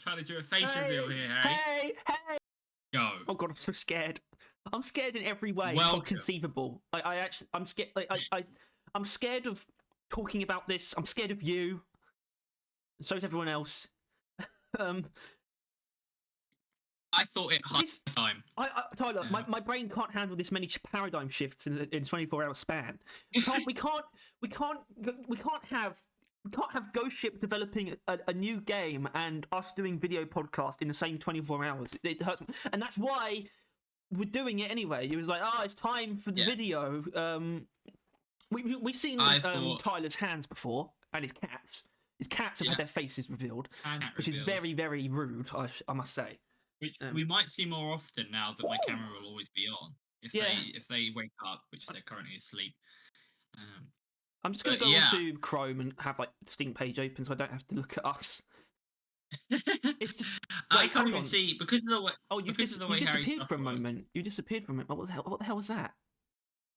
trying to do a face reveal here, Harry. Hey! Go. Oh god, I'm so scared. I'm scared in every way conceivable. I'm scared. I'm scared of talking about this. I'm scared of you. So is everyone else. I thought it high time. Tyler, my brain can't handle this many paradigm shifts in a 24-hour span. We can't have Ghost Ship developing a new game and us doing video podcast in the same 24 hours. It hurts, and that's why we're doing it anyway. It was like, it's time for the video. We've seen Tyler's hands before and his cats. His cats have had their faces revealed, which is very, very rude, I must say. Which we might see more often now that my camera will always be on. If they wake up, which they're currently asleep. I'm just going to go onto Chrome and have like the Stink page open so I don't have to look at us. It's just I can't even see because of the way. Oh, you disappeared for a moment. You disappeared for a moment. What the hell was that?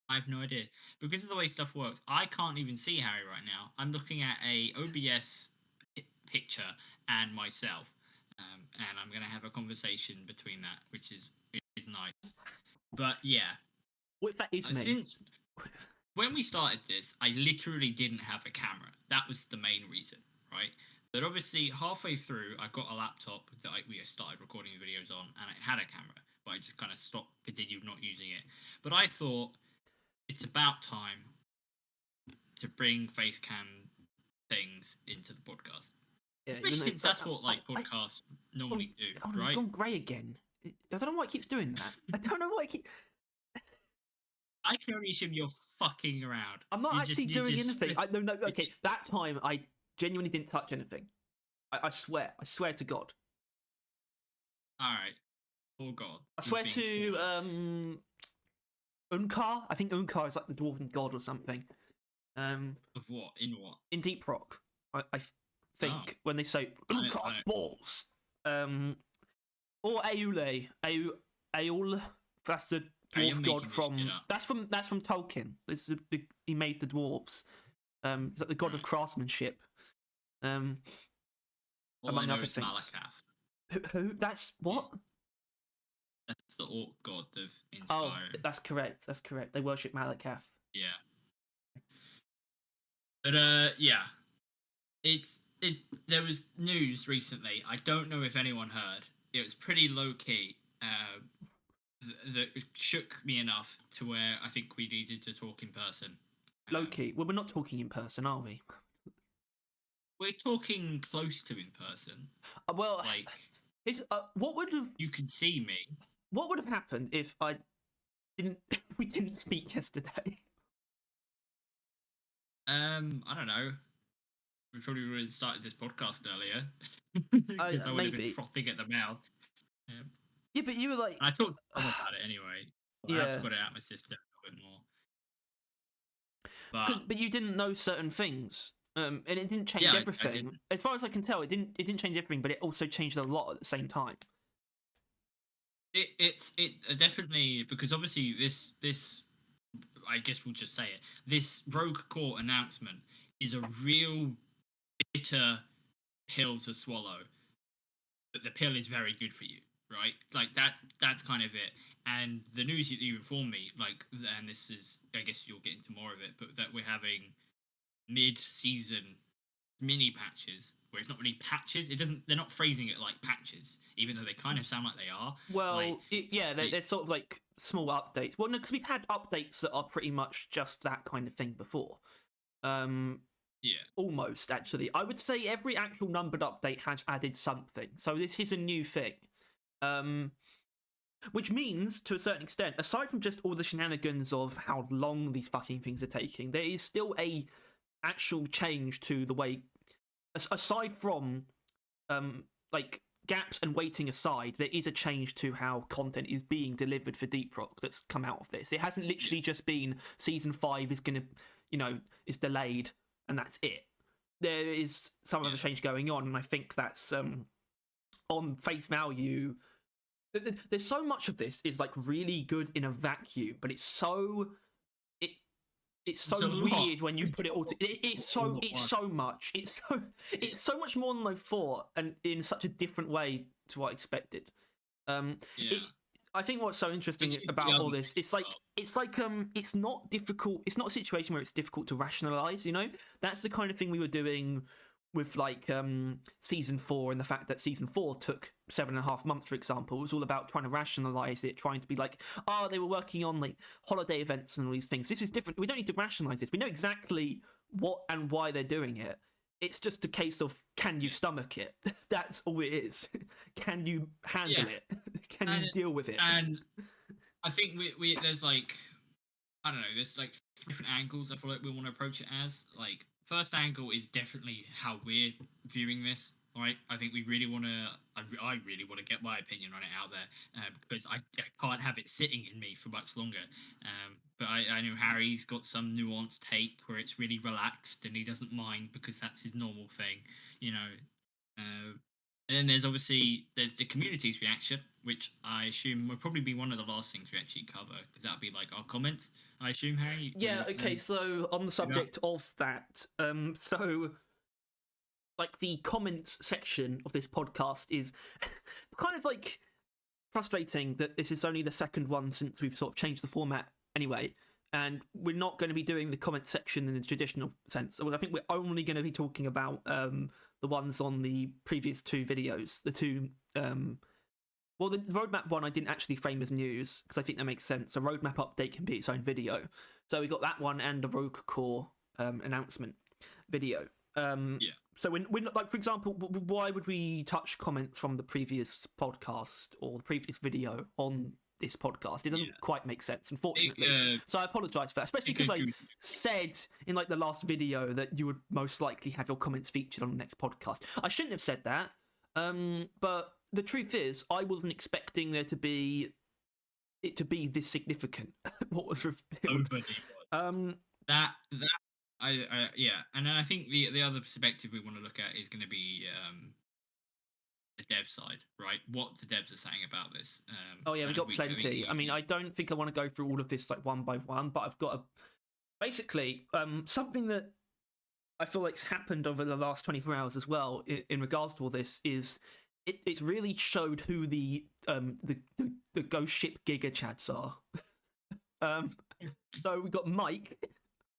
I have no idea. Because of the way stuff works, I can't even see Harry right now. I'm looking at a OBS picture and myself, and I'm going to have a conversation between that, which is nice. But yeah, what if that is me? Since when we started this, I literally didn't have a camera. That was the main reason, right? But obviously, halfway through, I got a laptop that we started recording the videos on, and it had a camera, but I just kind of continued not using it. But I thought it's about time to bring face cam things into the podcast. Yeah, especially since that's what podcasts normally do, right? It's gone grey again. I don't know why it keeps doing that. I don't know why it keeps... I can only assume you're fucking around. I'm not actually doing anything. No, okay, that time I genuinely didn't touch anything. I swear to God. Alright. Oh God. I swear to Unkar. I think Unkar is like the dwarven god or something. Of what? In what? In Deep Rock. I think when they say Unkar's balls. Or Aule. Aule. That's the dwarf god from that's from Tolkien. He made the dwarves. He's like the god of craftsmanship. Among other things. Malakath. Who? That's what? That's the orc god of Inspiring. Oh, that's correct. They worship Malakath. Yeah. But yeah, there was news recently. I don't know if anyone heard. It was pretty low key. That shook me enough to where I think we needed to talk in person. Low key. Well, we're not talking in person, are we? We're talking close to in person. Well, what would have... You can see me. What would have happened if we didn't speak yesterday? I don't know. We probably would have started this podcast earlier. Because I would have been frothing at the mouth. Yeah, but you were like... I talked to Tom about it anyway. So I have to got it out of my system a bit more. But you didn't know certain things. And it didn't change everything. As far as I can tell, it didn't change everything, but it also changed a lot at the same time. It definitely, because obviously this I guess we'll just say it. This Rogue Core announcement is a real bitter pill to swallow. But the pill is very good for you, right? Like that's kind of it. And the news you informed me, and this is, I guess you'll get into more of it, but that we're having mid-season mini patches where it's not really patches. They're not phrasing it like patches, even though they kind of sound like they are. Well, they're sort of like small updates. Well, no, because we've had updates that are pretty much just that kind of thing before. Almost, actually. I would say every actual numbered update has added something. So this is a new thing. Which means, to a certain extent, aside from just all the shenanigans of how long these fucking things are taking, there is still a actual change to the way, aside from gaps and waiting aside, there is a change to how content is being delivered for Deep Rock that's come out of this. It hasn't literally just been season 5 is gonna, is delayed and that's it. There is some other change going on, and I think that's on face value. There's so much of this is like really good in a vacuum, but it's so It's so It's a lot. weird when you put it all together. It's all at so much. It's so much more than I thought, and in such a different way to what I expected. Yeah. I think what's so interesting Which is the about all other this, thing it's as like well. it's not difficult. It's not a situation where it's difficult to rationalize. You know, that's the kind of thing we were doing with like season 4, and the fact that season 4 took 7.5 months, for example. It was all about trying to rationalize it, trying to be like, oh, they were working on like holiday events and all these things. This is different. We don't need to rationalize this. We know exactly what and why they're doing it. It's just a case of, can you stomach it? That's all it is. Can you handle it? Can you deal with it? And I think we there's like, I don't know, there's like different angles I feel like we want to approach it as. Like, first angle is definitely how we're viewing this, right? I think we really want to, I really want to get my opinion on it out there, because I can't have it sitting in me for much longer. But I know Harry's got some nuanced take where it's really relaxed and he doesn't mind because that's his normal thing, you know. And then there's the community's reaction, which I assume will probably be one of the last things we actually cover, because that'll be like our comments. I assume, Harry. Yeah. Okay. So on the subject of that, so like the comments section of this podcast is kind of like frustrating that this is only the second one since we've sort of changed the format anyway, and we're not going to be doing the comment section in the traditional sense. I think we're only going to be talking about the ones on the previous 2 videos, the 2 well, the roadmap one I didn't actually frame as news because I think that makes sense. A roadmap update can be its own video. So we got that one and the Rogue Core announcement video. So we're not, like, for example, why would we touch comments from the previous podcast or the previous video on this podcast? It doesn't quite make sense, unfortunately. So I apologise for that, especially because I said in like the last video that you would most likely have your comments featured on the next podcast. I shouldn't have said that, but the truth is, I wasn't expecting it to be this significant. What was revealed? Nobody was. And then I think the other perspective we want to look at is going to be the dev side, right? What the devs are saying about this. Oh yeah, we've got plenty. I mean, I don't think I want to go through all of this like one by one, but I've got basically something that I feel like's happened over the last 24 hours as well in regards to all this is it's really showed who the ghost ship Giga Chads are. So we've got Mike,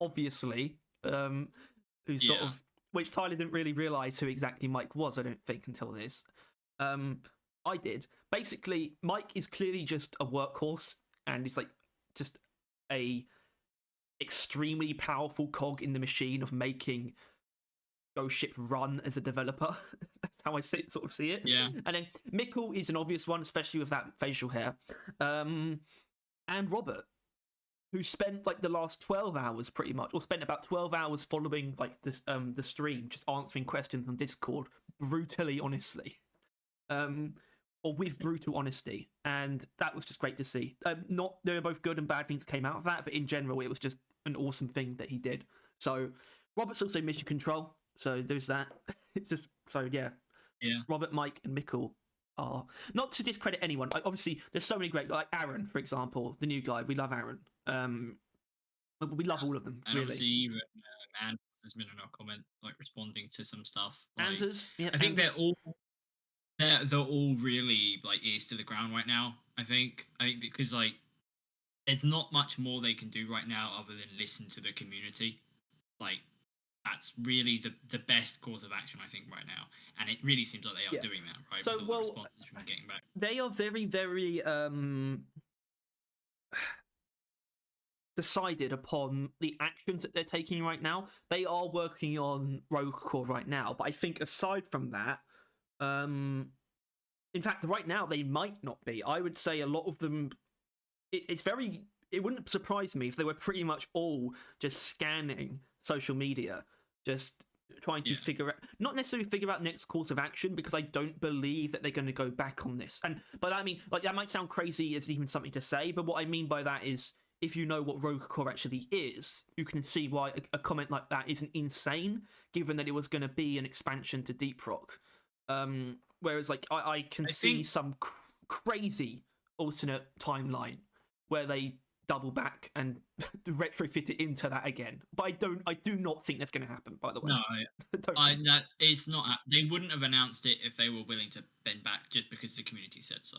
obviously, who's sort of, which Tyler didn't really realise who exactly Mike was, I don't think, until this. I did. Basically, Mike is clearly just a workhorse, and he's like just a extremely powerful cog in the machine of making Ghost Ship run as a developer. That's how I sort of see it. Yeah. And then Mikkel is an obvious one, especially with that facial hair. And Robert, who spent like the last 12 hours pretty much, or spent about 12 hours following like this the stream, just answering questions on Discord brutally, honestly. Or with brutal honesty. And that was just great to see. Not there were both good and bad things that came out of that, but in general it was just an awesome thing that he did. So Robert's also mission control, so there's that. It's just so yeah. Robert, Mike, and Mikkel are not to discredit anyone. Like, obviously, there's so many great, like Aaron, for example, the new guy. We love Aaron. We love all of them. And really. obviously, even Anders has been in our comment, like responding to some stuff. Like, Anders, I think they're all really like ears to the ground right now. I think because like there's not much more they can do right now other than listen to the community. Like, that's really the best course of action, I think, right now. And it really seems like they are doing that, right? So, with all the responses we've been getting back. They are very, very decided upon the actions that they're taking right now. They are working on Rogue Core right now, but I think aside from that, in fact, right now they might not be. I would say a lot of them, it wouldn't surprise me if they were pretty much all just scanning social media, just trying to figure out, not necessarily figure out next course of action, because I don't believe that they're going to go back on this. And by that I mean, like, that might sound crazy as even something to say, but what I mean by that is, if you know what Rogue Core actually is, you can see why a comment like that isn't insane, given that it was going to be an expansion to Deep Rock. Whereas, like, I can see some crazy alternate timeline where they double back and retrofit it into that again. But I do not think that's going to happen. By the way, No, don't I think. that it's not. They wouldn't have announced it if they were willing to bend back just because the community said so.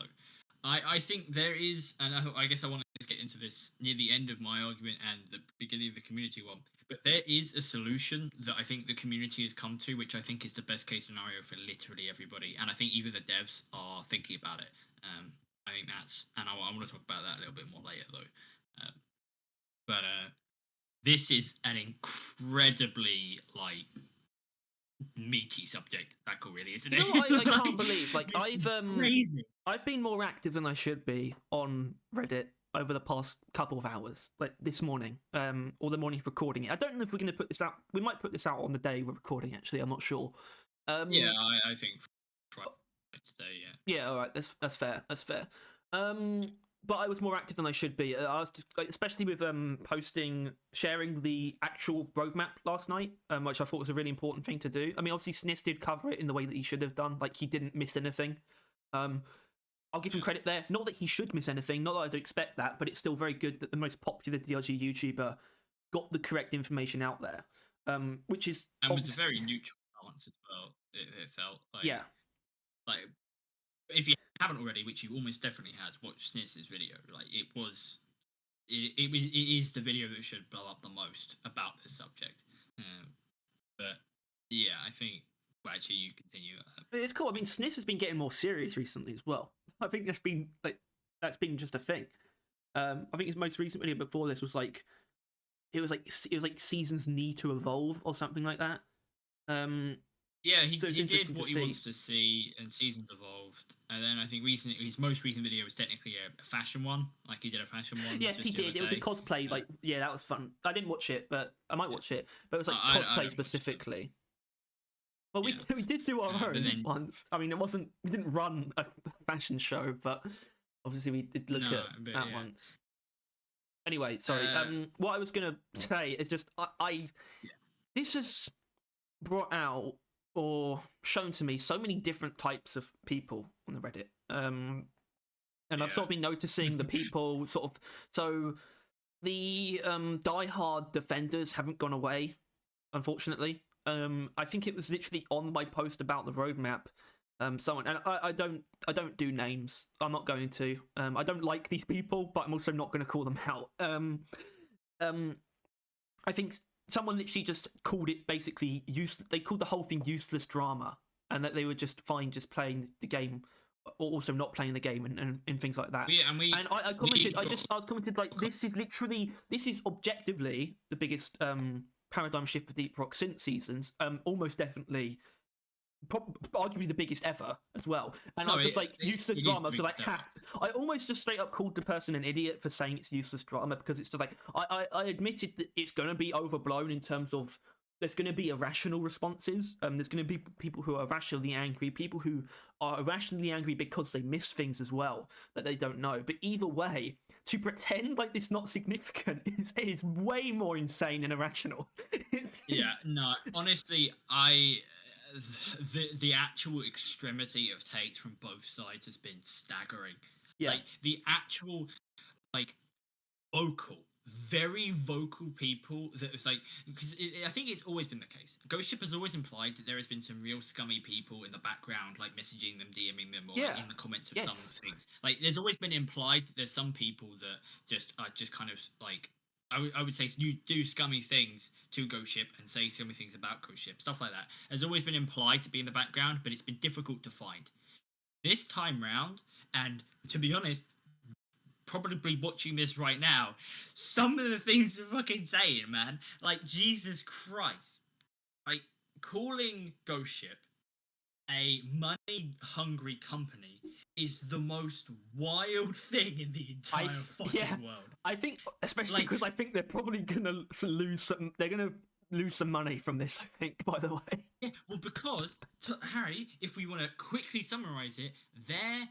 I think there is, and I guess I want to get into this near the end of my argument and the beginning of the community one. But there is a solution that I think the community has come to, which I think is the best case scenario for literally everybody. And I think even the devs are thinking about it. I think that's, and I want to talk about that a little bit more later though. But this is an incredibly like meaty subject, Tackle, really, isn't it? You know what I can't believe? Like This is crazy. I've been more active than I should be on Reddit over the past couple of hours, like this morning, or the morning of recording it. I don't know if we're going to put this out. We might put this out on the day we're recording. Actually, I'm not sure. Yeah, I think today. Yeah. Yeah, all right. That's fair. That's fair. But I was more active than I should be. I was just, like, especially with sharing the actual roadmap last night, which I thought was a really important thing to do. I mean, obviously, Snis did cover it in the way that he should have done. Like, he didn't miss anything. I'll give him credit there. Not that he should miss anything. Not that I'd expect that, but it's still very good that the most popular DRG YouTuber got the correct information out there. Which is and was a very neutral balance as well. It felt like like if you haven't already, which you almost definitely has, watched Snis's video. Like it is the video that should blow up the most about this subject. But yeah, I think. Well, actually, you continue. It's cool. I mean, Snis has been getting more serious recently as well. I think that's been just a thing. I think his most recent video before this was like seasons need to evolve or something like that. Yeah, he did what he wants to see, and seasons evolved. And then I think his most recent video was technically a fashion one. Like he did a fashion one. Yes, he did. It was a cosplay. Like, yeah, that was fun. I didn't watch it, but I might watch it. But it was like cosplay specifically. Well, we did do our own once. I mean, we didn't run a fashion show, but obviously we did look at that once. Anyway, sorry. What I was gonna say is just this has brought out or shown to me so many different types of people on the Reddit. And I've sort of been noticing the people so the diehard defenders haven't gone away, unfortunately. I think it was literally on my post about the roadmap. Someone, and I don't do names. I'm not going to. I don't like these people, but I'm also not going to call them out. I think someone literally just called it basically They called the whole thing useless drama, and that they were just fine just playing the game, or also not playing the game, and things like that. I commented. I was commented like this is objectively the biggest paradigm shift for Deep Rock since Seasons. Almost definitely, arguably the biggest ever as well. And I was just like, useless drama. So like, I almost just straight up called the person an idiot for saying it's useless drama, because it's just like I admitted that it's going to be overblown in terms of there's going to be irrational responses. There's going to be people who are irrationally angry, people who are irrationally angry because they miss things as well that they don't know. But either way, to pretend like it's not significant is way more insane and irrational. Yeah, no, honestly, the actual extremity of takes from both sides has been staggering. Yeah. Like the actual very vocal people that was like, because I think it's always been the case. Ghost Ship has always implied that there has been some real scummy people in the background, like messaging them, DMing them, or like, in the comments of some things. Like there's always been implied that there's some people that just are just kind of like, I would say you do scummy things to Ghost Ship and say scummy things about Ghost Ship, stuff like that. Has always been implied to be in the background, but it's been difficult to find. This time round, and to be honest, probably watching this right now, some of the things they're fucking saying, man, like Jesus Christ, like calling Ghost Ship a money-hungry company is the most wild thing in the entire fucking world. I think, especially because I think they're probably gonna lose some. They're gonna lose some money from this. I think, by the way. Yeah, well, because Harry, if we want to quickly summarize it, their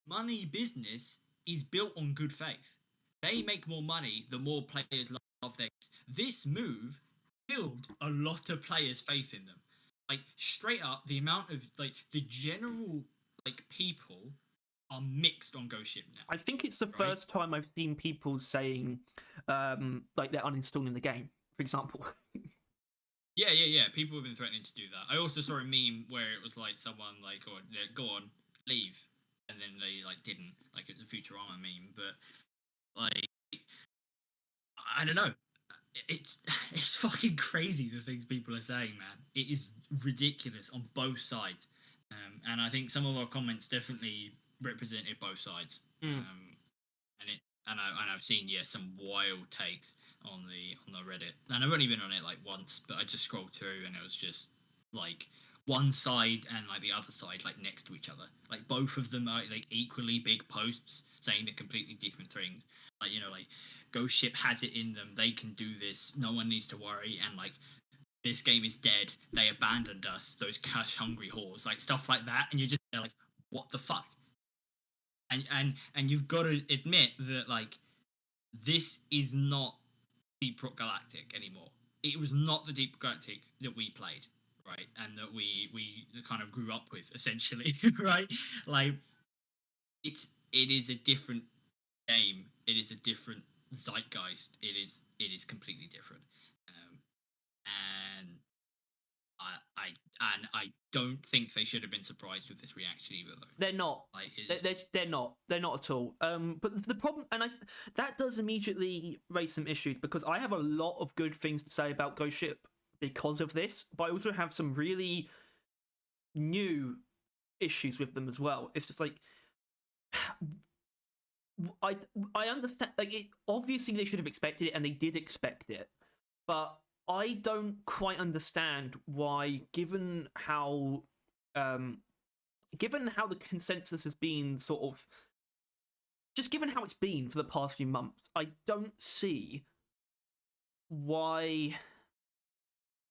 money business is built on good faith. They make more money the more players love their games. This move killed a lot of players' faith in them. Like straight up, the amount of the general people are mixed on Ghost Ship now. I think it's the right? first time I've seen people saying, like they're uninstalling the game, for example. Yeah. People have been threatening to do that. I also saw a meme where it was like someone like, "Oh, yeah, go on, leave," and then they like didn't. Like it was a Futurama meme, but like I don't know. It's it's fucking crazy the things people are saying, man. It is ridiculous on both sides, and I think some of our comments definitely represented both sides. Mm. I've seen some wild takes on the Reddit, and I've only been on it like once, but I just scrolled through and it was just like one side and like the other side like next to each other, like both of them are like equally big posts saying they're completely different things, like like Ghost Ship has it in them, they can do this, no one needs to worry, and like this game is dead, they abandoned us, those cash hungry whores, like stuff like that, and you're just like, what the fuck? And you've got to admit that like this is not Deep Rock Galactic anymore. It was not the Deep Rock Galactic that we played, right, and that we kind of grew up with, essentially, right? Like it is a different game. It is a different zeitgeist. It is completely different, and I don't think they should have been surprised with this reaction either, though. They're not. Like They're not. They're not at all. But the problem, and that does immediately raise some issues because I have a lot of good things to say about Ghost Ship because of this, but I also have some really new issues with them as well. It's just like I understand. Like, obviously they should have expected it, and they did expect it, but I don't quite understand why, given how the consensus has been sort of just given how it's been for the past few months, I don't see why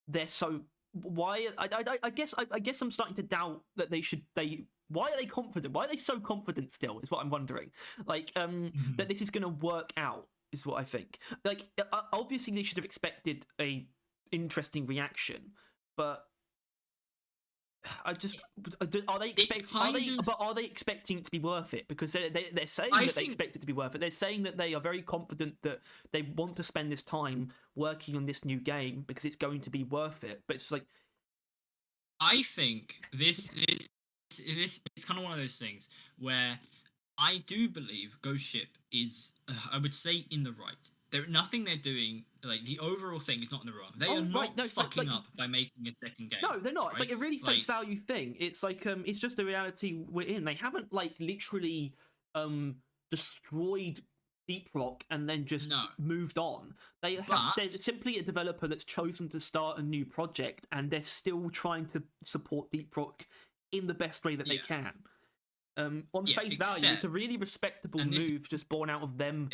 they're so. Why I guess I'm starting to doubt that they. Why are they confident? Why are they so confident still? Is what I'm wondering. Like that this is going to work out is what I think. Like obviously they should have expected a interesting reaction, but I just are they expecting it to be worth it? Because they're saying they expect it to be worth it. They're saying that they are very confident that they want to spend this time working on this new game because it's going to be worth it. But it's like I think this it's kind of one of those things where I do believe Ghost Ship is I would say in the right. Nothing they're doing, like the overall thing is not in the wrong. They are not fucking up by making a second game. No, they're not. Right? It's like a really face like, value thing. It's like it's just the reality we're in. They haven't like literally destroyed Deep Rock and then just moved on. They're simply a developer that's chosen to start a new project, and they're still trying to support Deep Rock in the best way that they can. On face value, it's a really respectable move, just born out of them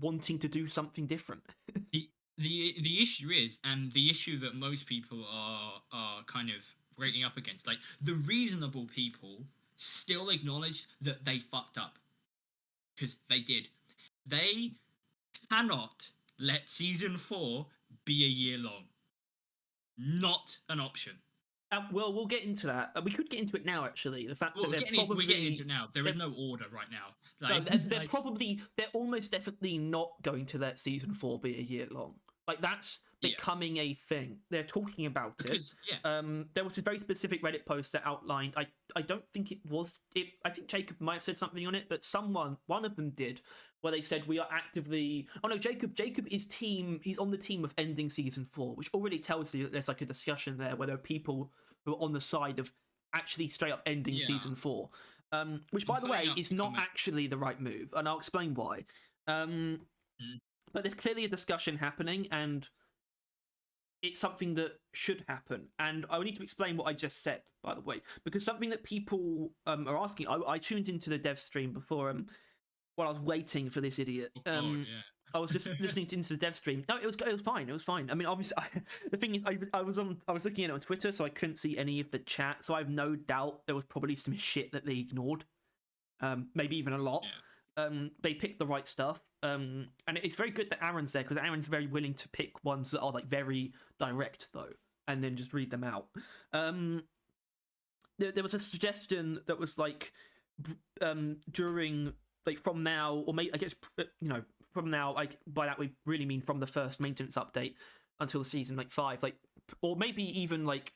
wanting to do something different. the issue is, and the issue that most people are kind of rating up against, like the reasonable people still acknowledge that they fucked up because they did. They cannot let season 4 be a year long. Not an option. Well, we'll get into that. We could get into it now, actually. The fact that we're getting into it now. There is no order right now. Like, no, they're almost definitely not going to let season 4 be a year long. Like that's becoming a thing. They're talking about it. There was a very specific Reddit post that outlined. I don't think it was it. I think Jacob might have said something on it, but one of them did, where they said we are actively. Oh no, Jacob is team. He's on the team of ending season 4, which already tells you that there's like a discussion there where there are people who are on the side of actually straight up ending season 4. Which, by the way, is not actually the right move, and I'll explain why. But there's clearly a discussion happening, and it's something that should happen. And I need to explain what I just said, by the way, because something that people are asking. I tuned into the dev stream before while I was waiting for this idiot. I was just listening into the dev stream. No, it was fine. It was fine. I mean, obviously, the thing is, I was looking at it on Twitter, so I couldn't see any of the chat. So I have no doubt there was probably some shit that they ignored, maybe even a lot. They picked the right stuff, and it's very good that Aaron's there because Aaron's very willing to pick ones that are like very direct though, and then just read them out. There was a suggestion that was like, during like from now, or maybe I guess from now. Like by that we really mean from the first maintenance update until season like 5, like or maybe even like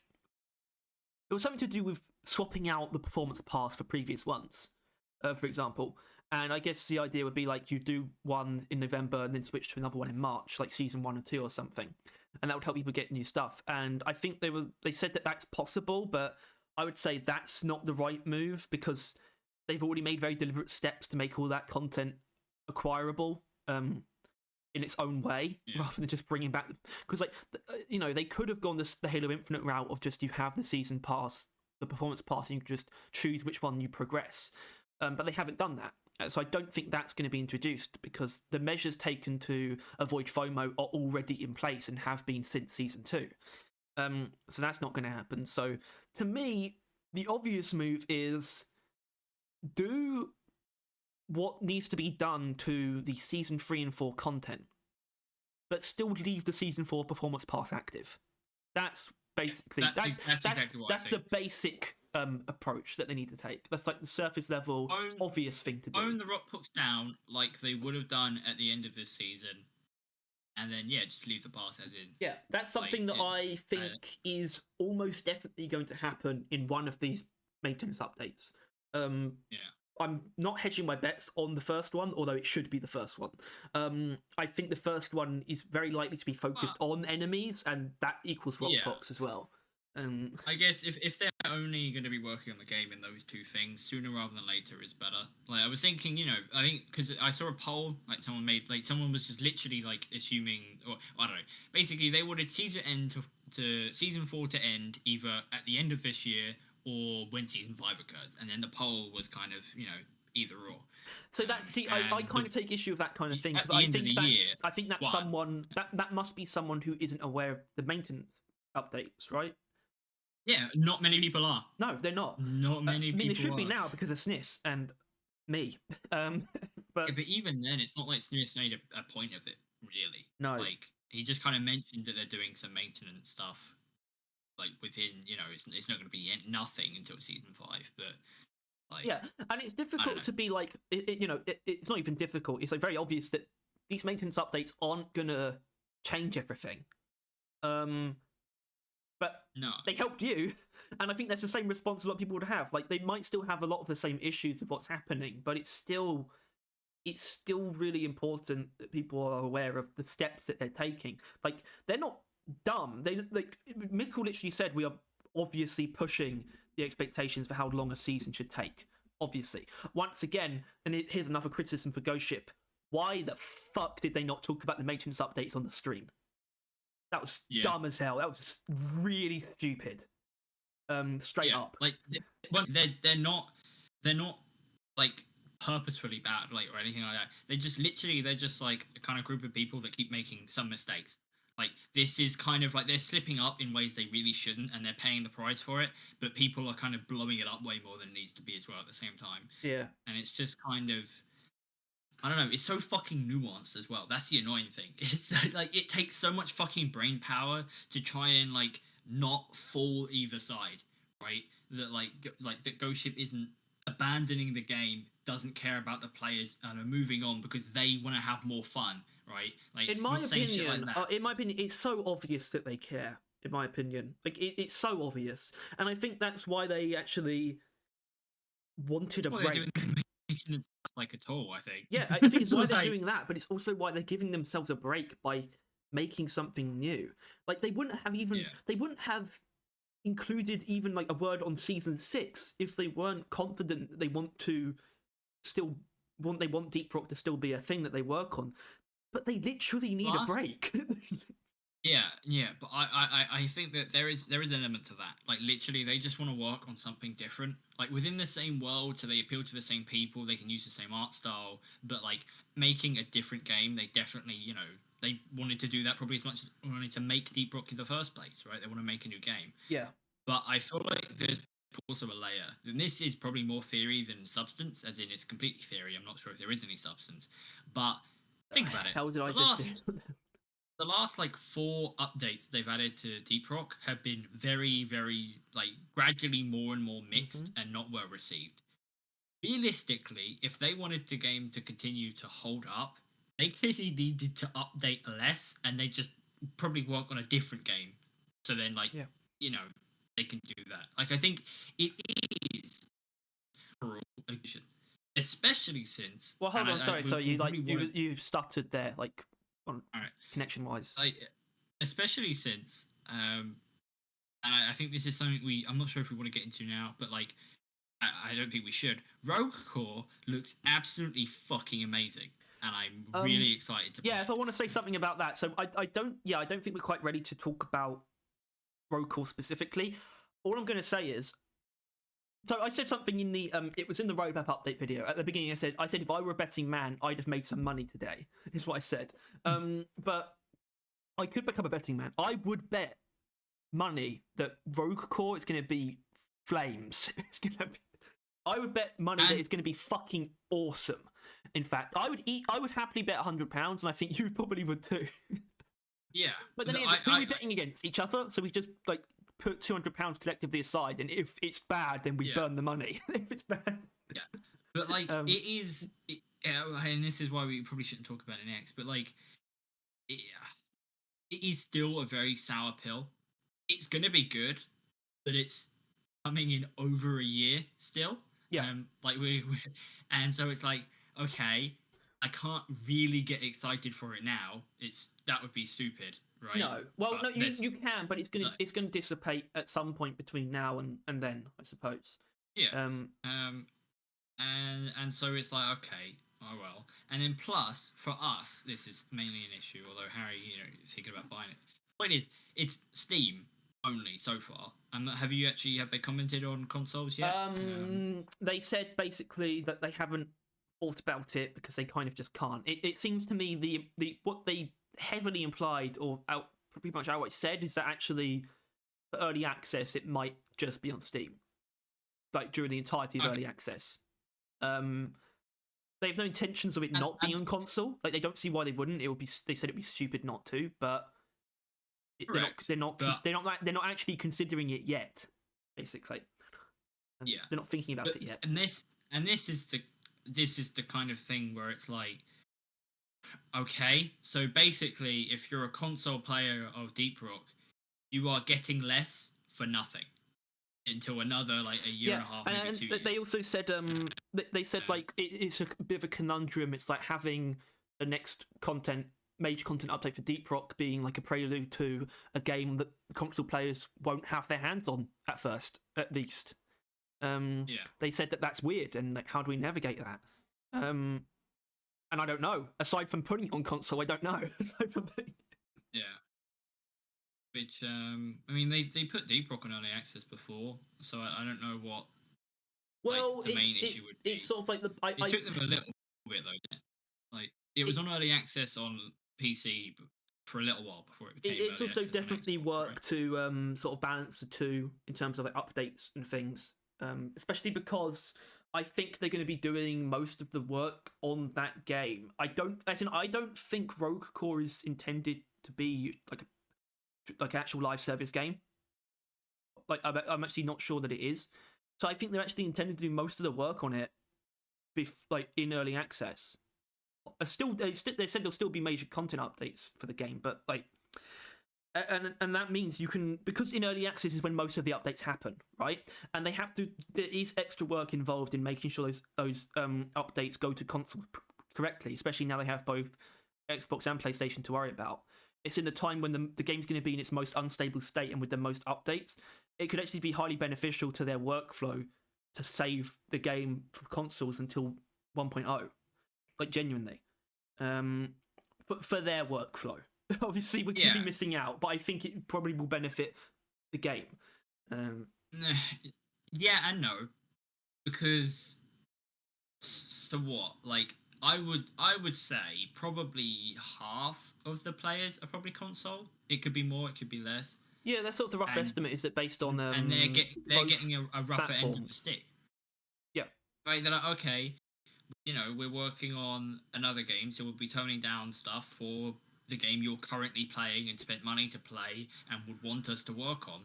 it was something to do with swapping out the performance pass for previous ones, for example. And I guess the idea would be like you do one in November and then switch to another one in March, like season 1 or 2 or something, and that would help people get new stuff. And I think they said that that's possible, but I would say that's not the right move because they've already made very deliberate steps to make all that content acquirable in its own way, rather than just bringing back. Because they could have gone the Halo Infinite route of just you have the season pass, the performance pass, and you can just choose which one you progress. But they haven't done that. So I don't think that's going to be introduced because the measures taken to avoid FOMO are already in place and have been since season 2. So that's not going to happen. So to me, the obvious move is do what needs to be done to the season 3 and 4 content, but still leave the season 4 performance pass active. That's basically that's exactly what that's the basic approach that they need to take. That's like the surface level obvious thing to do. Own the rock pucks down like they would have done at the end of this season, and then just leave the pass as in. Yeah, that's something that I think is almost definitely going to happen in one of these maintenance updates. I'm not hedging my bets on the first one, although it should be the first one. I think the first one is very likely to be focused on enemies, and that equals rock pucks as well. I guess if they're only going to be working on the game in those two things, sooner rather than later is better. Like I was thinking, I think because I saw a poll like someone made, like someone was just literally like assuming, or I don't know, basically they wanted season 4 to end either at the end of this year or when season 5 occurs, and then the poll was kind of either or. So I kind of take issue with that kind of thing because I think that's someone that must be someone who isn't aware of the maintenance updates, right? Yeah, not many people are. No, they're not. Not many people. I mean, they should be now because of SNIS and me. But even then, it's not like SNIS made a point of it, really. No. Like he just kind of mentioned that they're doing some maintenance stuff. Like within, it's not going to be nothing until season 5, but like and it's difficult to be like, it's not even difficult. It's like very obvious that these maintenance updates aren't gonna change everything. But no, they helped you, and I think that's the same response a lot of people would have. Like they might still have a lot of the same issues with what's happening, but it's still really important that people are aware of the steps that they're taking. Like they're not dumb. They like Mikkel literally said we are obviously pushing the expectations for how long a season should take. Obviously, once again, and here's another criticism for Ghost Ship: why the fuck did they not talk about the maintenance updates on the stream? That was dumb as hell. That was really stupid. Straight up. Like they're not like purposefully bad, like or anything like that. They're just like a kind of group of people that keep making some mistakes. Like this is kind of like they're slipping up in ways they really shouldn't, and they're paying the price for it. But people are kind of blowing it up way more than it needs to be as well at the same time. Yeah, and it's just kind of, I don't know. It's so fucking nuanced as well. That's the annoying thing. It's like it takes so much fucking brain power to try and like not fall either side, right? That that Ghost Ship isn't abandoning the game, doesn't care about the players, and are moving on because they want to have more fun, right? Like in my opinion, it's so obvious that they care. In my opinion, like it's so obvious, and I think that's why they actually wanted a break. Like at all, I think. Yeah, I think it's why they're doing that, but it's also why they're giving themselves a break by making something new. Like they wouldn't have included even like a word on season 6 if they weren't confident that they want Deep Rock to still be a thing that they work on. But they literally need a break. Yeah, but I think that there is an element to that. Like literally, they just want to work on something different. Like within the same world, so they appeal to the same people. They can use the same art style, but like making a different game, they definitely they wanted to do that probably as much as wanted to make Deep Rock in the first place, right? They want to make a new game. Yeah. But I feel like there's also a layer, and this is probably more theory than substance, as in it's completely theory. I'm not sure if there is any substance, but think about it. How did I just do? The last like 4 updates they've added to Deep Rock have been very, very like gradually more and more mixed and not well received. realistically, if they wanted the game to continue to hold up, they clearly needed to update less, and they just probably work on a different game. So then, like, Yeah. you know, they can do that. Like, I think it is for all, especially since. Well, hold and on. Sorry, we you like probably wanna- you stuttered there, like on all right, connection wise. like, especially since, and I think this is something I'm not sure if we want to get into now, but like, I don't think we should. Rogue Core looks absolutely fucking amazing, and I'm really excited to play. Yeah, if I want to say something about that, so I don't think we're quite ready to talk about Rogue Core specifically. All I'm going to say is, so I said something in the it was in the roadmap update video at the beginning. I said if I were a betting man, I'd have made some money today. Is what I said. But I could become a betting man. I would bet money that Rogue Core is going to be flames. It's going to be. I would bet money that it's going to be fucking awesome. In fact, I would happily bet £100, and I think you probably would too. Yeah, But then again, who are we betting against? Each other? So we just like put £200 collectively aside, and if it's bad, then we burn the money. If it's bad, yeah. But like, it is, and this is why we probably shouldn't talk about it next. But like, it is still a very sour pill. It's gonna be good, but it's coming in over a year still. Yeah. Like and so it's like, okay, I can't really get excited for it now. That would be stupid, right? No. Well, But no, you can, but it's gonna dissipate at some point between now and then, I suppose. Yeah. And so it's like, okay, oh well. And then plus for us, this is mainly an issue. Although Harry, thinking about buying it. Point is, it's Steam only so far. Have they commented on consoles yet? They said basically that they haven't thought about it because they kind of just can't. It seems to me the what they heavily implied or pretty much outright said is that actually for early access it might just be on Steam, like during the entirety of early access. They have no intentions of it not being on console. Like they don't see why they wouldn't. They said it'd be stupid not to, but they're not actually considering it yet. Basically, they're not thinking about it yet. And this is the kind of thing where it's like, okay, so basically, if you're a console player of Deep Rock, you are getting less for nothing until another like a year and a half, maybe 2 years. They also said they said like it's a bit of a conundrum. It's like having the next major content update for Deep Rock being like a prelude to a game that console players won't have their hands on at first, at least. They said that's weird, and like, how do we navigate that? And I don't know. Aside from putting it on console, I don't know. Yeah. Which I mean, they put Deep Rock on early access before, so I don't know what. Well, the main issue would be. It's sort of like it took them a little bit though. Like it was on early access on PC for a little while before it became. It's also definitely worked to sort of balance the two in terms of like updates and things, especially because I think they're going to be doing most of the work on that game. I don't think Rogue Core is intended to be like an actual live service game. Like I'm actually not sure that it is. So I think they're actually intended to do most of the work on it, like in early access. They said there'll still be major content updates for the game, but like, and that means you can, because in early access is when most of the updates happen, right? And there is extra work involved in making sure those updates go to consoles correctly, especially now they have both Xbox and PlayStation to worry about. It's in the time when the game's going to be in its most unstable state, and with the most updates, it could actually be highly beneficial to their workflow to save the game for consoles until 1.0. Like, genuinely. For their workflow. Obviously, we're going to be missing out, but I think it probably will benefit the game. Yeah and no. Because, so what? Like, I would say probably half of the players are probably console. It could be more, it could be less. Yeah, that's sort of the rough estimate, is that based on and they're getting a rougher end of the stick. Yeah. Right, they're like, okay, we're working on another game, so we'll be toning down stuff for the game you're currently playing and spent money to play and would want us to work on.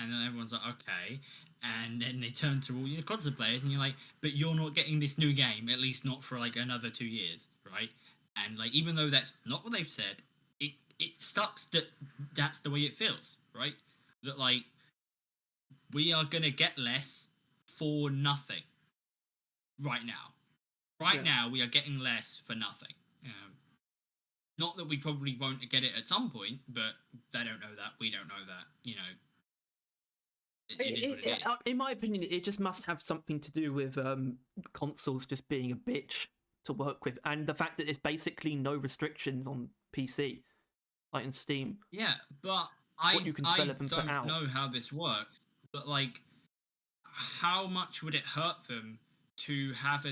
And then everyone's like, okay. and then they turn to all your console players, and you're like, but you're not getting this new game, at least not for like another 2 years, right? And like, even though that's not what they've said, it sucks that that's the way it feels, right? That like we are gonna get less for nothing right now. Right now, we are getting less for nothing. Not that we probably won't get it at some point, but they don't know that. We don't know that. You know, it is what it is. In my opinion, it just must have something to do with consoles just being a bitch to work with, and the fact that there's basically no restrictions on PC, like in Steam. Yeah, but what you can develop and put out. I don't know how this works, but like, how much would it hurt them to have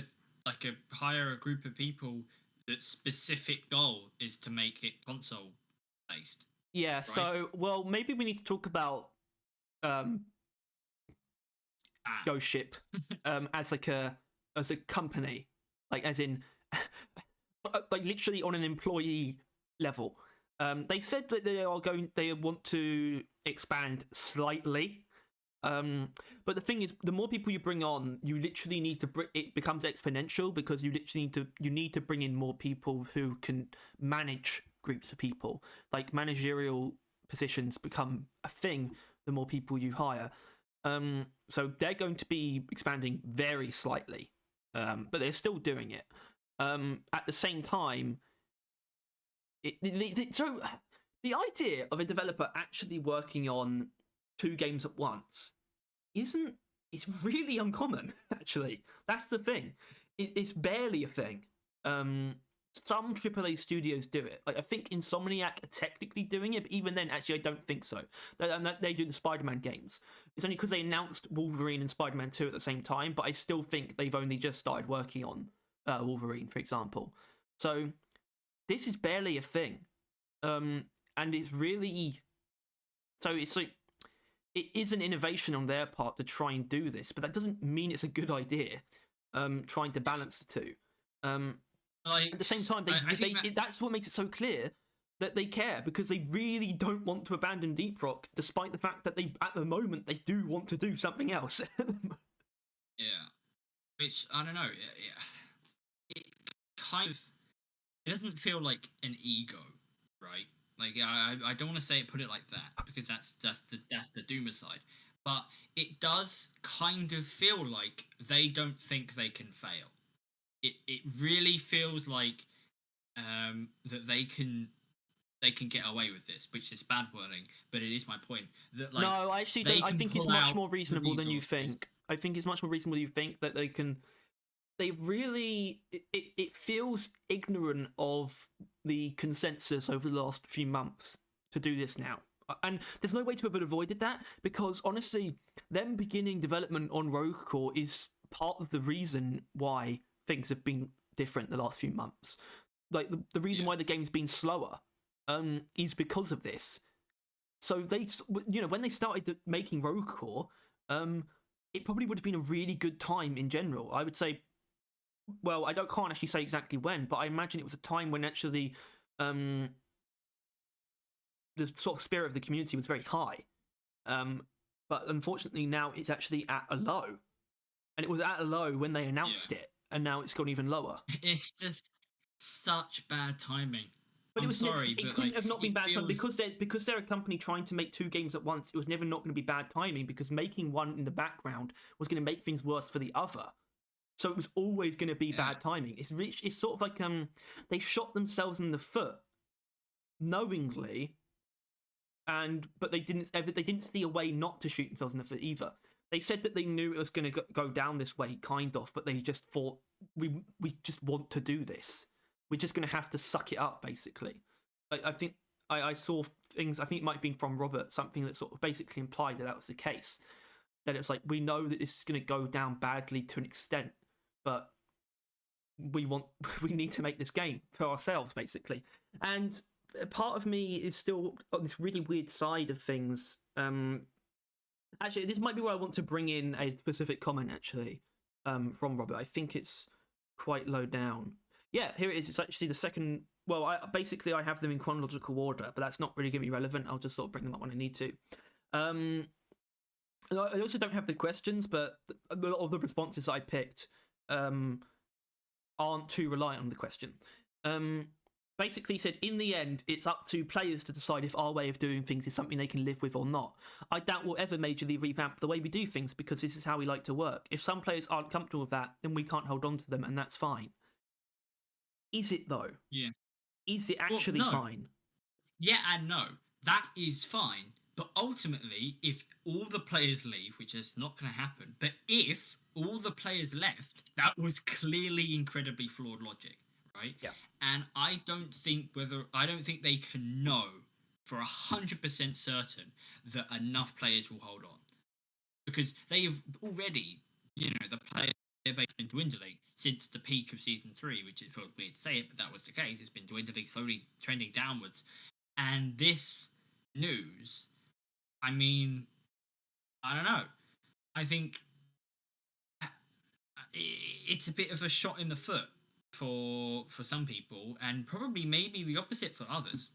hire a group of people that specific goal is to make it console based? Yeah, right? So well, maybe we need to talk about Ghost Ship as a company, like as in like literally on an employee level. They said that they want to expand slightly. But the thing is, the more people you bring on, you literally need to it becomes exponential, because you literally need to bring in more people who can manage groups of people. Like, managerial positions become a thing the more people you hire. So they're going to be expanding very slightly, but they're still doing it. At the same time, so the idea of a developer actually working on 2 games at once it's really uncommon, actually. That's the thing. It's barely a thing. Some AAA studios do it. Like, I think Insomniac are technically doing it, but even then, actually, I don't think so. They do the Spider-Man games. It's only because they announced Wolverine and Spider-Man 2 at the same time, but I still think they've only just started working on Wolverine, for example. So this is barely a thing. And it's really... So it's like... It is an innovation on their part to try and do this, but that doesn't mean it's a good idea. Trying to balance the two. At the same time, that's what makes it so clear that they care, because they really don't want to abandon Deep Rock, despite the fact that at the moment, they do want to do something else. Yeah, which I don't know. It kind of, it doesn't feel like an ego, right? Like, I don't want to put it like that, because that's the doomer side. But it does kind of feel like they don't think they can fail. It really feels like that they can get away with this, which is bad wording, but it is my point. That, like, no, I actually don't. I think it's much more reasonable than you think. I think it's much more reasonable than you think, that they can. They really, it feels ignorant of the consensus over the last few months to do this now. And there's no way to have avoided that, because honestly, them beginning development on Rogue Core is part of the reason why things have been different the last few months. Like, the reason why the game's been slower is because of this. So they, when they started making Rogue Core, it probably would have been a really good time in general. I would say, well, can't actually say exactly when, but I imagine it was a time when actually the sort of spirit of the community was very high. But unfortunately now it's actually at a low. And it was at a low when they announced it, and now it's gone even lower. It's just such bad timing. But it couldn't have not been bad timing, because they're a company trying to make 2 games at once. It was never not going to be bad timing, because making one in the background was going to make things worse for the other. So it was always going to be bad timing. It's sort of like they shot themselves in the foot knowingly, but they didn't see a way not to shoot themselves in the foot either. They said that they knew it was going to go down this way, kind of, but they just thought, we just want to do this. We're just going to have to suck it up, basically. I think I saw things, I think it might have been from Robert, something that sort of basically implied that was the case. That it's like, we know that this is going to go down badly to an extent, but we need to make this game for ourselves, basically. And part of me is still on this really weird side of things. Actually, this might be where I want to bring in a specific comment, actually, from Robert. I think it's quite low down. Yeah, here it is. It's actually the second... Well, I have them in chronological order, but that's not really going to be relevant. I'll just sort of bring them up when I need to. I also don't have the questions, but a lot of the responses I picked aren't too reliant on the question. Basically said, in the end, it's up to players to decide if our way of doing things is something they can live with or not. I doubt we'll ever majorly revamp the way we do things because this is how we like to work. If some players aren't comfortable with that, then we can't hold on to them, and that's fine. Is it, though? Yeah. Is it actually no. fine? Yeah and no. That is fine. But ultimately, if all the players leave, which is not going to happen, but if all the players left, that was clearly incredibly flawed logic, right? Yeah. And I don't think they can know for 100% certain that enough players will hold on, because they have already, the player base has been dwindling since the peak of season 3, which is weird to say it, but that was the case. It's been dwindling, slowly trending downwards. And this news, I mean, I don't know. I think it's a bit of a shot in the foot for some people, and probably maybe the opposite for others,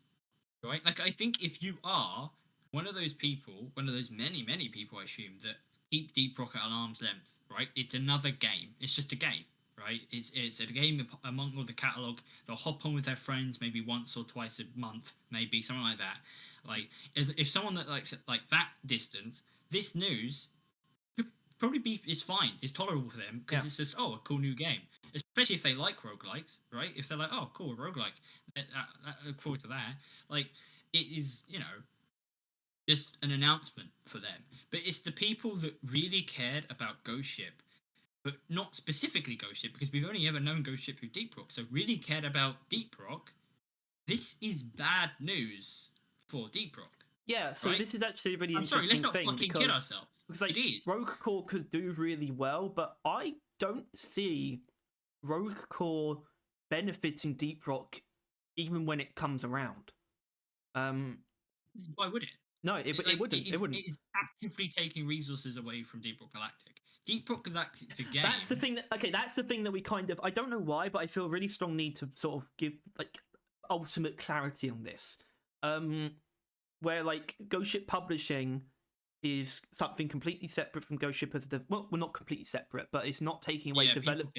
right? Like, I think if you are one of those people, one of those many people, I assume, that keep Deep Rock at an arm's length, right? It's another game. It's just a game, right? It's a game among all the catalog. They'll hop on with their friends maybe once or twice a month, maybe something like that. Like, if someone that likes like that distance, this news could probably is fine. It's tolerable for them because it's just a cool new game. Especially if they like roguelikes, right? If they're like, oh, cool, roguelike, I look forward to that. Like, it is, just an announcement for them. But it's the people that really cared about Ghost Ship, but not specifically Ghost Ship, because we've only ever known Ghost Ship through Deep Rock, so really cared about Deep Rock. This is bad news for Deep Rock. Yeah, so right? this is actually a really I'm interesting sorry, let's not thing fucking kid ourselves. Because like, it is. Rogue Core could do really well, but I don't see Rogue Core benefiting Deep Rock even when it comes around. Why would it? No, it wouldn't. It wouldn't. It is actively taking resources away from Deep Rock Galactic. Deep Rock Galactic, the game. That's the thing that's the thing that we kind of, I don't know why, but I feel a really strong need to sort of give like ultimate clarity on this. Where like Ghost Ship Publishing is something completely separate from Ghost Ship as well, not completely separate, but it's not taking away development.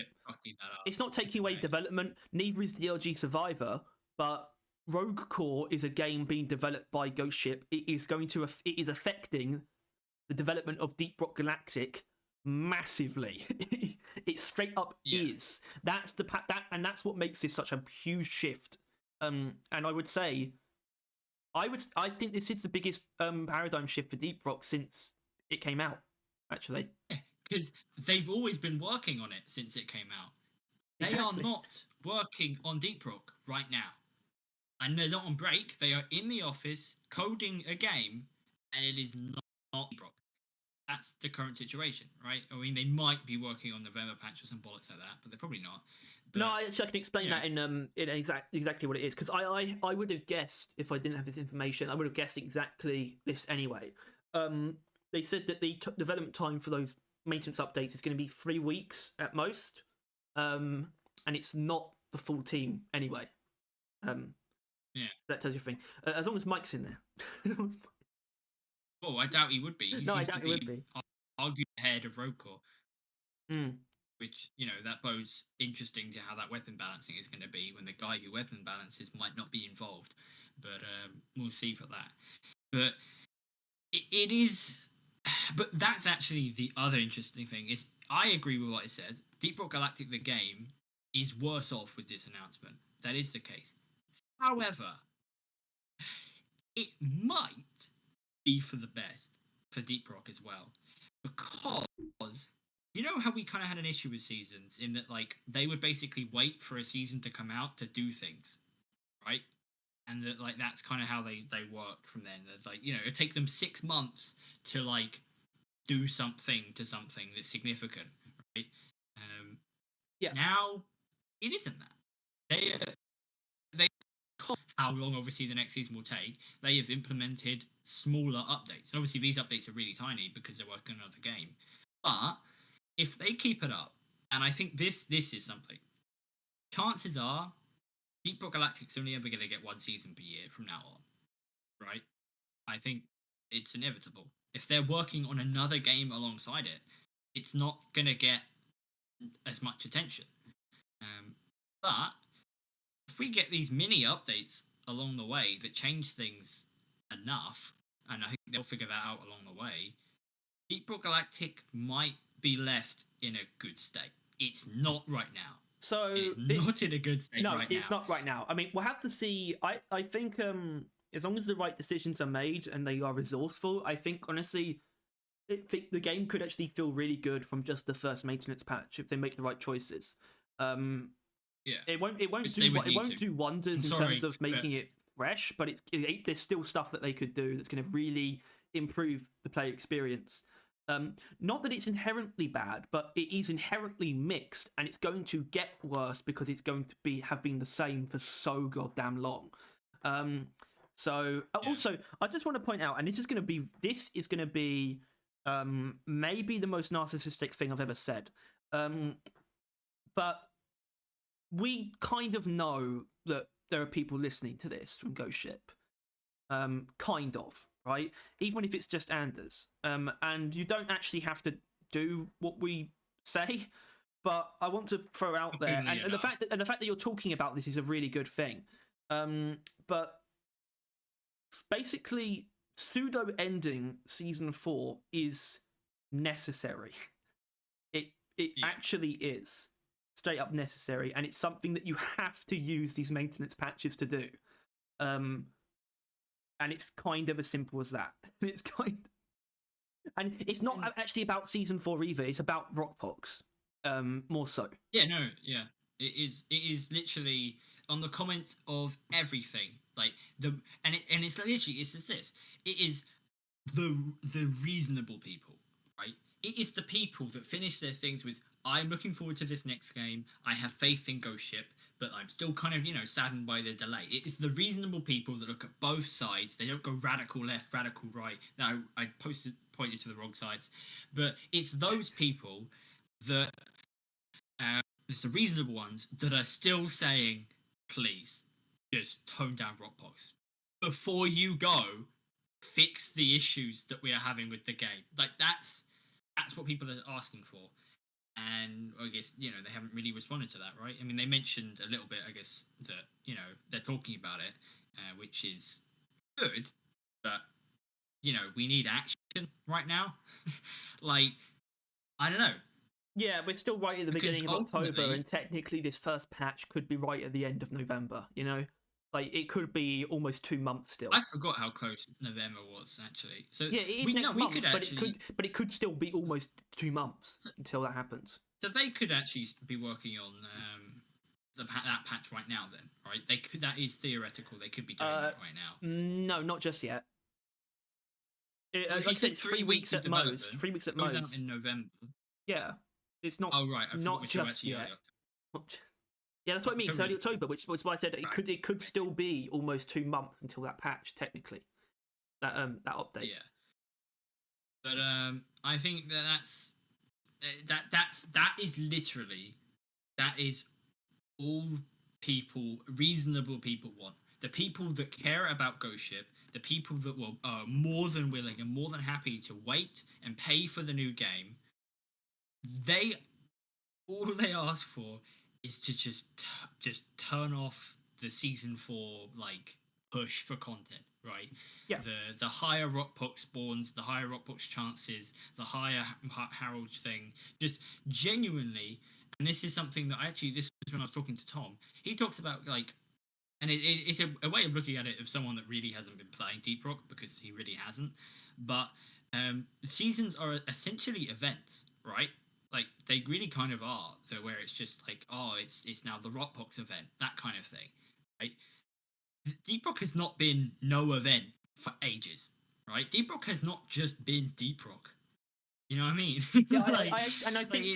It's not taking away development. Neither is DRG Survivor, but Rogue Core is a game being developed by Ghost Ship. It is affecting the development of Deep Rock Galactic massively. It straight up is. That's and that's what makes this such a huge shift. And I would say, I think this is the biggest paradigm shift for Deep Rock since it came out, actually. Because they've always been working on it since it came out. They are not working on Deep Rock right now. And they're not on break. They are in the office coding a game, and it is not Deep Rock. That's the current situation, right? I mean, they might be working on November patch or some bollocks like that, but they're probably not. But, no, actually, I can explain that in exactly what it is, because I would have guessed, if I didn't have this information, I would have guessed exactly this anyway. They said that the development time for those maintenance updates is going to be 3 weeks at most, and it's not the full team anyway. That tells you a thing. As long as Mike's in there. Oh, I doubt he would be. No, I doubt he would be. Argued ahead of Rogue Core. Mm. Which, that bodes interesting to how that weapon balancing is going to be when the guy who weapon balances might not be involved. But we'll see for that. But it is... But that's actually the other interesting thing, is I agree with what I said. Deep Rock Galactic, the game, is worse off with this announcement. That is the case. However, it might be for the best for Deep Rock as well. Because... You know how we kind of had an issue with seasons in that, like, they would basically wait for a season to come out to do things, right? And that, like, that's kind of how they work from then. That, like, it'd take them 6 months to, like, do something that's significant, right? Now, it isn't that. They how long, obviously, the next season will take. They have implemented smaller updates. And obviously, these updates are really tiny because they're working on another game. But if they keep it up, and I think this is something, chances are Deep Rock Galactic's only ever going to get 1 season per year from now on, right? I think it's inevitable. if they're working on another game alongside it, it's not gonna get as much attention. But if we get these mini updates along the way that change things enough, and I think they'll figure that out along the way, Deep Rock Galactic might be left in a good state. It's not right now. So It's not in a good state right now. No, it's not right now. I mean, we'll have to see. I think as long as the right decisions are made and they are resourceful, I think honestly, the game could actually feel really good from just the first maintenance patch if they make the right choices. Yeah, it won't do wonders in terms of making it fresh, but there's still stuff that they could do that's going to really improve the player experience. Not that it's inherently bad, but it is inherently mixed, and it's going to get worse because it's going to have been the same for so goddamn long. Also, I just want to point out, and this is going to be maybe the most narcissistic thing I've ever said, but we kind of know that there are people listening to this from Ghost Ship, kind of. Right, even if it's just Anders, and you don't actually have to do what we say, but I want to throw out there, and the fact that you're talking about this is a really good thing. But basically, pseudo ending season 4 is necessary. It actually is straight up necessary, and it's something that you have to use these maintenance patches to do. And it's kind of as simple as that. And it's not actually about season 4 either. It's about Rockpox, more so. Yeah, no, yeah. It is literally on the comments of everything. Like it's literally it's just this. It is the reasonable people, right? It is the people that finish their things with, I'm looking forward to this next game. I have faith in Ghost Ship, but I'm still kind of, saddened by the delay. It is the reasonable people that look at both sides. They don't go radical left, radical right. Now, I pointed to the wrong sides. But it's those people that, it's the reasonable ones that are still saying, please, just tone down Rockpox. Before you go, fix the issues that we are having with the game. Like, that's what people are asking for. And I guess, they haven't really responded to that, right? I mean, they mentioned a little bit, I guess, that, they're talking about it, which is good, but, we need action right now. Like, I don't know. Yeah, we're still right at the beginning of October, and technically this first patch could be right at the end of November, Like, it could be almost 2 months still. I forgot how close November was, actually. So yeah, it is next month, but it could still be almost 2 months until that happens. So they could actually be working on that patch right now, then, right? They could. That is theoretical. They could be doing that right now. No, not just yet. Like I said, 3 weeks at most. 3 weeks at most. Goes out in November. Yeah, it's not. Oh right, not just yet. Yeah, that's what I mean. It's early October, which was why I said it could still be almost 2 months until that patch, technically. That update. Yeah. But I think that is literally all reasonable people want. The people that care about Ghost Ship, the people that are more than willing and more than happy to wait and pay for the new game. All they ask for is to just turn off the season 4 push for content, right? Yeah. The higher Rockpox spawns, the higher Rockpox chances, the higher Harold thing. Just genuinely, and this is something that this was when I was talking to Tom. He talks about and it's a way of looking at it of someone that really hasn't been playing Deep Rock, because he really hasn't. But seasons are essentially events, right? Like, they really kind of are, where it's just it's now the Rockpox event, that kind of thing, right? Deep Rock has not been no event for ages, right? Deep Rock has not just been Deep Rock. You know what I mean? Yeah,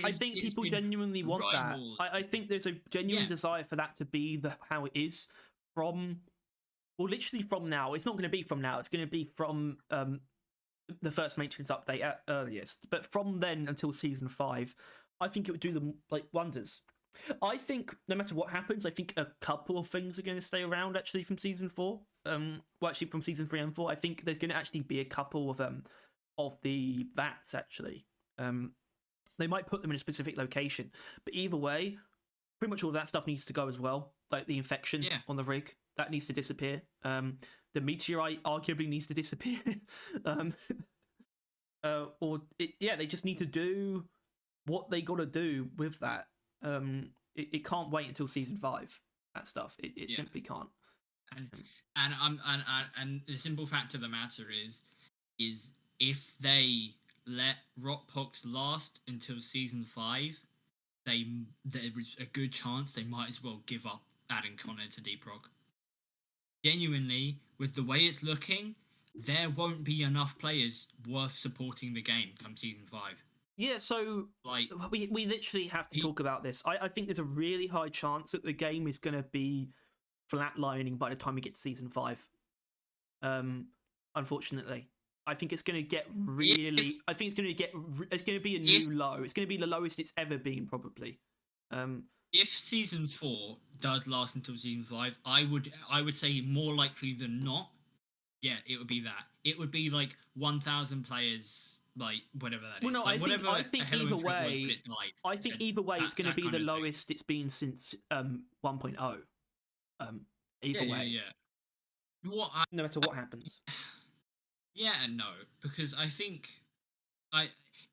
I think people genuinely want that. I think there's a genuine desire for that to be how it is literally from now. It's not going to be from now. It's going to be from the first maintenance update at earliest, but from then until season 5, I think it would do them wonders. I think no matter what happens, I think a couple of things are going to stay around actually from season 4. From season 3 and 4, I think there's going to actually be a couple of of the VATs actually. They might put them in a specific location, but either way, pretty much all that stuff needs to go as well. Like the infection on the rig, that needs to disappear. The meteorite arguably needs to disappear. They just need to do what they got to do with that. It can't wait until season 5. That stuff, it simply can't. And the simple fact of the matter is if they let Rockpox last until season 5, there is a good chance they might as well give up adding content to Deep Rock. Genuinely, with the way it's looking, there won't be enough players worth supporting the game come season 5. Yeah, so like we literally have to talk about this. I think there's a really high chance that the game is going to be flatlining by the time we get to season 5. Unfortunately, I think it's going to get really. I think it's going to get. It's going to be a new low. It's going to be the lowest it's ever been, probably. If season 4 does last until season 5, I would say more likely than not, yeah, it would be that. It would be like 1,000 players. Like whatever that is. Well, no, like, I think either way, it's going to be the lowest it's been since 1.0. Either way, no matter what happens. Yeah and no, because I think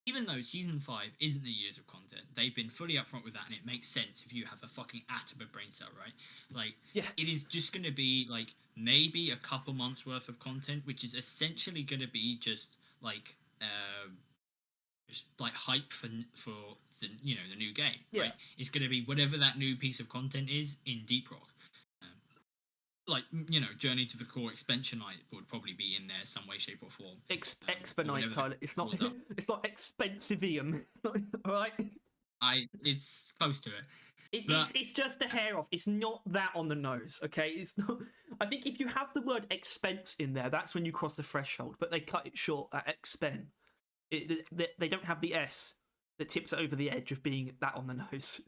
even though season 5 isn't the years of content, they've been fully upfront with that, and it makes sense if you have a fucking atom of brain cell, right? Like, it is just going to be like maybe a couple months worth of content, which is essentially going to be just like hype for the the new game. Right? It's going to be whatever that new piece of content is in Deep Rock. Journey to the Core Expansionite would probably be in there some way, shape, or form. Expanite, Tyler. It's not. It's not expensivium. All right. It's close to it. It's just a hair off. It's not that on the nose. Okay. It's not. I think if you have the word expense in there, that's when you cross the threshold. But they cut it short at expen. They don't have the S that tips it over the edge of being that on the nose.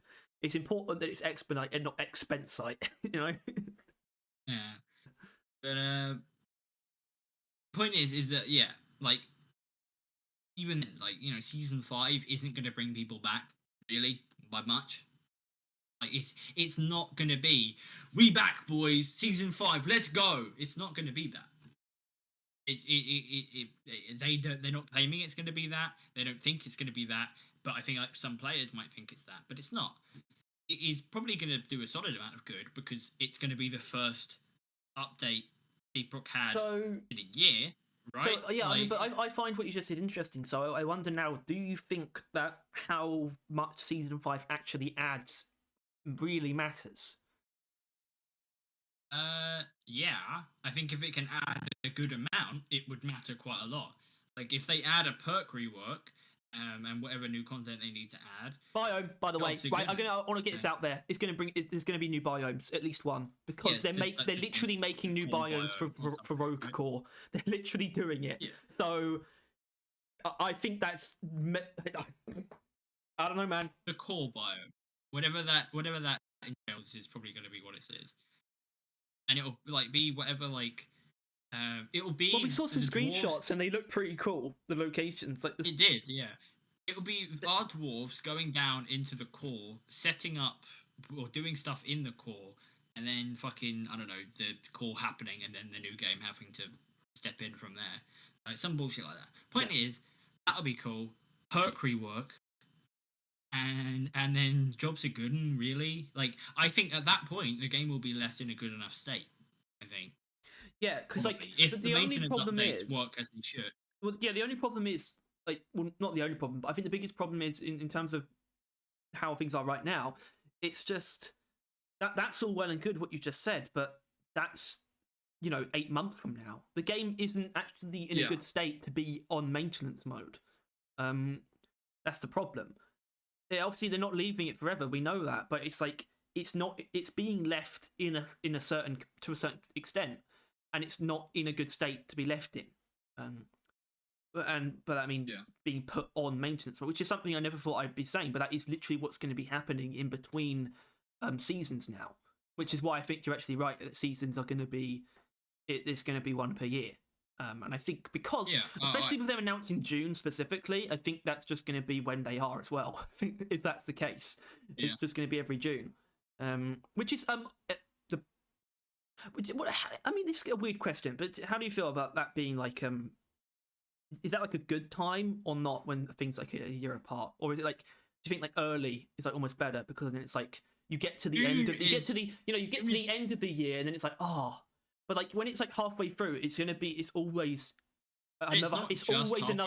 It's important that it's expedite and not expensite. You know. Yeah, but point is that even season 5 isn't going to bring people back really by much. Like it's not going to be we back boys season 5 let's go. It's not going to be that. They're not claiming it's going to be that. They don't think it's going to be that. But I think some players might think it's that, but it's not. It is probably going to do a solid amount of good because it's going to be the first update Deep Rock had in a year, right? So, but I find what you just said interesting. So I wonder now, do you think that how much Season 5 actually adds really matters? Yeah. I think if it can add a good amount, it would matter quite a lot. Like, if they add a perk rework, and whatever new content they need to add. Biome, by the way, right? I want to get this out there. There's going to be new biomes, at least one, because they're literally making new biomes for Rogue Core. They're literally doing it. Yeah. So I think that's. I don't know, man. The core biome, whatever that entails, is probably going to be what it says, and it'll be whatever it'll be. Well, we saw some screenshots and they look pretty cool. The locations, it did, yeah. It'll be our dwarves going down into the core, setting up or doing stuff in the core, and then fucking the core happening, and then the new game having to step in from there. Some bullshit like that. Point is, that'll be cool. Perk rework, and then jobs are good, and really, I think at that point the game will be left in a good enough state. I think. Yeah, because if the maintenance updates work as they should. Well, yeah, the only problem is not the only problem, but I think the biggest problem is in terms of how things are right now. It's just that's all well and good what you just said, but that's 8 months from now. The game isn't actually in a good state to be on maintenance mode. That's the problem. Obviously, they're not leaving it forever. We know that, but it's not. It's being left to a certain extent. And it's not in a good state to be left in, being put on maintenance, which is something I never thought I'd be saying. But that is literally what's going to be happening in between seasons now, which is why I think you're actually right that seasons are going to be. It's going to be one per year. And I think because, Yeah, especially with them announcing June specifically, I think that's just going to be when they are as well. I think if that's the case, it's just going to be every June, which is the. I mean, this is a weird question, but how do you feel about that being like is that like a good time or not when things like a year apart, or is it like, do you think like early is like almost better because then it's like you get to the end of the end of the year and then it's like but like when it's like halfway through it's always another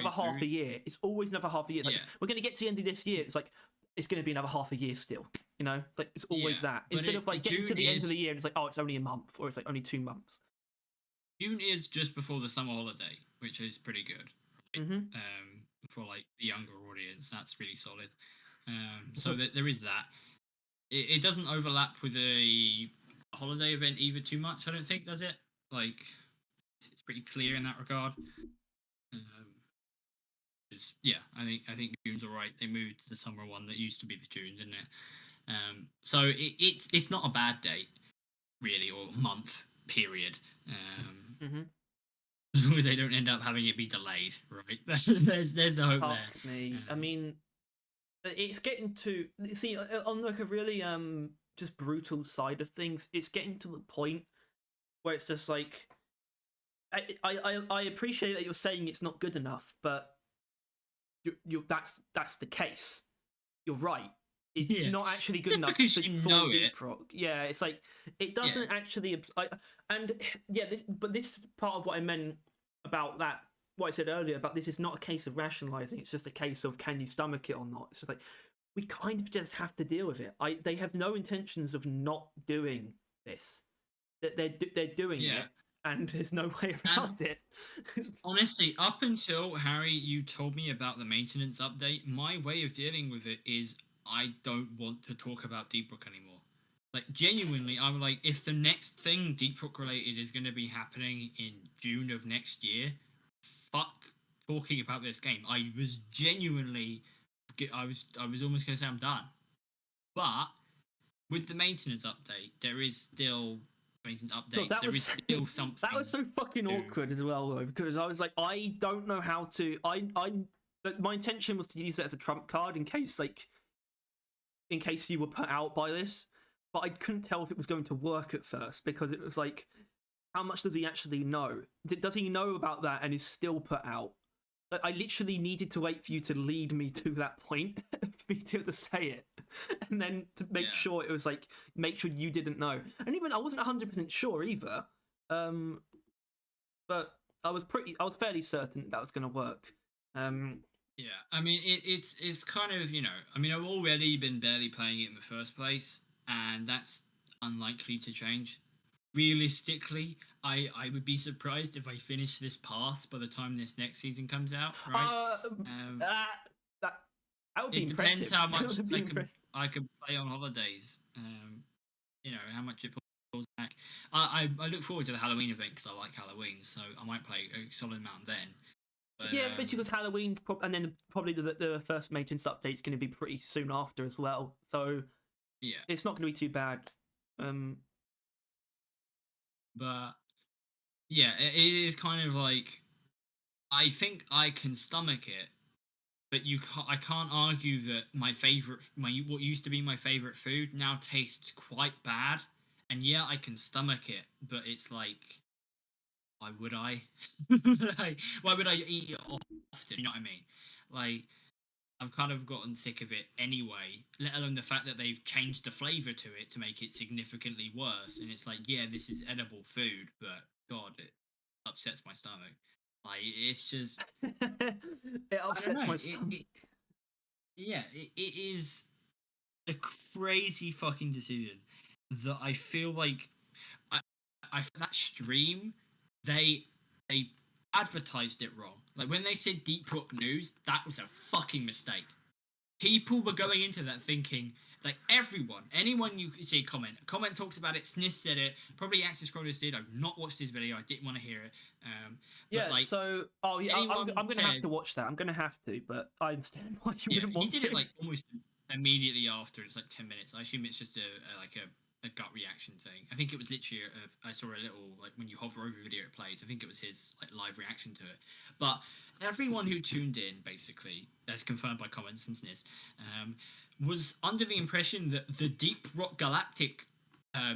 half a year. It's always another half a year. Like, we're going to get to the end of this year. It's like it's going to be another half a year still. You know, it's like it's always that instead of like getting to the end of the year and it's like it's only a month or it's like only 2 months. June is just before the summer holiday, which is pretty good. Right? Mm-hmm. For like the younger audience, that's really solid. So there is that. It doesn't overlap with a holiday event either too much. I don't think, does it? Like it's pretty clear in that regard. I think June's alright. They moved the summer one that used to be the June, didn't it? So it's not a bad date, really, or month period. As long as they don't end up having it be delayed, right? there's the hope there. Me. I mean, it's getting to see on like a really just brutal side of things. It's getting to the point where it's just like I appreciate that you're saying it's not good enough, but you that's the case. You're right. It's not actually good enough because you know it. Yeah, it's like it doesn't actually. This is part of what I meant about that. What I said earlier about this is not a case of rationalizing. It's just a case of can you stomach it or not. It's just like we kind of just have to deal with it. They have no intentions of not doing this. They're doing it, and there's no way around it. Honestly, up until Harry, you told me about the maintenance update. My way of dealing with it is I don't want to talk about Deep Rook anymore. Like, genuinely, I'm like, if the next thing Deep Rook related is going to be happening in June of next year, fuck talking about this game. I was genuinely, I was almost going to say I'm done. But with the maintenance update, there is still maintenance updates. There is still something. That was so fucking awkward as well, though, because I was like, I don't know how to. My intention was to use it as a trump card in case you were put out by this, but I couldn't tell if it was going to work at first because it was like, how much does he actually know? Does he know about that and is still put out? Like, I literally needed to wait for you to lead me to that point for me to be able to say it, and then to make sure it was like, make sure you didn't know. And even I wasn't 100% sure either, but I was fairly certain that was going to work. Yeah, I mean, it's kind of, I mean, I've already been barely playing it in the first place, and that's unlikely to change. Realistically, I would be surprised if I finish this pass by the time this next season comes out, right? That would be it impressive. Depends how much I could play on holidays. How much it pulls back. I look forward to the Halloween event because I like Halloween, so I might play a solid amount then. But, especially because Halloween's and then probably the first maintenance update is going to be pretty soon after as well. So it's not going to be too bad. But it is kind of like, I think I can stomach it, but I can't argue that what used to be my favorite food now tastes quite bad. And I can stomach it, but it's like, why would I? Like, why would I eat it often? You know what I mean? Like, I've kind of gotten sick of it anyway, let alone the fact that they've changed the flavour to it to make it significantly worse. And it's like, this is edible food, but God, it upsets my stomach. Like, it's just... it upsets my stomach. It is a crazy fucking decision that I feel like... I that stream, they advertised it wrong. Like, when they said Deep Rook News, that was a fucking mistake. People were going into that thinking, like, anyone you could see comment talks about it. SNIS said it. Probably Access Scrollers did. I've not watched his video. I didn't want to hear it. I'm going to have to watch that. I'm going to have to, but I understand why you wouldn't want to. He did it, like, almost immediately after. It's like 10 minutes. I assume it's just a a gut reaction thing. I think it was literally I saw a little like when you hover over video it plays. I think it was his like live reaction to it. But everyone who tuned in, basically, as confirmed by comments and sniz, was under the impression that the Deep Rock Galactic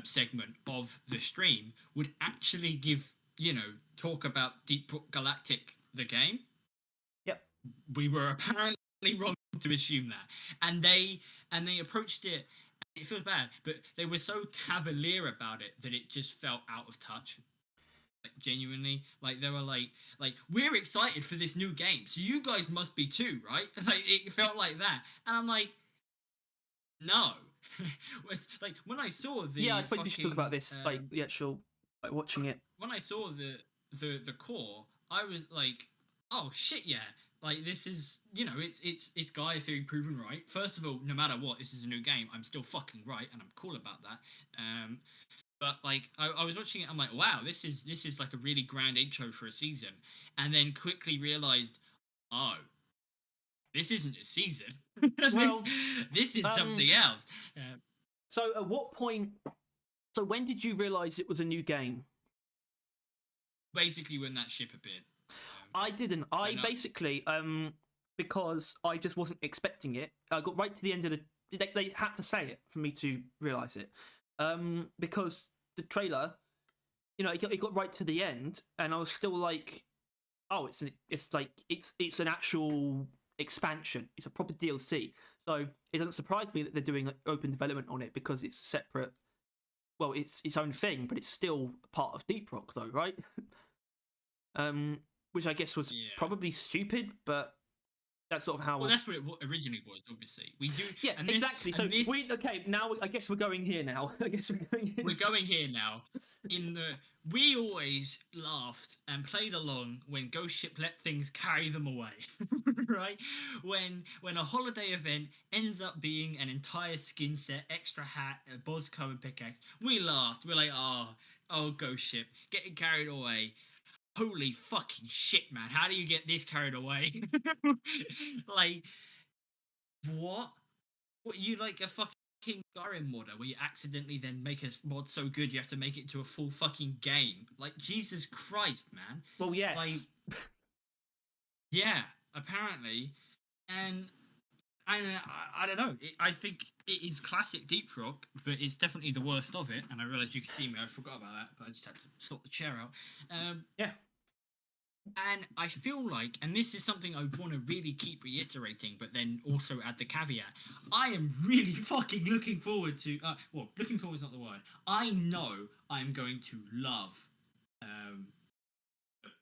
segment of the stream would actually give talk about Deep Rock Galactic the game. Yep. We were apparently wrong to assume that, and they approached it. It feels bad, but they were so cavalier about it that it just felt out of touch. Like, genuinely, like they were like we're excited for this new game, so you guys must be too, right? Like it felt like that, and I'm like, no. Was like when I saw the I suppose we should talk about this, like the actual, like watching it. When I saw the core, I was like, oh shit, yeah. Like this is, it's Gaia theory proven right. First of all, no matter what, this is a new game. I'm still fucking right, and I'm cool about that. But like, I was watching it. I'm like, wow, this is like a really grand intro for a season. And then quickly realized, oh, this isn't a season. Well, this is something else. So at what point? So when did you realize it was a new game? Basically, when that ship appeared. I didn't. Basically, because I just wasn't expecting it. I got right to the end of the. They had to say it for me to realize it, because the trailer, it got right to the end, and I was still like, oh, it's an actual expansion. It's a proper DLC. So it doesn't surprise me that they're doing like, open development on it because it's separate. Well, it's its own thing, but it's still part of Deep Rock, though, right? Which I guess was probably stupid, but that's sort of how. Well, that's what it originally was. Obviously, we do. Yeah, and exactly. So now I guess we're going here now. We're going here now. We always laughed and played along when Ghost Ship let things carry them away, right? When a holiday event ends up being an entire skin set, extra hat, a boss covered pickaxe, we laughed. We're like, oh, Ghost Ship getting carried away. Holy fucking shit, man! How do you get this carried away? Like, what? What, you like a fucking Skyrim modder where you accidentally then make a mod so good you have to make it into a full fucking game? Like, Jesus Christ, man! Well, yes. Like, yeah, apparently, and I don't know. I think it is classic Deep Rock, but it's definitely the worst of it. And I realised you could see me. I forgot about that, but I just had to sort the chair out. Yeah. And I feel like, and this is something I want to really keep reiterating, but then also add the caveat, I am really fucking looking forward to, looking forward is not the word. I know I'm going to love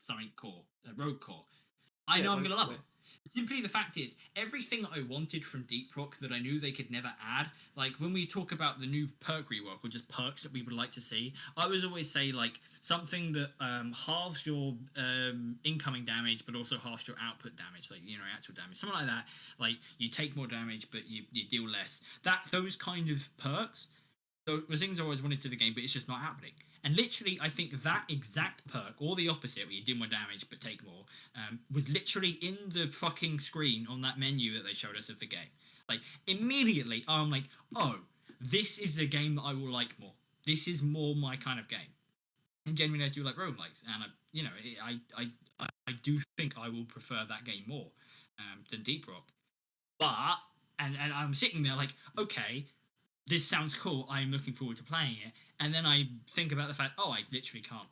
something core, Rogue Core. I know I'm going to love it. Simply the fact is, everything that I wanted from Deep Rock that I knew they could never add, like when we talk about the new perk rework or just perks that we would like to see, I always say like something that halves your incoming damage but also halves your output damage, like actual damage, something like that. Like you take more damage but you deal less. Those kind of perks, those things I always wanted to the game, but it's just not happening. And literally, I think that exact perk, or the opposite, where you do more damage but take more, was literally in the fucking screen on that menu that they showed us of the game. Like, immediately, I'm like, oh, this is a game that I will like more. This is more my kind of game. And genuinely, I do like roguelikes, and I do think I will prefer that game more than Deep Rock. But, and I'm sitting there like, okay, this sounds cool. I'm looking forward to playing it. And then I think about the fact, I literally can't.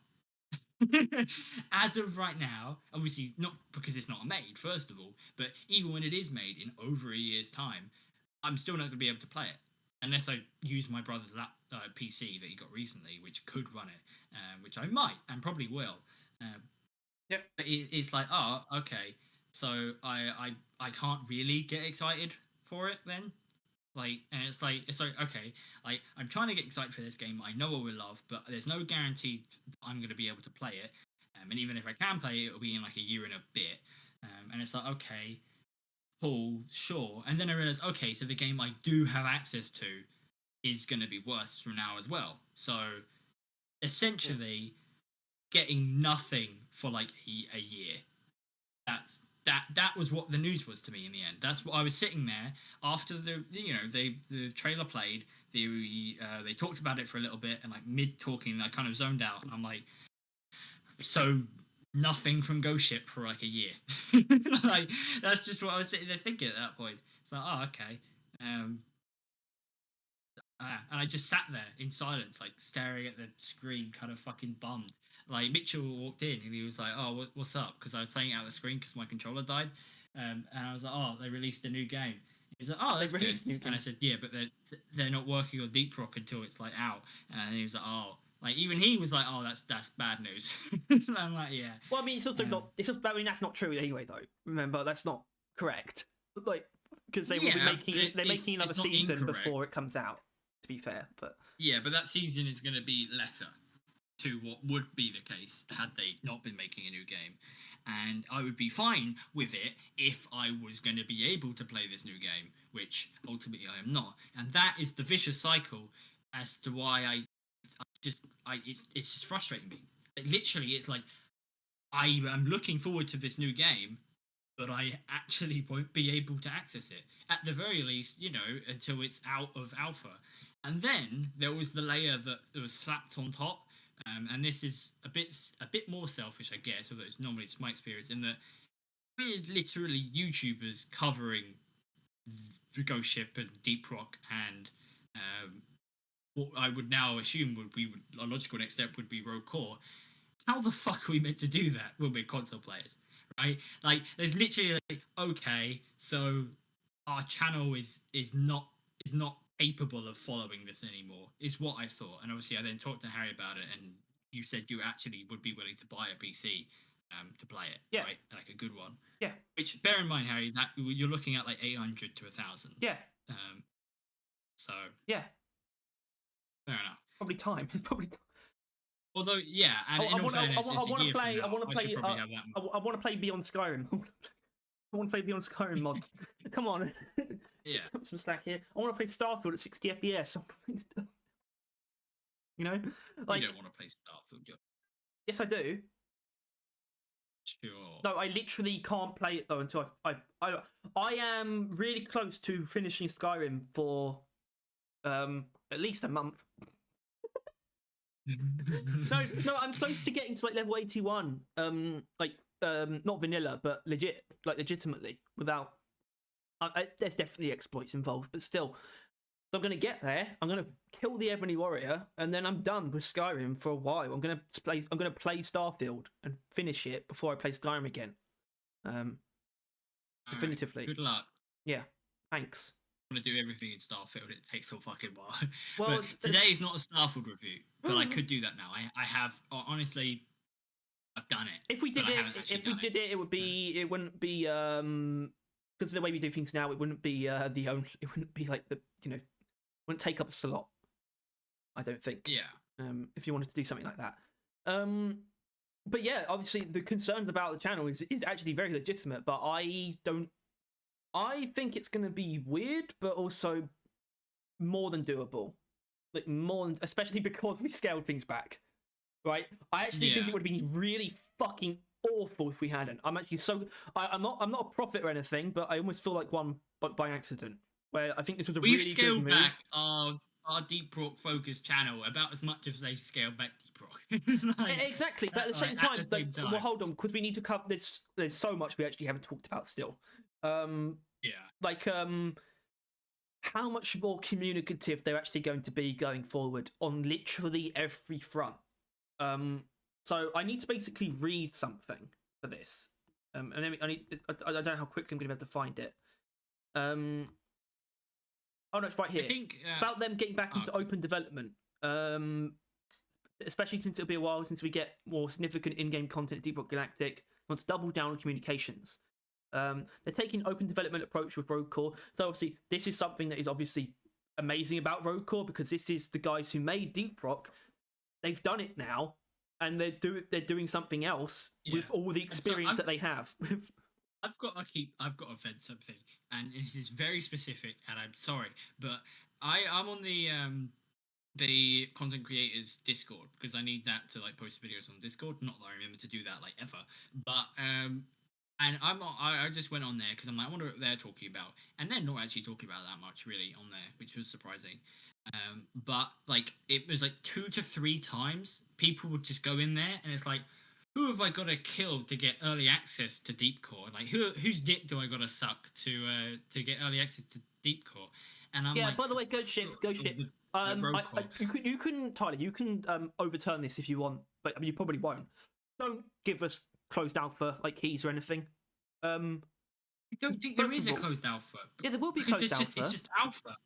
As of right now, obviously not because it's not made, first of all, but even when it is made in over a year's time, I'm still not going to be able to play it unless I use my brother's PC that he got recently, which could run it, which I might and probably will. Yep. It's like, okay, so I can't really get excited for it then. Like, and it's like okay, like I'm trying to get excited for this game. I know I will love, but there's no guarantee I'm going to be able to play it. And even if I can play it, it'll be in like a year and a bit. And it's like, okay, cool, sure. And then I realized, okay, so the game I do have access to is going to be worse from now as well. So essentially, getting nothing for like a year. That was what the news was to me in the end. That's what I was sitting there after the trailer played. they talked about it for a little bit, and like mid talking, I kind of zoned out. And I'm like, so nothing from Ghost Ship for like a year. Like that's just what I was sitting there thinking at that point. It's like, oh, okay. And I just sat there in silence, like staring at the screen, kind of fucking bummed. Like Mitchell walked in and he was like, "Oh, what's up?" Because I was playing it out of the screen because my controller died. And I was like, "Oh, they released a new game." He was like, "Oh, that's good." And I said, "Yeah, but they're not working on Deep Rock until it's like out." And he was like, "Oh." Like even he was like, "Oh, that's bad news." And I'm like, "Yeah." Well, I mean, it's also not. It's also, I mean, that's not true anyway, though. Remember, that's not correct. Like, because they will be making they're making another season incorrect. before it comes out. To be fair, but yeah, but that season is going to be lesser to what would be the case had they not been making a new game, and I would be fine with it if I was going to be able to play this new game, which ultimately I am not, and that is the vicious cycle as to why it's just frustrating me. Like, literally, it's like I am looking forward to this new game, but I actually won't be able to access it at the very least, until it's out of alpha. And then there was the layer that was slapped on top, and this is a bit more selfish, I guess, although it's normally it's my experience in that we're literally YouTubers covering the Ghost Ship and Deep Rock and what I would now assume a logical next step would be Rogue Core. How the fuck are we meant to do that when we're console players, right? Like, there's literally like, okay, so our channel is not capable of following this anymore, is what I thought. And obviously I then talked to Harry about it, and you said you actually would be willing to buy a PC to play it, right? Like a good one. Yeah. Which, bear in mind, Harry, that you're looking at like 800 to 1,000. Yeah. So. Yeah. Fair enough. Probably time. Although, yeah, and in all fairness, I want to play Beyond Skyrim. I want to play Beyond Skyrim mod. Come on. Yeah. Some slack here. I want to play Starfield at 60 FPS. You know? Like, you don't want to play Starfield. Yes, I do. Sure. No, I literally can't play it though until I am really close to finishing Skyrim for at least a month. no, I'm close to getting to like level 81. Not vanilla, but legitimately, without. There's definitely exploits involved, but still. So I'm gonna get there. I'm gonna kill the Ebony Warrior, and then I'm done with Skyrim for a while. I'm gonna play Starfield and finish it before I play Skyrim again. Definitively. Right, good luck. Yeah. Thanks. I want to do everything in Starfield. It takes a fucking while. Well, but today is not a Starfield review, but I could do that now. I have honestly, I've done it. If we did it, it would be. It wouldn't be. Because of the way we do things now, it wouldn't be the only. It wouldn't be like the wouldn't take up a slot. I don't think. Yeah. If you wanted to do something like that. But yeah, obviously the concerns about the channel is actually very legitimate. But I think it's going to be weird, but also more than doable. Like especially because we scaled things back, right? I actually think it would have been really fucking awful if we hadn't. I'm actually I'm not a prophet or anything, but I almost feel like one by accident. Where I think this was a really good move. We've scaled back our Deep Rock focused channel about as much as they've scaled back Deep Rock. Exactly, but at the same time, well, hold on, because we need to cover this. There's so much we actually haven't talked about still. How much more communicative they're actually going to be going forward on literally every front. So I need to basically read something for this. And then I don't know how quickly I'm going to be able to find it. Oh no, it's right here. I think, it's about them getting back into open development. Especially since it'll be a while since we get more significant in-game content at Deep Rock Galactic. They want to double down on communications. They're taking open development approach with Rogue Core. So obviously, this is something that is obviously amazing about Rogue Core, because this is the guys who made Deep Rock. They've done it now, and they're doing something else with all the experience that they have. I've got to vent something, and this is very specific, and I'm sorry, but I'm on the content creators Discord because I need that to like post videos on Discord. Not that I remember to do that like ever, but and I just went on there because I'm like, I wonder what they're talking about, and they're not actually talking about that much really on there, which was surprising. But like it was like 2 to 3 times people would just go in there, and it's like, who have I got to kill to get early access to Deep Core? Like whose dick do I got to suck to get early access to Deep Core? And I'm Yeah. like, By the way, Ghost Ship, Ghost Ship. the rogue core. You can, Tyler, you can overturn this if you want, but I mean, you probably won't. Don't give us closed alpha like keys or anything. I don't think there is a closed alpha. Yeah, there will be because closed alpha. it's just alpha.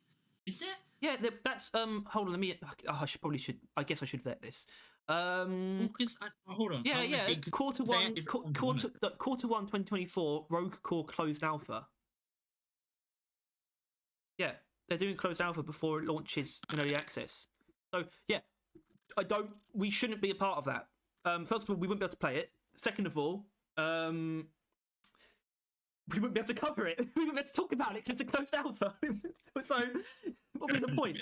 Is there? Yeah, that's hold on. Let me. Oh, I should. I guess I should vet this. Hold on. Yeah, yeah. See, quarter one, quarter one, 2024. Rogue Core closed alpha. Yeah, they're doing closed alpha before it launches in early access. So yeah, we shouldn't be a part of that. First of all, we wouldn't be able to play it. Second of all, we wouldn't be able to cover it. We wouldn't be able to talk about it because it's a closed alpha. So what would be the point?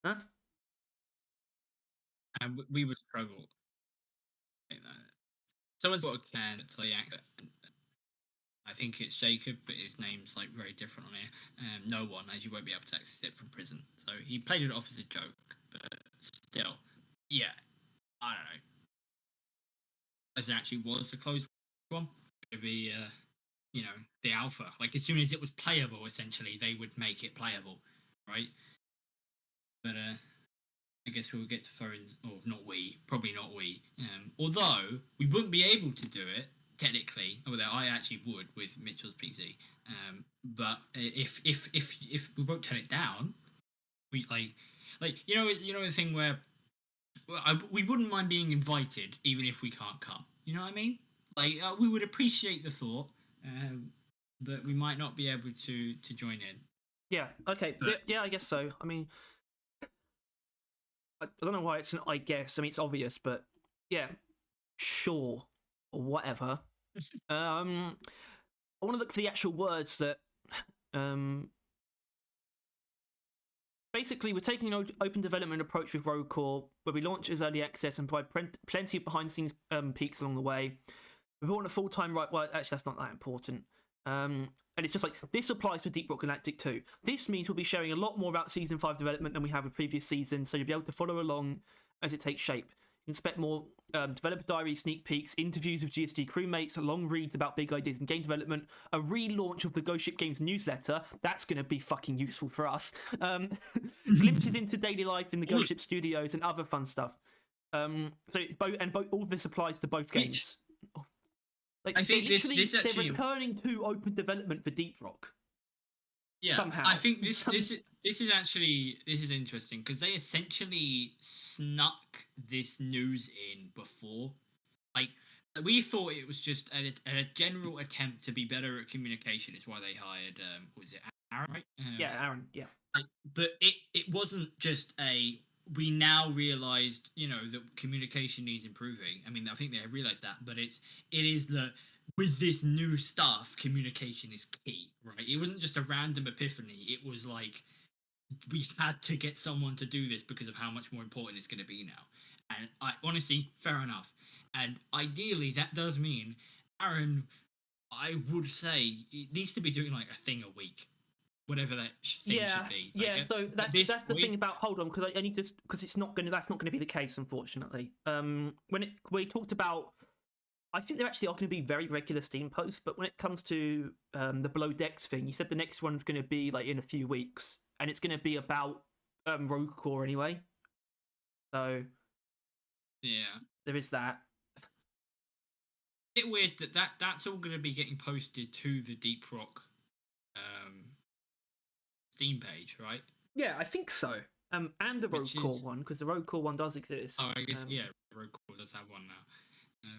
Huh? And we would struggle. Someone's got a can to the access. I think it's Jacob, but his name's like very different on here. No one, as you won't be able to access it from prison. So he played it off as a joke, but still, yeah, I don't know. As it actually was a closed one, it would be, the alpha. Like as soon as it was playable, essentially, they would make it playable, right? But I guess we'll get to phones, or not we, probably not we. Although we wouldn't be able to do it technically, although I actually would with Mitchell's PC. But if we won't turn it down, we like you know the thing where we wouldn't mind being invited even if we can't come. You know what I mean? Like we would appreciate the thought, but we might not be able to join in. Yeah. Okay. Yeah, I guess so. I mean, I don't know why it's an I guess. I mean, it's obvious, but yeah, sure, or whatever. I want to look for the actual words that. Basically, we're taking an open development approach with Rogue Core, where we launch as early access and provide plenty of behind-the-scenes peaks along the way. We want a full-time right. Well, actually, that's not that important. And it's just like, this applies to Deep Rock Galactic too. This means we'll be sharing a lot more about Season 5 development than we have with previous seasons, so you'll be able to follow along as it takes shape. You can expect more developer diaries, sneak peeks, interviews with GSG crewmates, long reads about big ideas in game development, a relaunch of the Ghost Ship Games newsletter. That's going to be fucking useful for us. Glimpses into daily life in the Ghost Ship studios and other fun stuff. So it's all this applies to both games. Like, I think they're returning to open development for Deep Rock. Yeah, somehow. I think this is interesting because they essentially snuck this news in before. Like we thought it was just a general attempt to be better at communication. Is why they hired was it Aaron? Right? Yeah, Aaron. Yeah. But it wasn't just a. We now realized, that communication needs improving. I mean, I think they have realized that, but it is that with this new stuff, communication is key, right? It wasn't just a random epiphany. It was like we had to get someone to do this because of how much more important it's going to be now. And I honestly, fair enough. And ideally, that does mean Aaron, I would say, it needs to be doing like a thing a week. Whatever that thing should be. Yeah, so that's the thing about, hold on, because I need to, because that's not going to be the case, unfortunately. We talked about, I think there actually are going to be very regular Steam posts, but when it comes to the Below Decks thing, you said the next one's going to be like in a few weeks, and it's going to be about Rogue Core anyway. So yeah, there is that. A bit weird that's all going to be getting posted to the Deep Rock Steam page, right? Yeah, I think so. And the Rogue Core one, because the Rogue Core one does exist. Oh, I guess Rogue Core does have one now.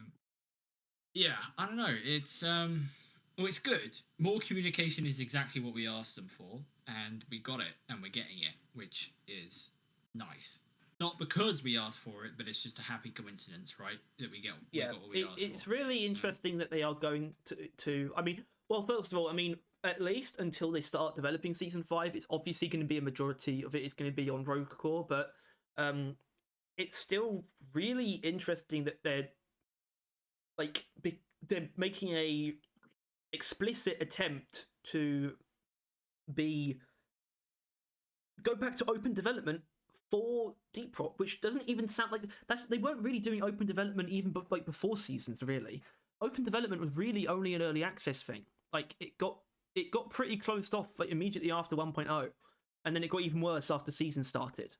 Yeah, I don't know. It's it's good. More communication is exactly what we asked them for, and we got it, and we're getting it, which is nice. Not because we asked for it, but it's just a happy coincidence, right? That we got what we asked for. It's really interesting that they are going to. I mean, well, first of all, I mean, at least until they start developing Season 5, it's obviously going to be a majority of it is going to be on Rogue Core, but it's still really interesting that they're making a explicit attempt to be go back to open development for Deep Rock, which doesn't even sound like they weren't really doing open development even like before Seasons. Really, open development was really only an early access thing. Like it got pretty closed off like immediately after 1.0, and then it got even worse after Season started.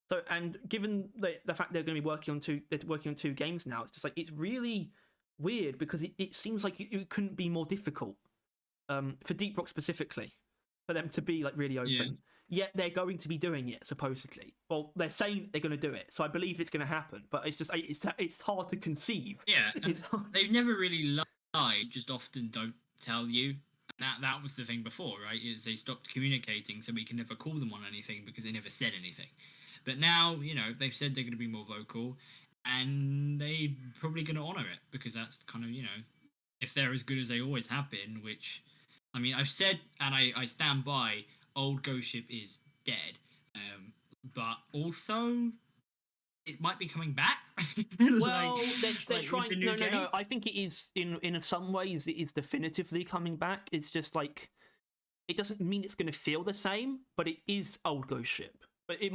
So, and given the fact they're going to be working on two games now, it's just like it's really weird because it seems like it couldn't be more difficult for Deep Rock specifically for them to be like really open. Yeah. Yet they're going to be doing it supposedly. Well, they're saying they're going to do it, so I believe it's going to happen. But it's just it's hard to conceive. Yeah, they've never really lied. Just often don't tell you. That was the thing before, right? Is they stopped communicating, so we can never call them on anything because they never said anything. But now, they've said they're going to be more vocal, and they're probably going to honor it because that's kind of, if they're as good as they always have been, which, I mean, I've said, and I stand by, old Ghost Ship is dead. But also, it might be coming back. Well, they're trying. No. I think it is in some ways it is definitively coming back. It's just like it doesn't mean it's going to feel the same, but it is old Ghost Ship. But it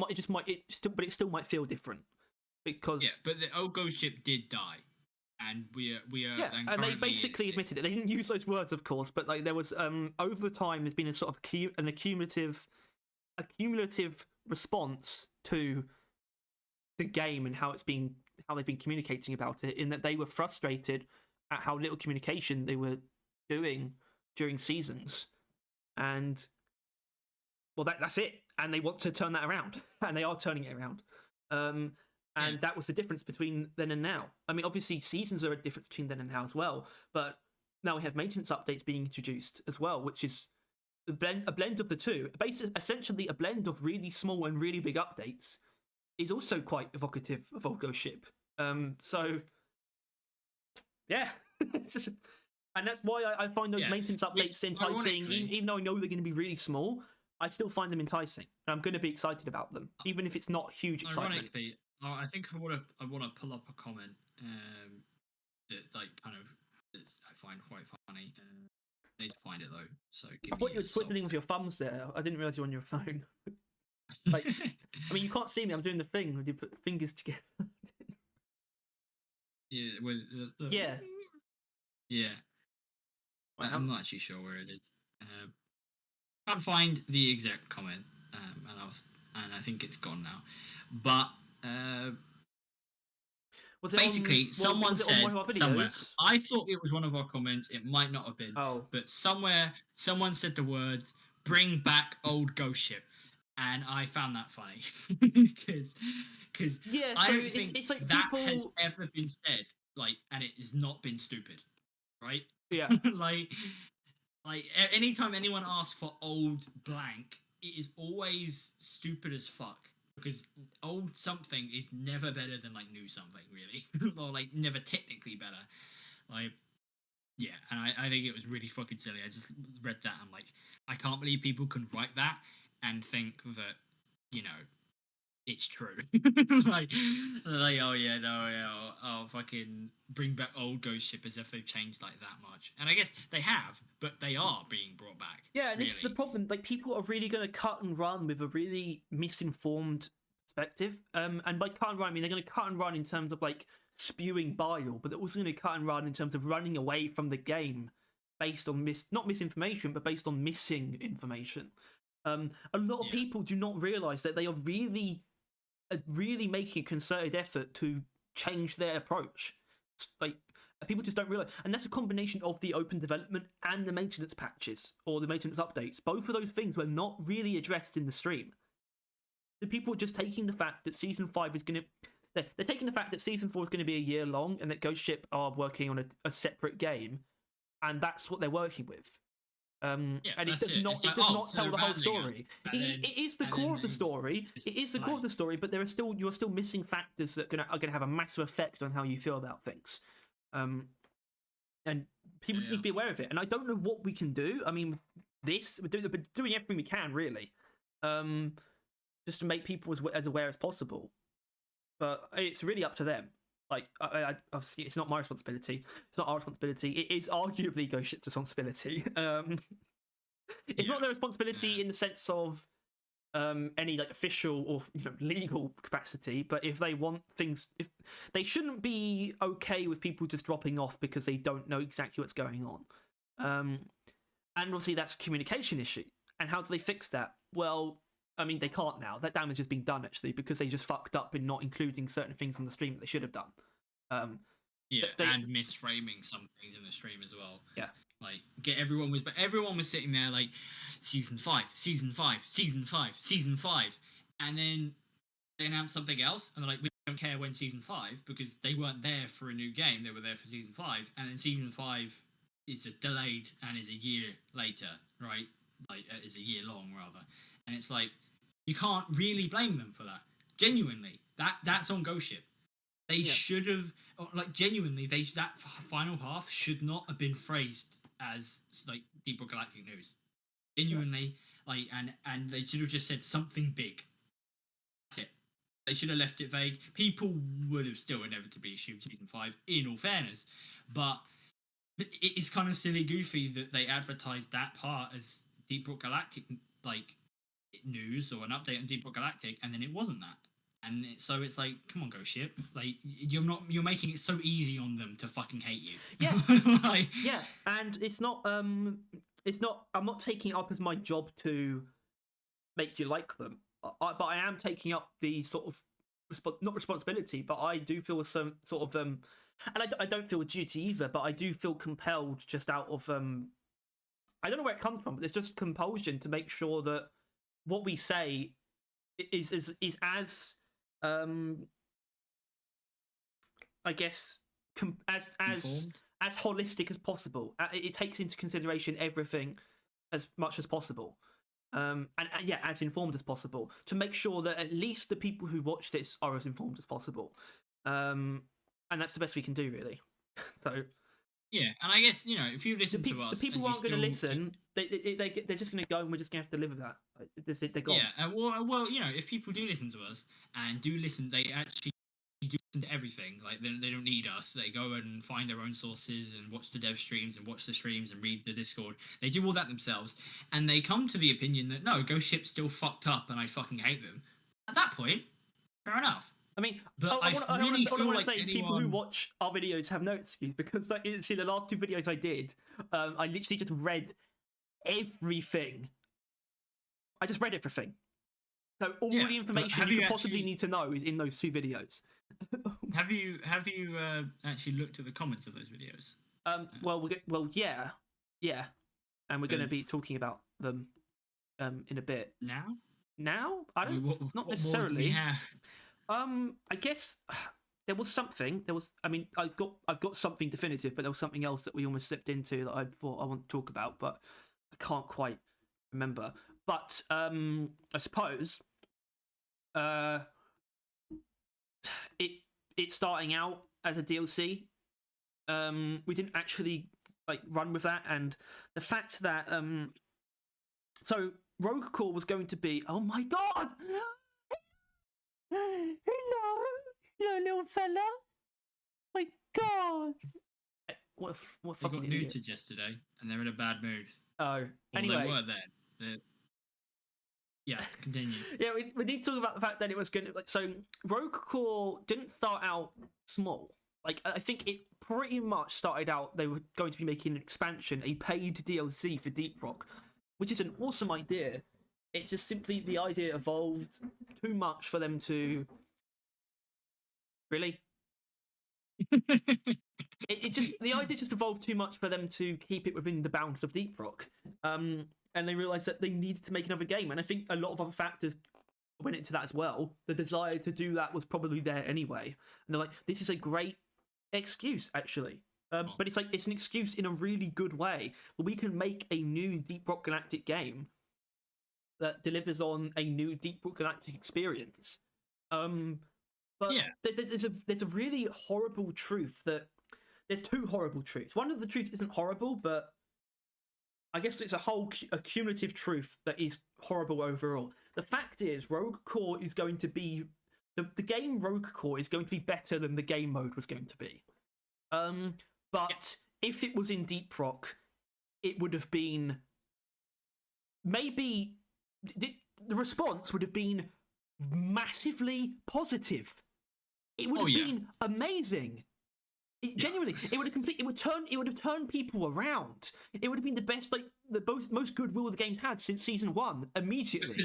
still might feel different because but the old Ghost Ship did die, and we are and they basically admitted it. They didn't use those words, of course, but like there was over time there's been a sort of a cumulative response to the game and how they've been communicating about it, in that they were frustrated at how little communication they were doing during Seasons, and well that's it, and they want to turn that around, and they are turning it around. And that was the difference between then and now. I mean, obviously Seasons are a difference between then and now as well, but now we have maintenance updates being introduced as well, which is a blend of the two. Essentially a blend of really small and really big updates is also quite evocative of old Ghost Ship. So yeah, it's just, and that's why I find those maintenance updates enticing. Even though I know they're going to be really small, I still find them enticing, and I'm going to be excited about them, even if it's not huge excitement. Ironically, I think I want to pull up a comment that like kind of I find quite funny. I need to find it though. So I thought you were twiddling with your thumbs there. I didn't realize you were on your phone. Like, I mean, you can't see me. I'm doing the thing where you put fingers together. Yeah. Well, yeah. Yeah. I'm not actually sure where it is. Can't find the exact comment, and I think it's gone now. But basically, someone said somewhere. I thought it was one of our comments. It might not have been. Oh. But somewhere, someone said the words "Bring back old Ghost Ship," and I found that funny because yeah, so I don't think it's like that has ever been said. Like, and it has not been stupid, right? Yeah. like anytime anyone asks for old blank, it is always stupid as fuck. Because old something is never better than like new something, really, or like never technically better. Like, yeah, and I think it was really fucking silly. I just read that. I'm like, I can't believe people can write that and think that it's true. like oh yeah, no, yeah, oh fucking bring back old Ghost Ship as if they've changed like that much. And I guess they have, but they are being brought back. Yeah, and this is the problem. Like, people are really going to cut and run with a really misinformed perspective. And by cut and run, I mean they're going to cut and run in terms of like spewing bile, but they're also going to cut and run in terms of running away from the game based on not misinformation, but based on missing information. A lot of people do not realise that they are really making a concerted effort to change their approach. Like, people just don't realise, and that's a combination of the open development and the maintenance patches or the maintenance updates. Both of those things were not really addressed in the stream. The people are just taking the fact that season 5 is going to. They're taking the fact that season 4 is going to be a year long, and that Ghost Ship are working on a separate game, and that's what they're working with. And it does not tell the whole story. It is the core of the story. It is the core of the story, but you're still missing factors that are gonna have a massive effect on how you feel about things. And people just need to be aware of it. And I don't know what we can do. I mean, we're doing everything we can, really, just to make people as aware as possible. But it's really up to them. Like, obviously, it's not my responsibility. It's not our responsibility. It is arguably Ghost Ship's responsibility. It's not their responsibility in the sense of any like official or legal capacity, but if they want things, if they shouldn't be okay with people just dropping off because they don't know exactly what's going on. And obviously that's a communication issue. And how do they fix that? Well, I mean, they can't now. That damage has been done actually because they just fucked up in not including certain things in the stream that they should have done. And misframing some things in the stream as well. Yeah. Like everyone was sitting there like season 5, season 5, season 5, season 5, and then they announced something else, and they're like, we don't care when season 5 because they weren't there for a new game; they were there for season 5, and then season 5 is delayed and is a year later, right? Like is a year long rather, and it's like you can't really blame them for that. Genuinely, that's on Ghost Ship. They should have, like, genuinely, that final half should not have been phrased as like Deep Rock Galactic news. Genuinely, like, and they should have just said something big. That's it. They should have left it vague. People would have still inevitably assumed season 5, in all fairness, but it's kind of silly, goofy that they advertised that part as Deep Rock Galactic, like, news or an update on Deep Rock Galactic, and then it wasn't that. And so it's like, come on, Ghost Ship. Like, you're making it so easy on them to fucking hate you. Yeah. Like, yeah, and it's not, I'm not taking it up as my job to make you like them. But I am taking up the sort of, not responsibility, but I do feel some sort of, and I don't feel a duty either, but I do feel compelled just out of, I don't know where it comes from, but there's just compulsion to make sure that what we say is as I guess as holistic as possible. It takes into consideration everything as much as possible, and as informed as possible, to make sure that at least the people who watch this are as informed as possible. And that's the best we can do, really. So. Yeah, and I guess, if you listen to us, the people who aren't going to listen, they're just going to go, and we're just going to have to live with that. They're gone. Yeah, well, if people do listen to us and do listen, they actually do listen to everything. Like, they don't need us. They go and find their own sources and watch the dev streams and watch the streams and read the Discord. They do all that themselves, and they come to the opinion that no, Ghost Ship's still fucked up, and I fucking hate them. At that point, fair enough. I mean, but I want to say people who watch our videos have no excuse, because see the last 2 videos I did, I literally just read everything. I just read everything. So all the information you possibly need to know is in those 2 videos. Have you actually looked at the comments of those videos? Yeah, and we're going to be talking about them in a bit. Now? I don't. Not necessarily. I guess there was something. I've got something definitive, but there was something else that we almost slipped into that I thought I want to talk about, but I can't quite remember. But I suppose it's starting out as a DLC. We didn't actually run with that, and the fact that so Rogue Core was going to be. Oh my god! Hello, little fella. My God, what fucking idiot. They got neutered yesterday, and they're in a bad mood. Oh, anyway, they were then. Yeah, continue. Yeah, we need to talk about the fact that it was going to so Rogue Core didn't start out small. Like, I think it pretty much started out they were going to be making an expansion, a paid DLC for Deep Rock, which is an awesome idea. It just simply, the idea evolved too much for them to... Really? The idea just evolved too much for them to keep it within the bounds of Deep Rock. And they realised that they needed to make another game. And I think a lot of other factors went into that as well. The desire to do that was probably there anyway. And they're like, this is a great excuse, actually. But it's like, it's an excuse in a really good way. Where we can make a new Deep Rock Galactic game that delivers on a new Deep Rock Galactic experience. But yeah. there's a really horrible truth that... There's 2 horrible truths. One of the truths isn't horrible, but I guess it's a cumulative truth that is horrible overall. The fact is, Rogue Core is going to be... The game Rogue Core is going to be better than the game mode was going to be. But if it was in Deep Rock, it would have been... Maybe... the response would have been massively positive. It would have been amazing. Genuinely, it would have turned people around. It would have been the best, like the most goodwill the game's had since season 1 immediately.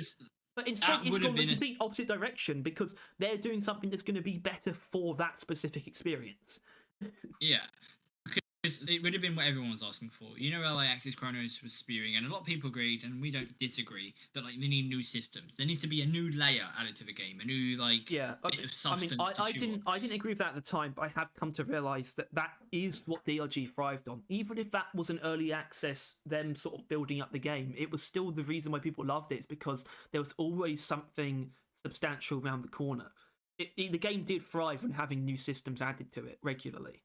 But instead, it's gone the complete opposite direction because they're doing something that's going to be better for that specific experience. Yeah, because it would have been what everyone was asking for. You know, LA Access Chronos was spewing, and a lot of people agreed, and we don't disagree, that like they need new systems. There needs to be a new layer added to the game, a new bit of substance. I didn't agree with that at the time, but I have come to realise that is what DRG thrived on. Even if that was an early access, them sort of building up the game, it was still the reason why people loved it. It's because there was always something substantial around the corner. The game did thrive on having new systems added to it regularly.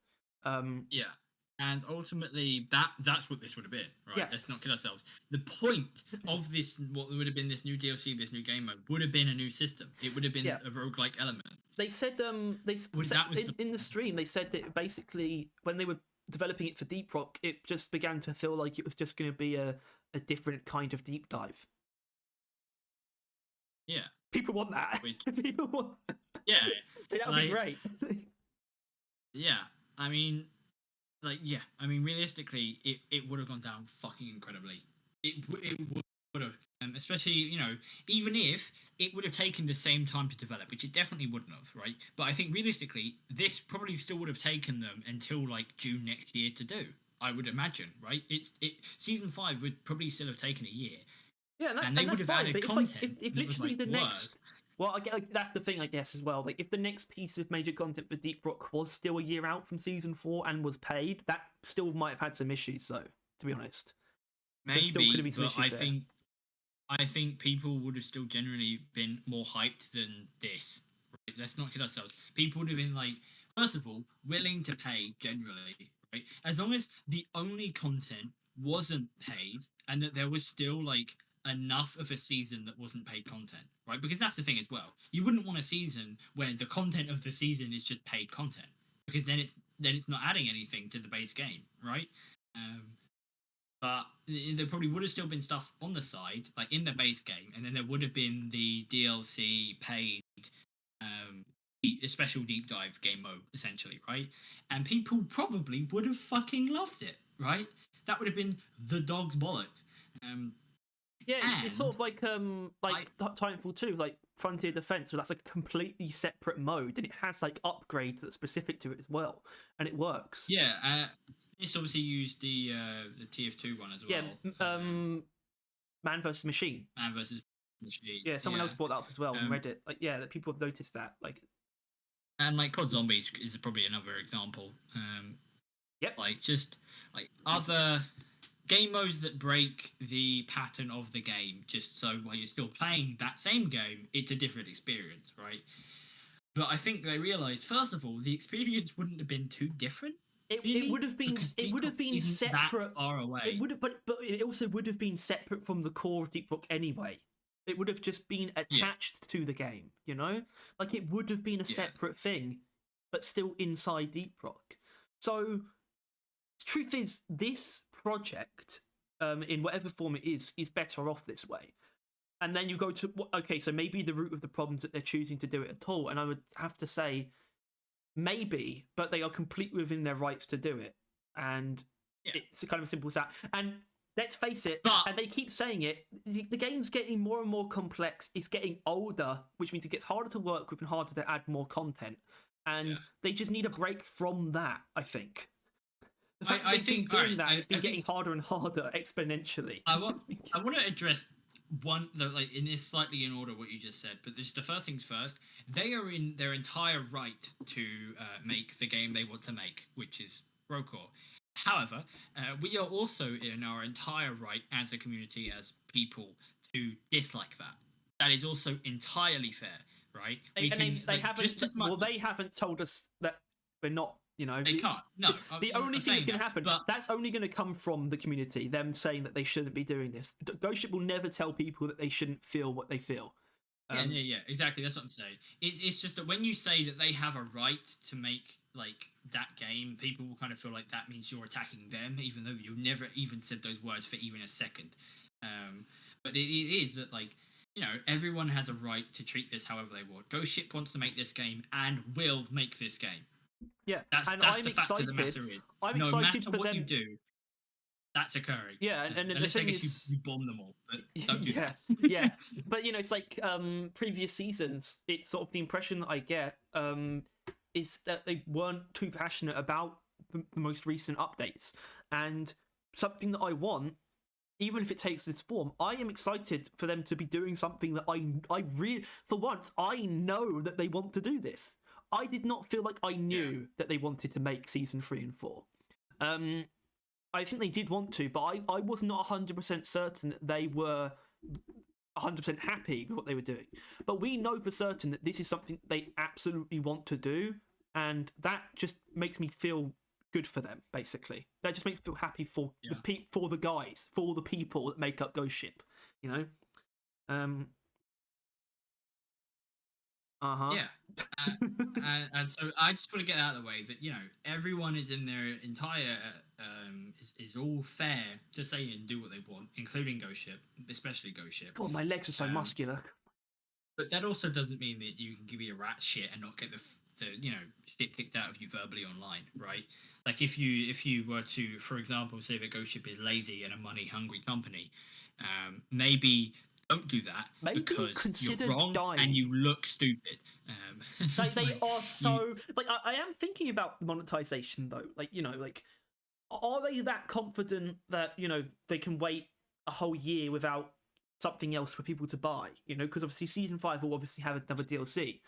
And ultimately, that's what this would have been, right? Yeah. Let's not kid ourselves. The point of this, what would have been this new DLC, this new game mode, would have been a new system. It would have been a roguelike element. They said, in the stream, they said that basically, when they were developing it for Deep Rock, it just began to feel like it was just going to be a different kind of deep dive. Yeah. People want that. People want that. Yeah. That would be great. Yeah. I mean, realistically, it would have gone down fucking incredibly. It would have, especially, even if it would have taken the same time to develop, which it definitely wouldn't have, right? But I think realistically, this probably still would have taken them until like June next year to do. I would imagine, right? Season 5 would probably still have taken a year. Yeah, and they that's would have fine. added But content. If literally the next. Well, that's the thing, I guess, as well. Like, if the next piece of major content for Deep Rock was still a year out from Season 4 and was paid, that still might have had some issues, though, to be honest. Maybe, but I think people would have still generally been more hyped than this. Right? Let's not kid ourselves. People would have been, like, first of all, willing to pay generally, right? As long as the only content wasn't paid and that there was still, like, enough of a season that wasn't paid content, right? Because that's the thing as well. You wouldn't want a season where the content of the season is just paid content, because then it's not adding anything to the base game, right? But there probably would have still been stuff on the side, like in the base game, and then there would have been the DLC paid, a special deep dive game mode, essentially, right? And people probably would have fucking loved it, right? That would have been the dog's bollocks. Yeah, it's sort of like Titanfall 2, like Frontier Defense, so that's a completely separate mode, and it has like upgrades that's specific to it as well, and it works. Yeah, it's obviously used the TF2 one as well. Yeah, Man vs Machine. Man vs Machine. Yeah, someone else brought that up as well on Reddit. Like, yeah, that people have noticed that. Like, and like COD Zombies is probably another example. Like just like other game modes that break the pattern of the game, just so while you're still playing that same game, it's a different experience, right? But I think they realized, first of all, the experience wouldn't have been too different. It would have been separate. Far away. It would have, but it also would have been separate from the core of Deep Rock anyway. It would have just been attached to the game, like it would have been a separate thing, but still inside Deep Rock. So the truth is, this project, in whatever form it is better off this way. And then you go to, okay, so maybe the root of the problems that they're choosing to do it at all. And I would have to say, maybe, but they are completely within their rights to do it. And it's kind of as simple as that. And let's face it, and they keep saying it, the game's getting more and more complex. It's getting older, which means it gets harder to work with and harder to add more content. And they just need a break from that, I think. The fact that they've been doing that, it's been getting harder and harder exponentially. I want to address in this slightly in order what you just said, but just the first things first. They are in their entire right to make the game they want to make, which is Rocore. However, we are also in our entire right as a community, as people, to dislike that. That is also entirely fair, right? They haven't told us that we're not. They can't. No. The only thing that's going to happen, that's only going to come from the community, them saying that they shouldn't be doing this. Ghost Ship will never tell people that they shouldn't feel what they feel. Yeah, exactly. That's what I'm saying. It's just that when you say that they have a right to make like that game, people will kind of feel like that means you're attacking them, even though you never even said those words for even a second. But it is that, like, everyone has a right to treat this however they want. Ghost Ship wants to make this game and will make this game. Yeah, That's and that's I'm the fact of the excited. matter is, I'm no excited matter for what them. you do, that's occurring. Yeah, and the unless I thing guess is, you bomb them all, but don't do yeah, that. yeah. But it's like previous seasons. It's sort of the impression that I get is that they weren't too passionate about the most recent updates, and something that I want. Even if it takes this form, I am excited for them to be doing something that I really, for once, I know that they want to do this. I did not feel like I knew that they wanted to make season 3 and 4. I think they did want to, but I was not 100% certain that they were 100% happy with what they were doing. But we know for certain that this is something they absolutely want to do, and that just makes me feel good for them. Basically, that just makes me feel happy for the guys, for all the people that make up Ghost Ship. Yeah. And so I just want to get out of the way that everyone is in their entire is all fair to say and do what they want, including Ghost Ship, especially Ghost Ship. God, my legs are so muscular. But that also doesn't mean that you can give me a rat shit and not get the shit kicked out of you verbally online, right? Like if you were to, for example, say that Ghost Ship is lazy and a money-hungry company, maybe don't do that because you're wrong and you look stupid. They are so I am thinking about monetization though. Are they that confident that they can wait a whole year without something else for people to buy? Because obviously season 5 will obviously have another DLC.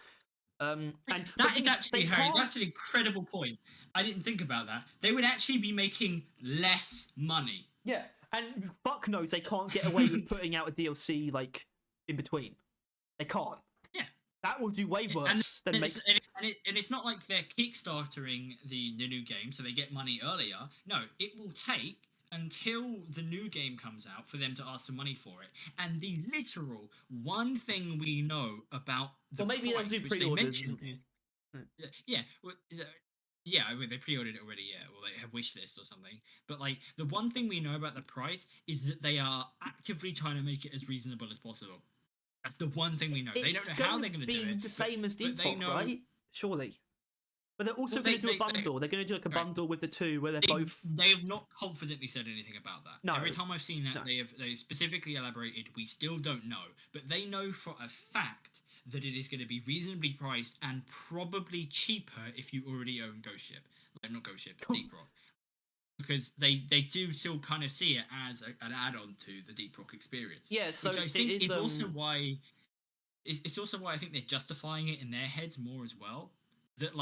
And that is actually, Harry, that's an incredible point. I didn't think about that. They would actually be making less money. Yeah, and fuck knows they can't get away with putting out a DLC in between. They can't. Yeah, that will do way worse than make. And it's not like they're kickstartering the new game so they get money earlier. No, it will take until the new game comes out for them to ask for money for it. And the literal one thing we know about the maybe price, they'll do pre-orders. Yeah, they pre-ordered it already, or they have wish list or something. But the one thing we know about the price is that they are actively trying to make it as reasonable as possible. That's the one thing we know. They don't know how they're going to do it. The same as Default, right? Surely. But they're also going to do a bundle. They're going to do a bundle with the two where they're both. They have not confidently said anything about that. No. Every time I've seen that, they specifically elaborated. We still don't know, but they know for a fact that it is going to be reasonably priced and probably cheaper if you already own Ghost Ship. Not Ghost Ship, but Deep Rock. Because they do still kind of see it as an add-on to the Deep Rock experience. Yeah, so which I think is also why. It's also why I think they're justifying it in their heads more as well. That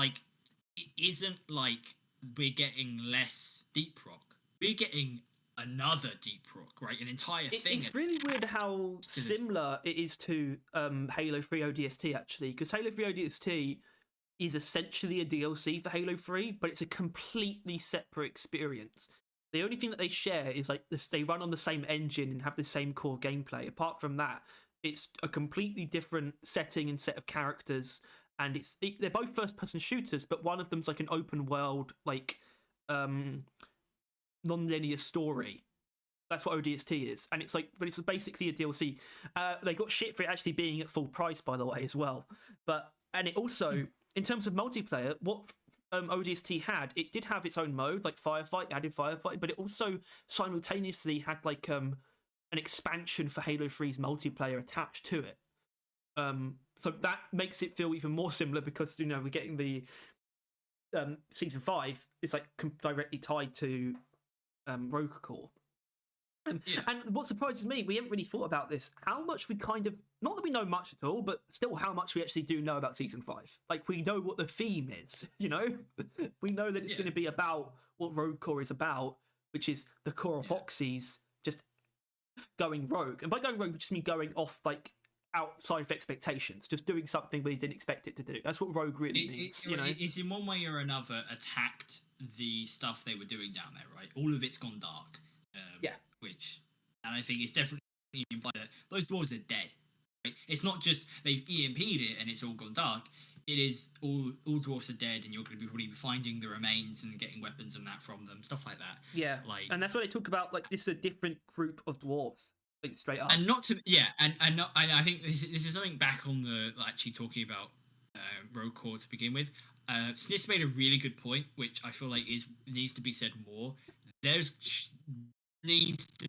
it isn't like we're getting less Deep Rock. We're getting another Deep Rock, right? An entire thing. It's really weird how similar it is to Halo 3 ODST, actually, because Halo 3 ODST is essentially a DLC for Halo 3, but it's a completely separate experience. The only thing that they share is they run on the same engine and have the same core gameplay. Apart from that, it's a completely different setting and set of characters. And they're both first-person shooters, but one of them's an open world, non-linear story. That's what ODST is, and but it's basically a DLC. They got shit for it actually being at full price, by the way, as well. And it also, in terms of multiplayer, what ODST had, it did have its own mode, like Firefight, added Firefight, but it also simultaneously had an expansion for Halo 3's multiplayer attached to it. So that makes it feel even more similar because we're getting the season 5 is directly tied to Rogue Core. And what surprises me, we haven't really thought about this, how much we kind of, not that we know much at all, but still how much we actually do know about season 5. We know what the theme is, we know that it's going to be about what Rogue Core is about, which is the core of Hoxies just going rogue. And by going rogue, we just mean going off outside of expectations, just doing something we didn't expect it to do. That's what rogue really means. It's in one way or another attacked the stuff they were doing down there, right? All of it's gone dark. And I think it's definitely implied that those dwarves are dead. Right? It's not just they've EMP'd it and it's all gone dark. It is all dwarves are dead, and you're going to be probably finding the remains and getting weapons and that from them, stuff like that. Yeah, and that's what they talk about. This is a different group of dwarves. like, straight up. And not to and not, I think this is something back on the actually talking about road core to begin with. Sniss made a really good point, which I feel like needs to be said more. Needs to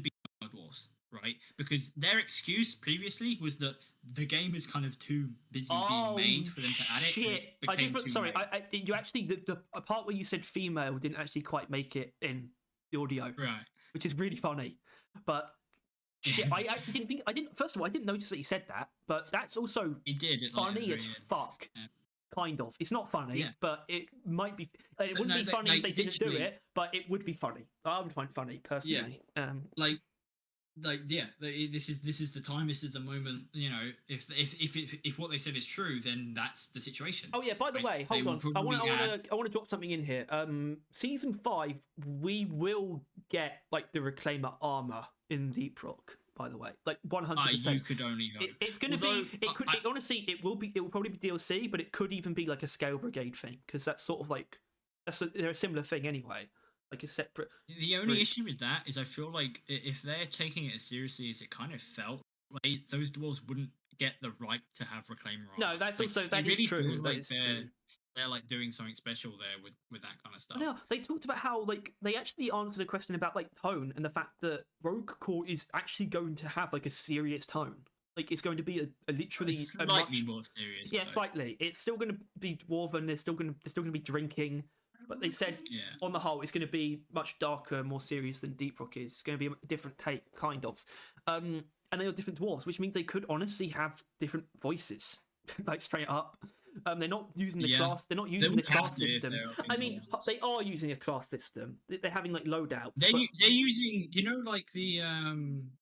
be dwarves, right? Because their excuse previously was that the game is kind of too busy being made for them to add it. Shit! I just sorry. You actually the part where you said female didn't actually quite make it in the audio, right? Which is really funny, but. Shit, I actually didn't think. I didn't. First of all, I didn't notice that he said that, but that's also funny as fuck. Yeah. Kind of. It's not funny, but it might be. It wouldn't be funny if they didn't do it, but it would be funny. I would find it funny personally. Yeah. This is the time. This is the moment. You know, if what they said is true, then that's the situation. Oh yeah. By the way, hold on. I want to drop something in here. Season 5, we will get like the Reclaimer armor in Deep Rock. By the way, like 100%. You could only hope. It's going to be. It could. Honestly, it will be. It will probably be DLC, but it could even be like a Scale Brigade thing because that's sort of like they're a similar thing anyway. Like a separate. The only issue with that is I feel like if they're taking it as seriously as it kind of felt, like those dwarves wouldn't get the right to have Reclaimer armor. No, that's also that is true. That is true. They're like doing something special there with that kind of stuff. No, they talked about how like they actually answered a question about like tone and the fact that Rogue Core is actually going to have like a serious tone. Like it's going to be a literally slightly more serious. Yeah, slightly. It's still going to be dwarven. They're still going to be drinking. But they said on the whole, it's going to be much darker, more serious than Deep Rock is. It's going to be a different take, kind of. And they are different dwarves, which means they could honestly have different voices, like straight up. They're not using the class. They're not using the class system. I mean, they are using a class system. They're having like loadouts. They're using, you know, like the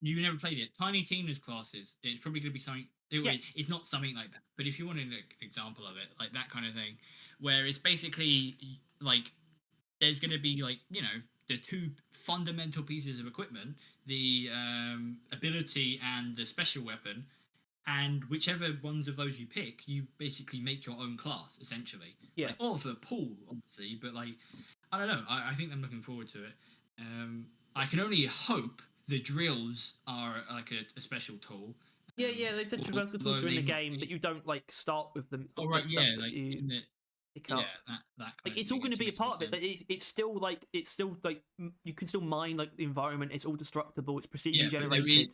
you never played it. Tiny Tina's classes. It's probably going to be something. It's not something like that. But if you wanted an example of it, like that kind of thing, where it's basically like there's going to be like, you know, the two fundamental pieces of equipment, the ability and the special weapon. And whichever ones of those you pick, you basically make your own class, essentially. Yeah. Like, or the pool, obviously, but like, I don't know. I think I'm looking forward to it. I can only hope the drills are like a special tool. Yeah. They said traversal tools are in the game, but you don't like start with them. Oh right, yeah, like in the. Yeah, that like it's all going to be a part of it. It's still like you can still mine like the environment. It's all destructible. It's procedurally generated.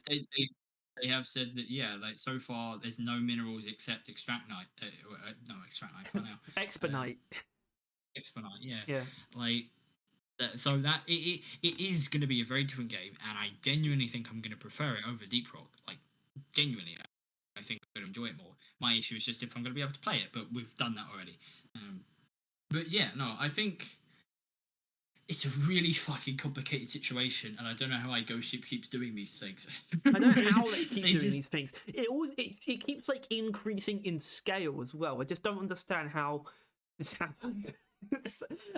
They have said that like so far there's no minerals except extractite. No extractite for now. Exponite. Exponite, yeah. Like so that it is going to be a very different game, and I genuinely think I'm going to prefer it over Deep Rock. Like genuinely, I think I'm going to enjoy it more. My issue is just if I'm going to be able to play it, but we've done that already. But yeah, no, I think it's a really fucking complicated situation, and I don't know how Ghost Ship keeps doing these things. I don't know how they keep doing these things. It keeps like increasing in scale as well. I just don't understand how this happened.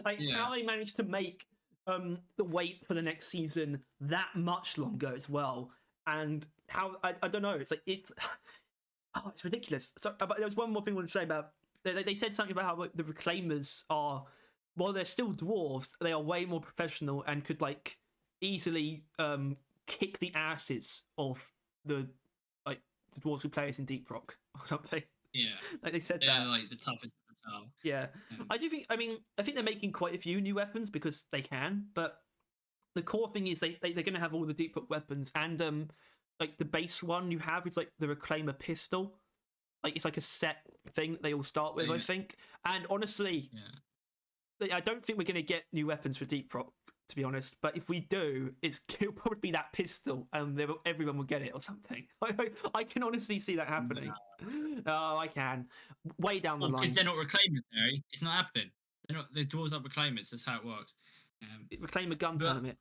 How they managed to make the wait for the next season that much longer as well, and how I don't know. It's like it's ridiculous. So, but there was one more thing I want to say about. They said something about how like, the Reclaimers are, while they're still dwarves, they are way more professional and could like easily kick the asses of the dwarves who play us in Deep Rock or something. Yeah, like they said they're like the toughest of the town. Yeah, I do think. I mean, I think they're making quite a few new weapons because they can, but the core thing is they're going to have all the Deep Rock weapons, and like the base one you have is like the Reclaimer pistol. Like it's like a set thing that they all start with, I think. And honestly, I don't think we're going to get new weapons for Deep Rock, to be honest. But if we do, it'll probably be that pistol, and everyone will get it or something. I can honestly see that happening. No. Oh, I can. Way down the line. Because they're not Reclaimers, Harry. It's not happening. They're not. The dwarves aren't Reclaimers. That's how it works. Reclaim a gun permit.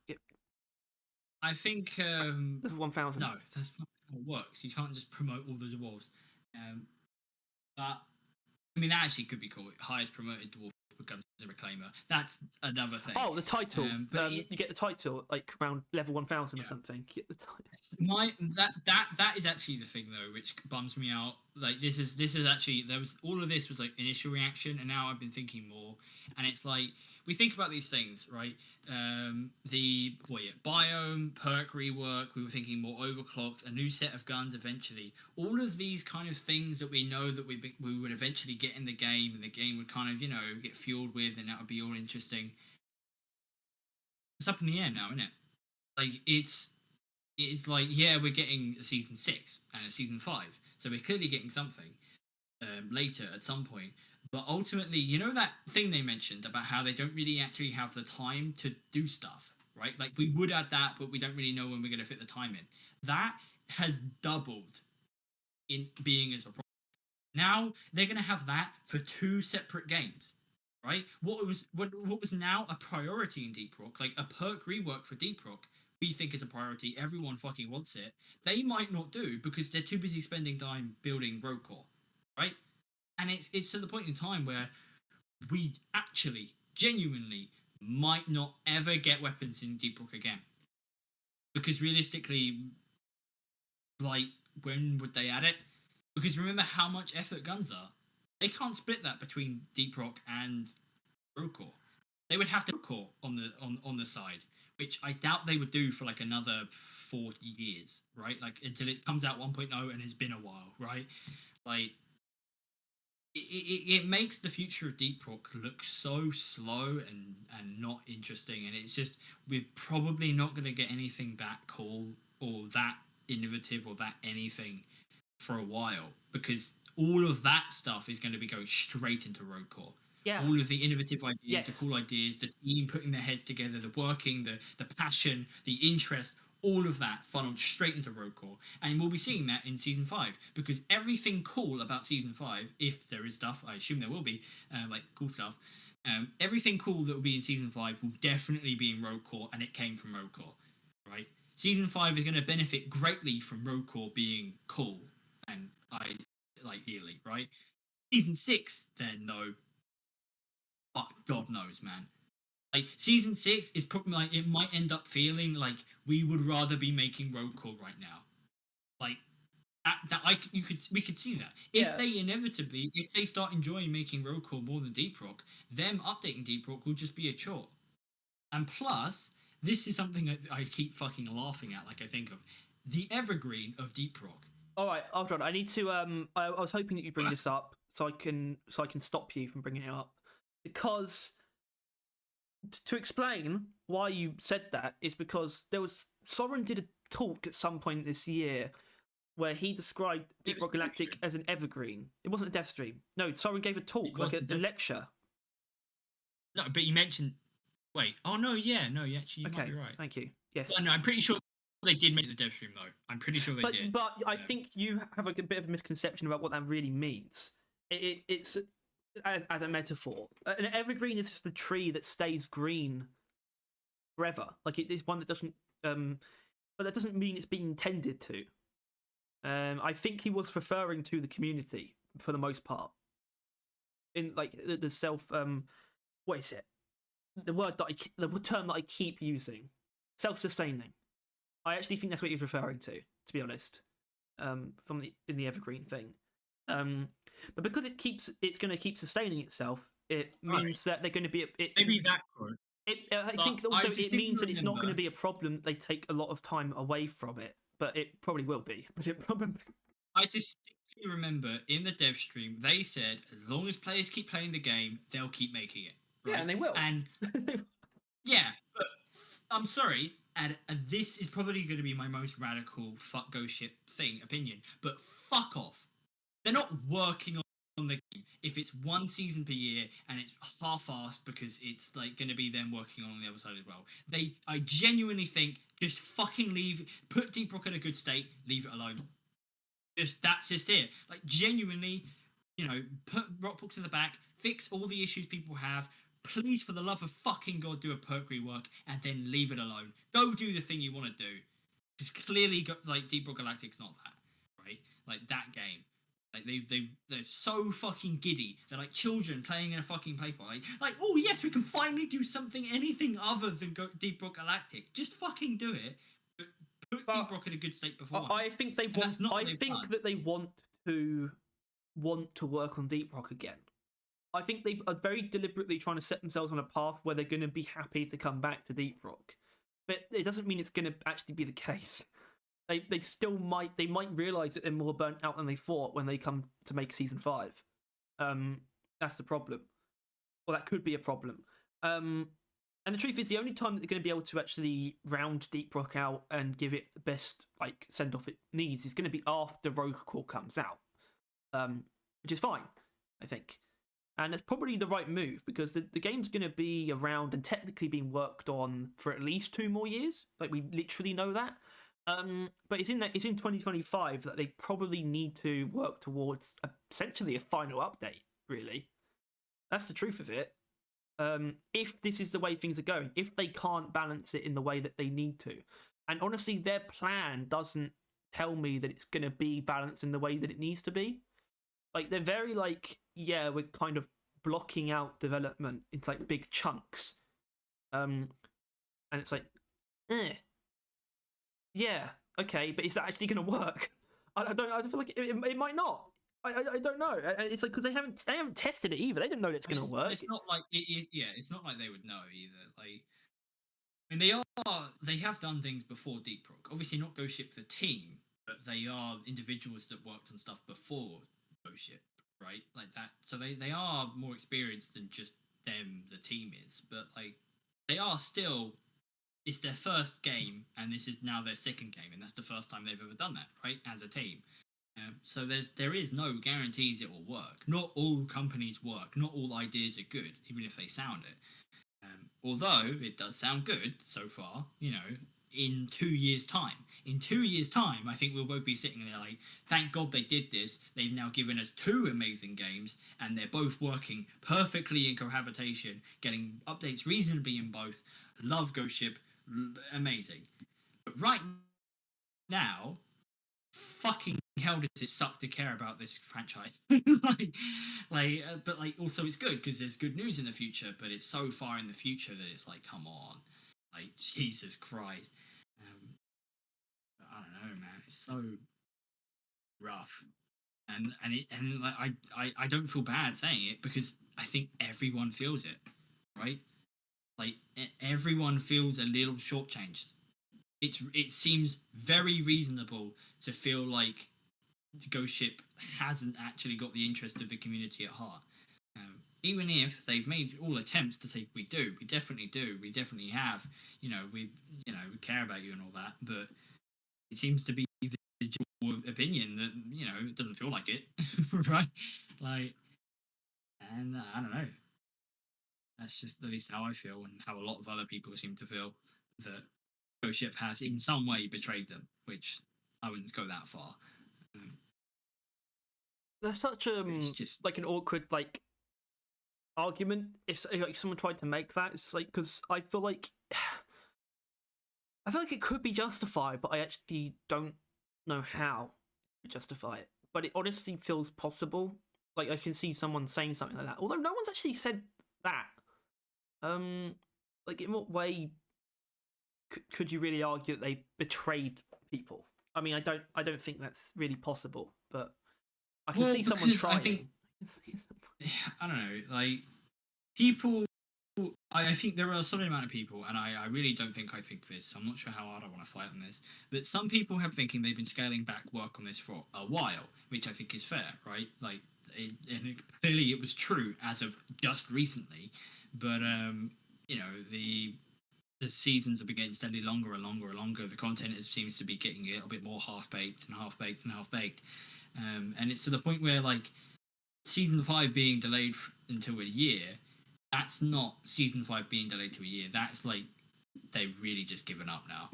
I think level 1000. No, that's not how it works. You can't just promote all the dwarves. But I mean, that actually could be cool. Highest promoted dwarf becomes a Reclaimer. That's another thing. Oh, the title. You get the title like around level 1000 or something. You get the title. That is actually the thing though, which bums me out. Like this is actually all of this was like initial reaction, and now I've been thinking more, and it's like we think about these things, right? Biome, perk rework. We were thinking more overclocked, a new set of guns eventually. All of these kind of things that we know that we would eventually get in the game, and the game would kind of get fueled with, and that would be all interesting. It's up in the air now, isn't it? Like it's like, yeah, we're getting a season 6 and a season 5, so we're clearly getting something later at some point. But ultimately, that thing they mentioned about how they don't really actually have the time to do stuff, right? Like, we would add that, but we don't really know when we're going to fit the time in. That has doubled in being as a problem. Now they're going to have that for 2 separate games, right? What was now a priority in Deep Rock, like a perk rework for Deep Rock, we think is a priority. Everyone fucking wants it. They might not do because they're too busy spending time building Rogue Core, right? And it's to the point in time where we actually, genuinely, might not ever get weapons in Deep Rock again. Because realistically, like, when would they add it? Because remember how much effort guns are. They can't split that between Deep Rock and Rogue Core. They would have to Rogue Core on the side, which I doubt they would do for like another 40 years, right? Like, until it comes out 1.0 and it's been a while, right? Like, it makes the future of Deep Rock look so slow and not interesting, and it's just, we're probably not going to get anything that cool or that innovative or that anything for a while, because all of that stuff is going to be going straight into Rogue Core. Yeah. All of the innovative ideas, Yes. the cool ideas, the team putting their heads together, the working, the passion, the interest, all of that funneled straight into Rogue Core. And we'll be seeing that in Season 5, because everything cool about Season 5, if there is stuff, I assume there will be, like cool stuff, everything cool that will be in Season 5 will definitely be in Rogue Core, and it came from Rogue Core, right? Season 5 is going to benefit greatly from Rogue Core being cool, and I like dearly, right? Season 6, then, though, fuck, God knows, man. Like, Season 6 is probably, like, it might end up feeling like we would rather be making Rogue Core right now. Like, we could see that. If they start enjoying making Rogue Core more than Deep Rock, them updating Deep Rock will just be a chore. And plus, this is something that I keep fucking laughing at, like I think of. The evergreen of Deep Rock. All right, hold on. I need to. I was hoping that you bring this up so I can stop you from bringing it up, because to explain why you said that is because Soren did a talk at some point this year where he described Deep Rock Galactic as an evergreen. It wasn't a dev stream. No, Soren gave a talk, like a lecture. No, but you mentioned. Wait. Oh no, yeah, no. Actually, you might be right. Thank you. Yes. No, I'm pretty sure they did make the dev stream though. I'm pretty sure they did. But I think you have a bit of a misconception about what that really means. It's as a metaphor. An evergreen is just a tree that stays green forever. Like, it is one that doesn't. But that doesn't mean it's being intended to. I think he was referring to the community for the most part. In like the self. What is it? The term that I keep using, self-sustaining. I actually think that's what he's referring to be honest, in the evergreen thing. But because it's going to keep sustaining itself, it means that they're going to be maybe that quote. I think also it means that it's not going to be a problem that they take a lot of time away from it, but it probably will be. But it probably. I distinctly remember in the dev stream they said as long as players keep playing the game, they'll keep making it. Right? Yeah, and they will. And yeah, but I'm sorry, and this is probably going to be my most radical fuck go shit thing opinion, but fuck off. They're not working on the game if it's one season per year and it's half-assed because it's like going to be them working on the other side as well. I genuinely think just fucking put Deep Rock in a good state, leave it alone. That's just it. Like, genuinely, put Rockbooks in the back, fix all the issues people have. Please, for the love of fucking God, do a perk rework and then leave it alone. Go do the thing you want to do. Because clearly, like, Deep Rock Galactic's not that, right? Like, that game. Like, they're so fucking giddy. They're like children playing in a fucking playground. Like, oh yes, we can finally do anything other than Deep Rock Galactic. Just fucking do it. But put Deep Rock in a good state before. I think they want. I think that they want to work on Deep Rock again. I think they are very deliberately trying to set themselves on a path where they're going to be happy to come back to Deep Rock, but it doesn't mean it's going to actually be the case. They still might realize that they're more burnt out than they thought when they come to make season 5. That's the problem. Well, that could be a problem. And the truth is, the only time that they're going to be able to actually round Deep Rock out and give it the best send off it needs is going to be after Rogue Core comes out, which is fine, I think. And it's probably the right move because the game's going to be around and technically being worked on for at least 2 more years. We literally know that. But it's in 2025 that they probably need to work towards essentially a final update. Really, that's the truth of it. If this is the way things are going, if they can't balance it in the way that they need to, and honestly, their plan doesn't tell me that it's going to be balanced in the way that it needs to be. They're very yeah, we're kind of blocking out development into big chunks, and it's yeah, okay, but is that actually going to work? I don't. I feel like it might not. I don't know. It's because they haven't tested it either. They don't know that it's going to work. It's not like it. Yeah, it's not like they would know either. I mean, they have done things before Deep Rock. Obviously, not Ghost Ship the team, but they are individuals that worked on stuff before Ghost Ship, right? Like that. So they are more experienced than just them. The team is, but they are still. It's their first game, and this is now their second game, and that's the first time they've ever done that, right? As a team. So there is no guarantees it will work. Not all companies work. Not all ideas are good, even if they sound it. Although it does sound good so far, in 2 years' time. In 2 years' time, I think we'll both be sitting there thank God they did this. They've now given us 2 amazing games, and they're both working perfectly in cohabitation, getting updates reasonably in both. Love Ghost Ship, amazing. But right now, fucking hell does it suck to care about this franchise. But also it's good because there's good news in the future, but it's so far in the future that it's come on, Jesus Christ. I don't know, man, it's so rough, and I don't feel bad saying it because I think everyone feels it, right? Everyone feels a little shortchanged. It seems very reasonable to feel like the Ghost Ship hasn't actually got the interest of the community at heart. Even if they've made all attempts to say we definitely have, we care about you and all that, but it seems to be the general opinion that it doesn't feel like it, right? And I don't know. That's just at least how I feel, and how a lot of other people seem to feel that Ghost Ship has in some way betrayed them, which I wouldn't go that far. There's such It's just an awkward argument if someone tried to make that. It's because I feel like it could be justified, but I actually don't know how to justify it. But it honestly feels possible. I can see someone saying something like that, although no one's actually said that. In what way could you really argue that they betrayed people? I mean, I don't think that's really possible, but I can see someone trying. I don't know, people. I think there are a certain amount of people, and I really don't think I think this. So I'm not sure how hard I want to fight on this, but some people have thinking they've been scaling back work on this for a while, which I think is fair, right? Clearly it was true as of just recently, but the seasons have been getting steadily longer and longer and longer. The content seems to be getting a little bit more half-baked and half-baked and half-baked. And it's to the point where, season 5 being delayed until a year, that's not season 5 being delayed to a year. That's, they've really just given up now.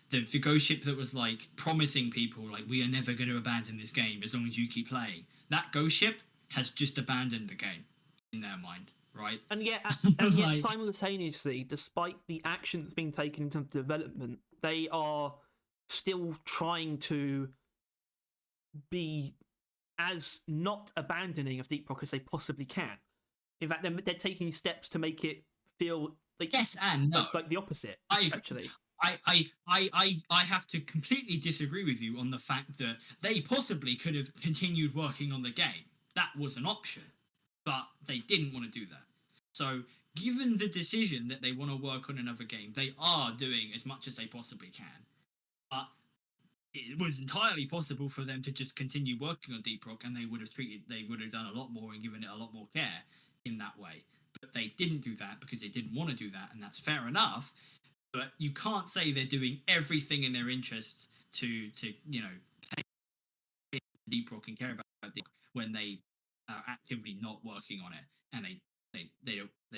The Ghost Ship that was, promising people, we are never going to abandon this game as long as you keep playing. That Ghost Ship has just abandoned the game in their mind. Right, and yet simultaneously, despite the action that's being taken in terms of development, they are still trying to be as not abandoning of Deep Rock as they possibly can. In fact, they're taking steps to make it feel yes and no, the opposite. Actually, I have to completely disagree with you on the fact that they possibly could have continued working on the game. That was an option. but they didn't want to do that. So, given the decision that they want to work on another game, they are doing as much as they possibly can. But it was entirely possible for them to just continue working on Deep Rock, and they would have done a lot more and given it a lot more care in that way. But they didn't do that because they didn't want to do that, and that's fair enough. But you can't say they're doing everything in their interests to pay Deep Rock and care about Deep Rock when they are actively not working on it, and they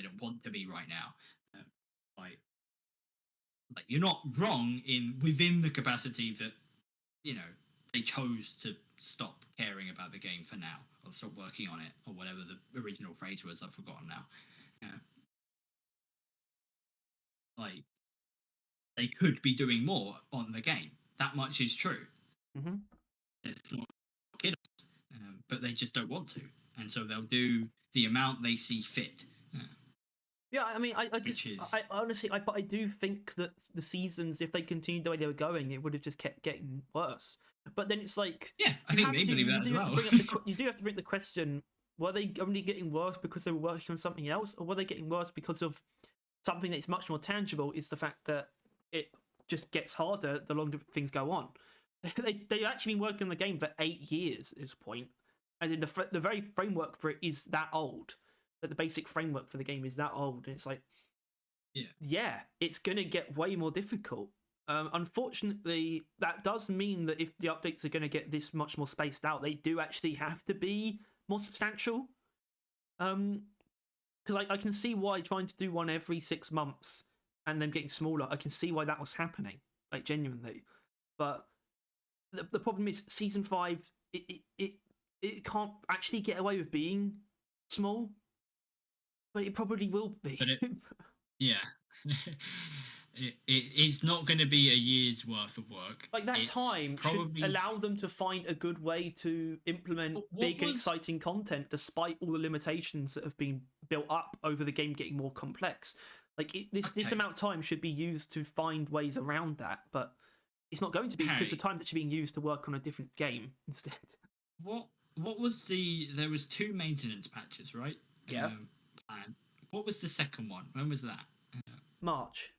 don't want to be right now. Like you're not wrong within the capacity that they chose to stop caring about the game for now, or stop working on it, or whatever the original phrase was. I've forgotten now. Like they could be doing more on the game. That much is true. Mm-hmm. It's not kiddos, but they just don't want to, and so they'll do the amount they see fit. Yeah, I mean, I honestly, I do think that the seasons, if they continued the way they were going, it would have just kept getting worse. But then it's like, yeah, I think they believe that as well. You do have to bring the question: were they only getting worse because they were working on something else, or were they getting worse because of something that's much more tangible? Is the fact that it just gets harder the longer things go on. They've actually been working on the game for 8 years at this point, and then the very framework for it is that old. That the basic framework for the game is that old, and it's like, yeah, it's gonna get way more difficult. Unfortunately, that does mean that if the updates are gonna get this much more spaced out, they do actually have to be more substantial. Because I can see why trying to do one every 6 months and them getting smaller, I can see why that was happening, like genuinely. But the problem is season 5, it can't actually get away with being small. But it probably will be. Yeah. It's not going to be a year's worth of work. Like that time should allow them to find a good way to implement big and exciting content despite all the limitations that have been built up over the game getting more complex. Like this amount of time should be used to find ways around that, but it's not going to be because the time's actually being used to work on a different game instead. What was there was 2 maintenance patches, right? Yeah. And what was the second one? When was that? March.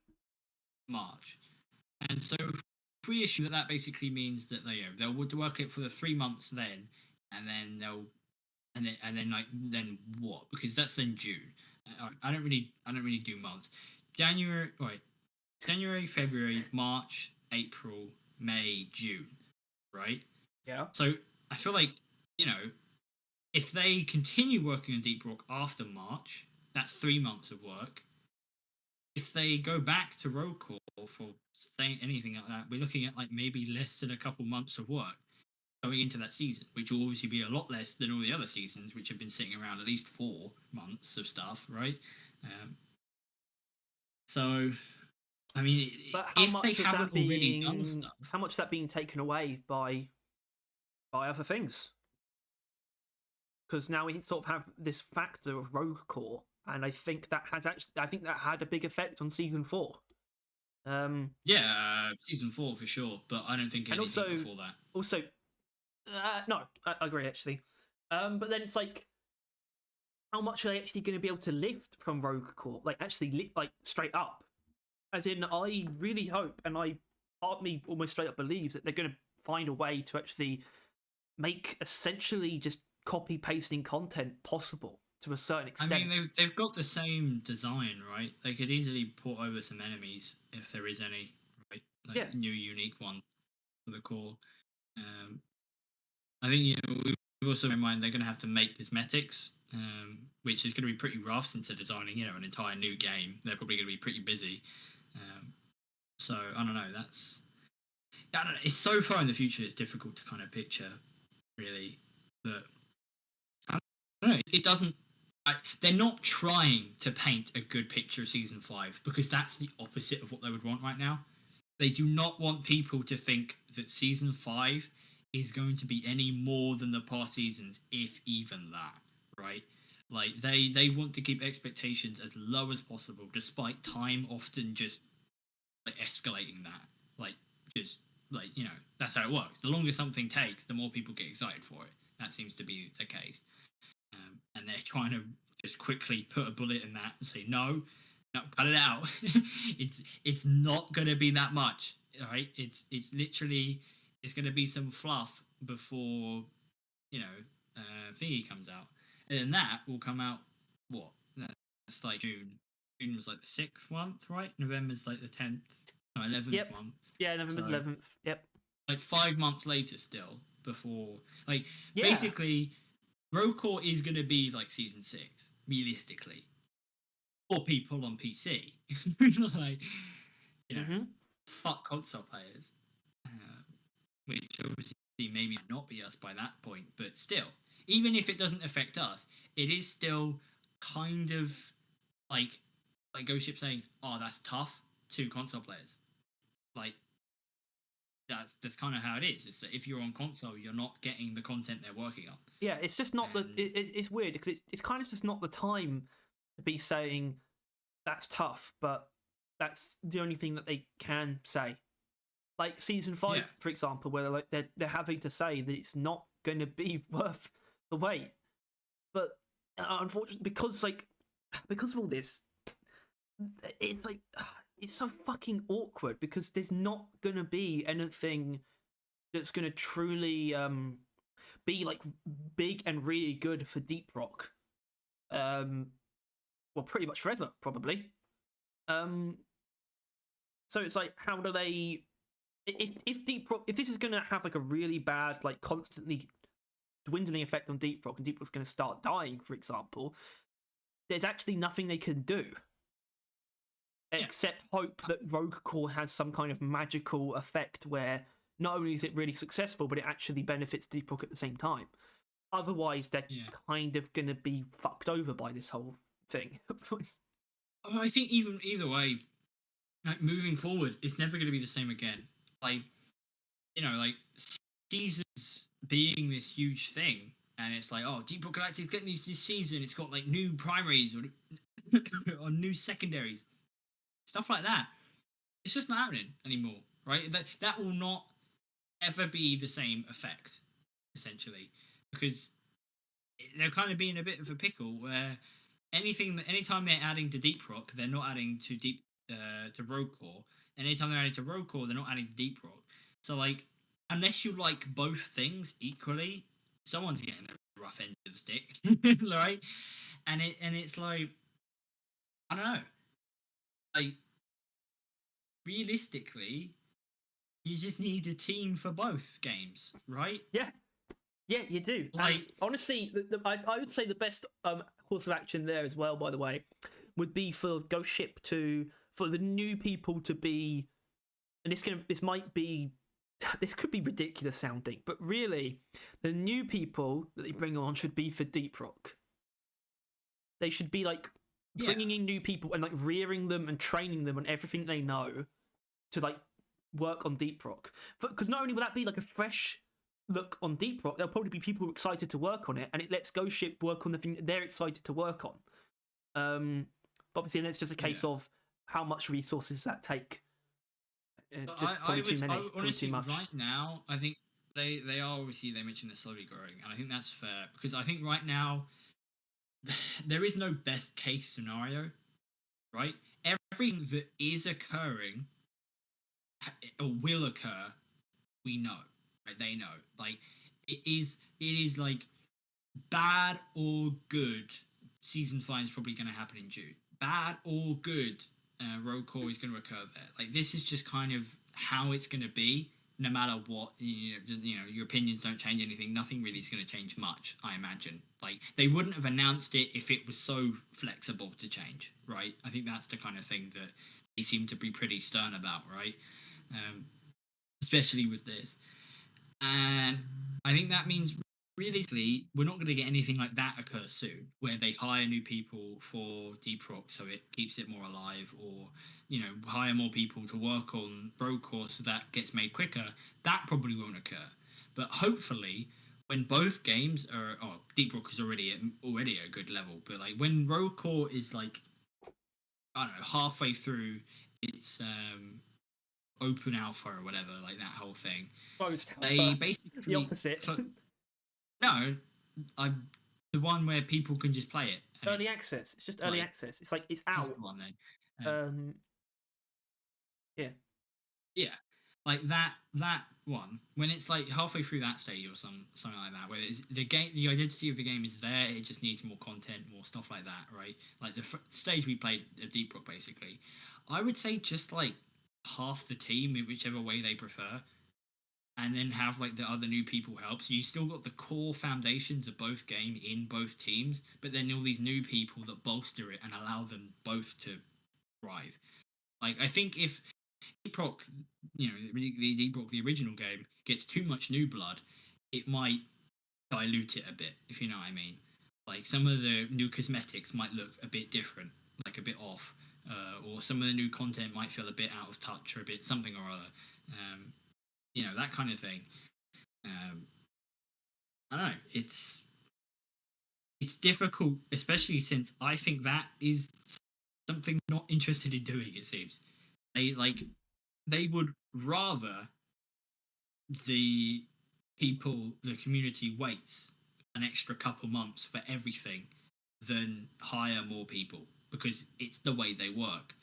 And so if we assume that basically means that they'll work it for the 3 months then, and then then what? Because that's in June. I don't really do months. January, February, March, April, May, June, right? Yeah. So I feel like if they continue working on Deep Rock after March, that's 3 months of work. If they go back to Road Core for saying anything like that, we're looking at like maybe less than a couple months of work going into that season, which will obviously be a lot less than all the other seasons, which have been sitting around at least 4 months of stuff, right? So, I mean, but how if much they is haven't that already done stuff, how much is that being taken away by other things? Because now we sort of have this factor of Rogue Core, and I think that had a big effect on season 4. season 4 for sure, but I don't think anything before that. Also, no, I agree actually. But then it's like, how much are they actually going to be able to lift from Rogue Core? Like actually, like straight up. As in, I really hope, and part of me almost straight up believes that they're going to find a way to actually make essentially just copy pasting content possible to a certain extent. I mean, they've got the same design, right? They could easily port over some enemies if there is any, right? Like new unique one for the core. I think we've also in mind they're going to have to make cosmetics, which is going to be pretty rough since they're designing an entire new game. They're probably going to be pretty busy. So I don't know. I don't know. It's so far in the future. It's difficult to kind of picture, really. But I don't know. It doesn't. They're not trying to paint a good picture of season 5 because that's the opposite of what they would want right now. They do not want people to think that season 5 is going to be any more than the past seasons, if even that, right? Like they want to keep expectations as low as possible, despite time often just escalating that. That's how it works. The longer something takes, the more people get excited for it. That seems to be the case. And and they're trying to just quickly put a bullet in that and say no, cut it out. It's not gonna be that much, right? It's literally it's gonna be some fluff before thingy comes out, and then that will come out. What? That's like June. June was like the 6th month, right? November's like the 10th, no, 11th month. Yeah, November's 11th. Yep. Like 5 months later, still before Yeah. basically, Rogue Core is gonna be like season 6 realistically, for people on PC. Like fuck console players, which obviously maybe not be us by that point, but still, even if it doesn't affect us, it is still kind of like Ghost Ship saying, "Oh, that's tough," to console players. Like that's kind of how it is. It's that if you're on console, you're not getting the content they're working on. Yeah, it's just not it's weird because it's kind of just not the time to be saying that's tough, but that's the only thing that they can say. Like season 5, for example, where they're having to say that it's not going to be worth the wait. But unfortunately, because of all this, it's so fucking awkward because there's not going to be anything that's going to truly be like big and really good for Deep Rock. Well, pretty much forever, probably. So it's like, how do they? If Deep Rock, if this is going to have like a really bad, like constantly dwindling effect on Deep Rock, and Deep Rock's going to start dying, for example, there's actually nothing they can do except hope that Rogue Core has some kind of magical effect where not only is it really successful, but it actually benefits Deep Rock at the same time. Otherwise, they're kind of going to be fucked over by this whole thing. I think either way, like moving forward, it's never going to be the same again. Like, seasons being this huge thing, and it's like, oh, Deep Rock Galactic's getting this season. It's got like new primaries or new secondaries, stuff like that. It's just not happening anymore, right? That will not ever be the same effect, essentially, because they're kind of being a bit of a pickle where anytime they're adding to Deep Rock, they're not adding to Rogue Core. And anytime they're adding to Rogue Core, they're not adding to Deep Rock. So, like, unless you like both things equally, someone's getting the rough end of the stick, right? And it's like, I don't know. Like, realistically, you just need a team for both games, right? Yeah, you do. Like, and honestly, I would say the best course of action there as well, by the way, would be for Ghost Ship for the new people to be, and this could be ridiculous sounding, but really, the new people that they bring on should be for Deep Rock. They should be like bringing in new people and like rearing them and training them on everything they know to like work on Deep Rock. Because not only will that be like a fresh look on Deep Rock, there'll probably be people excited to work on it, and it lets Ghost Ship work on the thing that they're excited to work on. But obviously, then it's just a case of how much resources that take. It's just probably too many. Honestly, too much. Right now, I think they are obviously, they mentioned they're slowly growing, and I think that's fair because I think right now there is no best case scenario, right? Everything that is occurring or will occur, we know, right? They know, like it is like bad or good. Season 5 is probably going to happen in June. Bad or good, Rogue Core is going to occur there. Like this is just kind of how it's going to be, no matter what. Your opinions don't change anything. Nothing really is going to change much, I imagine. Like they wouldn't have announced it if it was so flexible to change, right? I think that's the kind of thing that they seem to be pretty stern about, right? Especially with this, and I think that means realistically, we're not going to get anything like that occur soon, where they hire new people for Deep Rock so it keeps it more alive, or hire more people to work on Rogue Core so that gets made quicker. That probably won't occur, but hopefully, when both games are, Deep Rock is already a good level, but like when Rogue Core is like, I don't know, halfway through its open alpha or whatever, like that whole thing, Closed they alpha. basically The opposite. No, the one where people can just play it. And Early it's access. It's just early like, access. It's like it's that's out. the one then. Yeah. Yeah, like that one when it's like halfway through that stage or something like that, where it's, the identity of the game is there, it just needs more content, more stuff like that, right? Like the stage we played of Deep Rock, basically, I would say just like half the team in whichever way they prefer, and then have like the other new people help. So you still got the core foundations of both game in both teams, but then all these new people that bolster it and allow them both to thrive. Like I think if Deep Rock, Deep Rock, the original game, gets too much new blood, it might dilute it a bit, if you know what I mean. Like some of the new cosmetics might look a bit different, like a bit off, or some of the new content might feel a bit out of touch or a bit something or other. That kind of thing. I don't know. It's difficult, especially since I think that is something not interested in doing. It seems they would rather the the community waits an extra couple months for everything than hire more people because it's the way they work.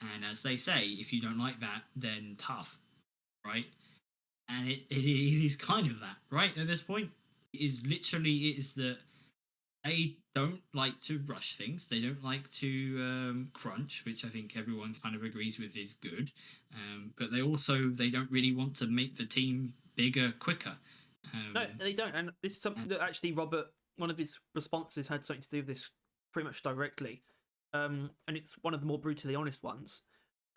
And as they say, if you don't like that, then tough, right? And it is kind of that, right? At this point, it is that they don't like to rush things. They don't like to crunch, which I think everyone kind of agrees with is good. But they don't really want to make the team bigger quicker. No, they don't. And this is something that actually Robert, one of his responses had something to do with this pretty much directly. And it's one of the more brutally honest ones.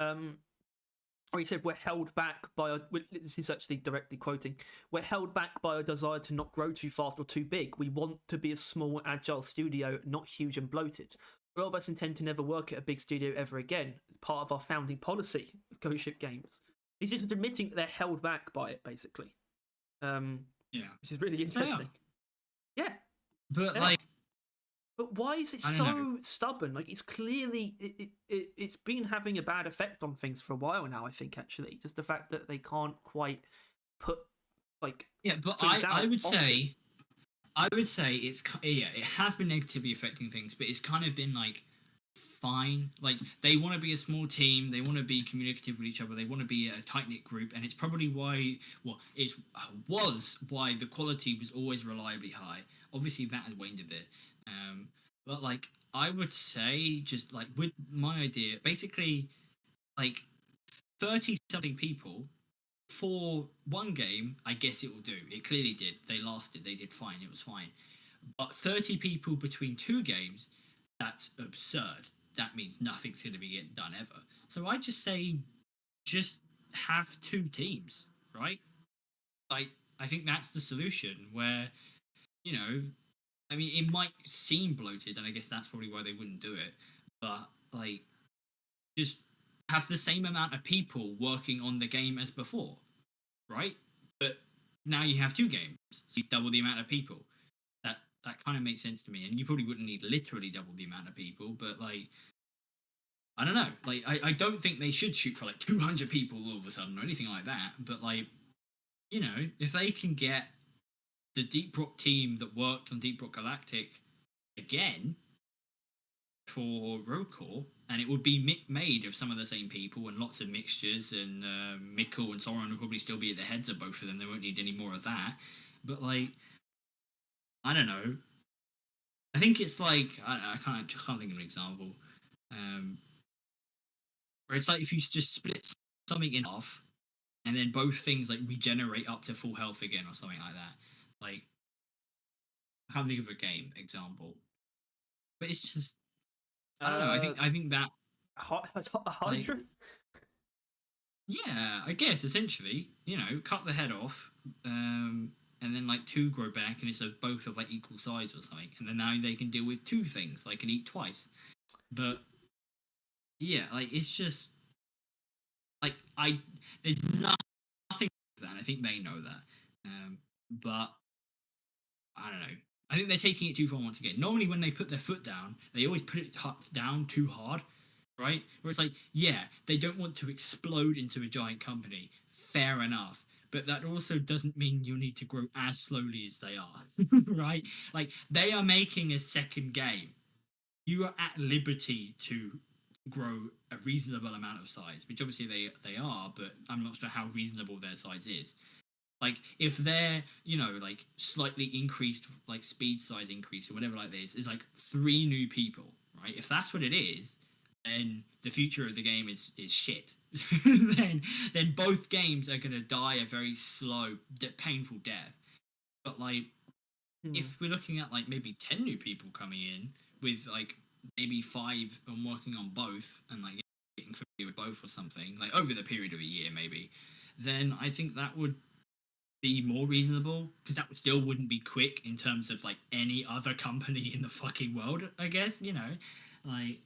Or he said, we're held back by this is actually directly quoting, we're held back by a desire to not grow too fast or too big. We want to be a small, agile studio, not huge and bloated. A lot of us intend to never work at a big studio ever again, part of our founding policy of Ghost Ship Games. He's just admitting that they're held back by it, basically. Which is really interesting. Yeah. But, But why is it so stubborn? Like, it's clearly it's been having a bad effect on things for a while now. I think actually, just the fact that they can't quite put like But I would say it has been negatively affecting things, but it's kind of been like fine. Like they want to be a small team, they want to be communicative with each other, they want to be a tight knit group, and it's probably why it was why the quality was always reliably high. Obviously, that has waned a bit. But like I would say, just like with my idea, basically, like 30 something people for one game, I guess it will do. It clearly did. They lasted. They did fine. It was fine. But 30 people between two games, that's absurd. That means nothing's going to be getting done ever. So I just say, just have two teams, right? Like I think that's the solution. Where I mean, it might seem bloated, and I guess that's probably why they wouldn't do it. But like, just have the same amount of people working on the game as before, right? But now you have two games, so you double the amount of people. That kind of makes sense to me, and you probably wouldn't need literally double the amount of people, but like, I don't know. Like, I don't think they should shoot for like 200 people all of a sudden or anything like that. But like, if they can get the Deep Rock team that worked on Deep Rock Galactic again for Rogue Core, and it would be made of some of the same people and lots of mixtures, and Mikkel and Sauron will probably still be at the heads of both of them. They won't need any more of that. But like, I don't know. I think it's like I can't think of an example. Where it's like if you just split something in half, and then both things like regenerate up to full health again or something like that. Like, I can't think of a game example, but it's just I don't know. I think that Hydra. Yeah, I guess essentially, cut the head off, and then like two grow back, and it's both of like equal size or something, and then now they can deal with two things, like can eat twice. But yeah, like it's just like there's nothing to that. I think they know that, but I don't know. I think they're taking it too far once again. Normally, when they put their foot down, they always put it down too hard, right? Where it's like, yeah, they don't want to explode into a giant company. Fair enough. but that also doesn't mean you need to grow as slowly as they are, right? Like they are making a second game. You are at liberty to grow a reasonable amount of size, which obviously they are, but I'm not sure how reasonable their size is. Like if they're, like slightly increased, like speed size increase or whatever like this, is like 3 new people, right? If that's what it is, then the future of the game is shit. then both games are gonna die a very slow, painful death. But like, if we're looking at like maybe 10 new people coming in with like maybe 5 and working on both and like getting familiar with both or something, like over the period of a year maybe, then I think that would be more reasonable, because that still wouldn't be quick in terms of like any other company in the fucking world, I guess, like,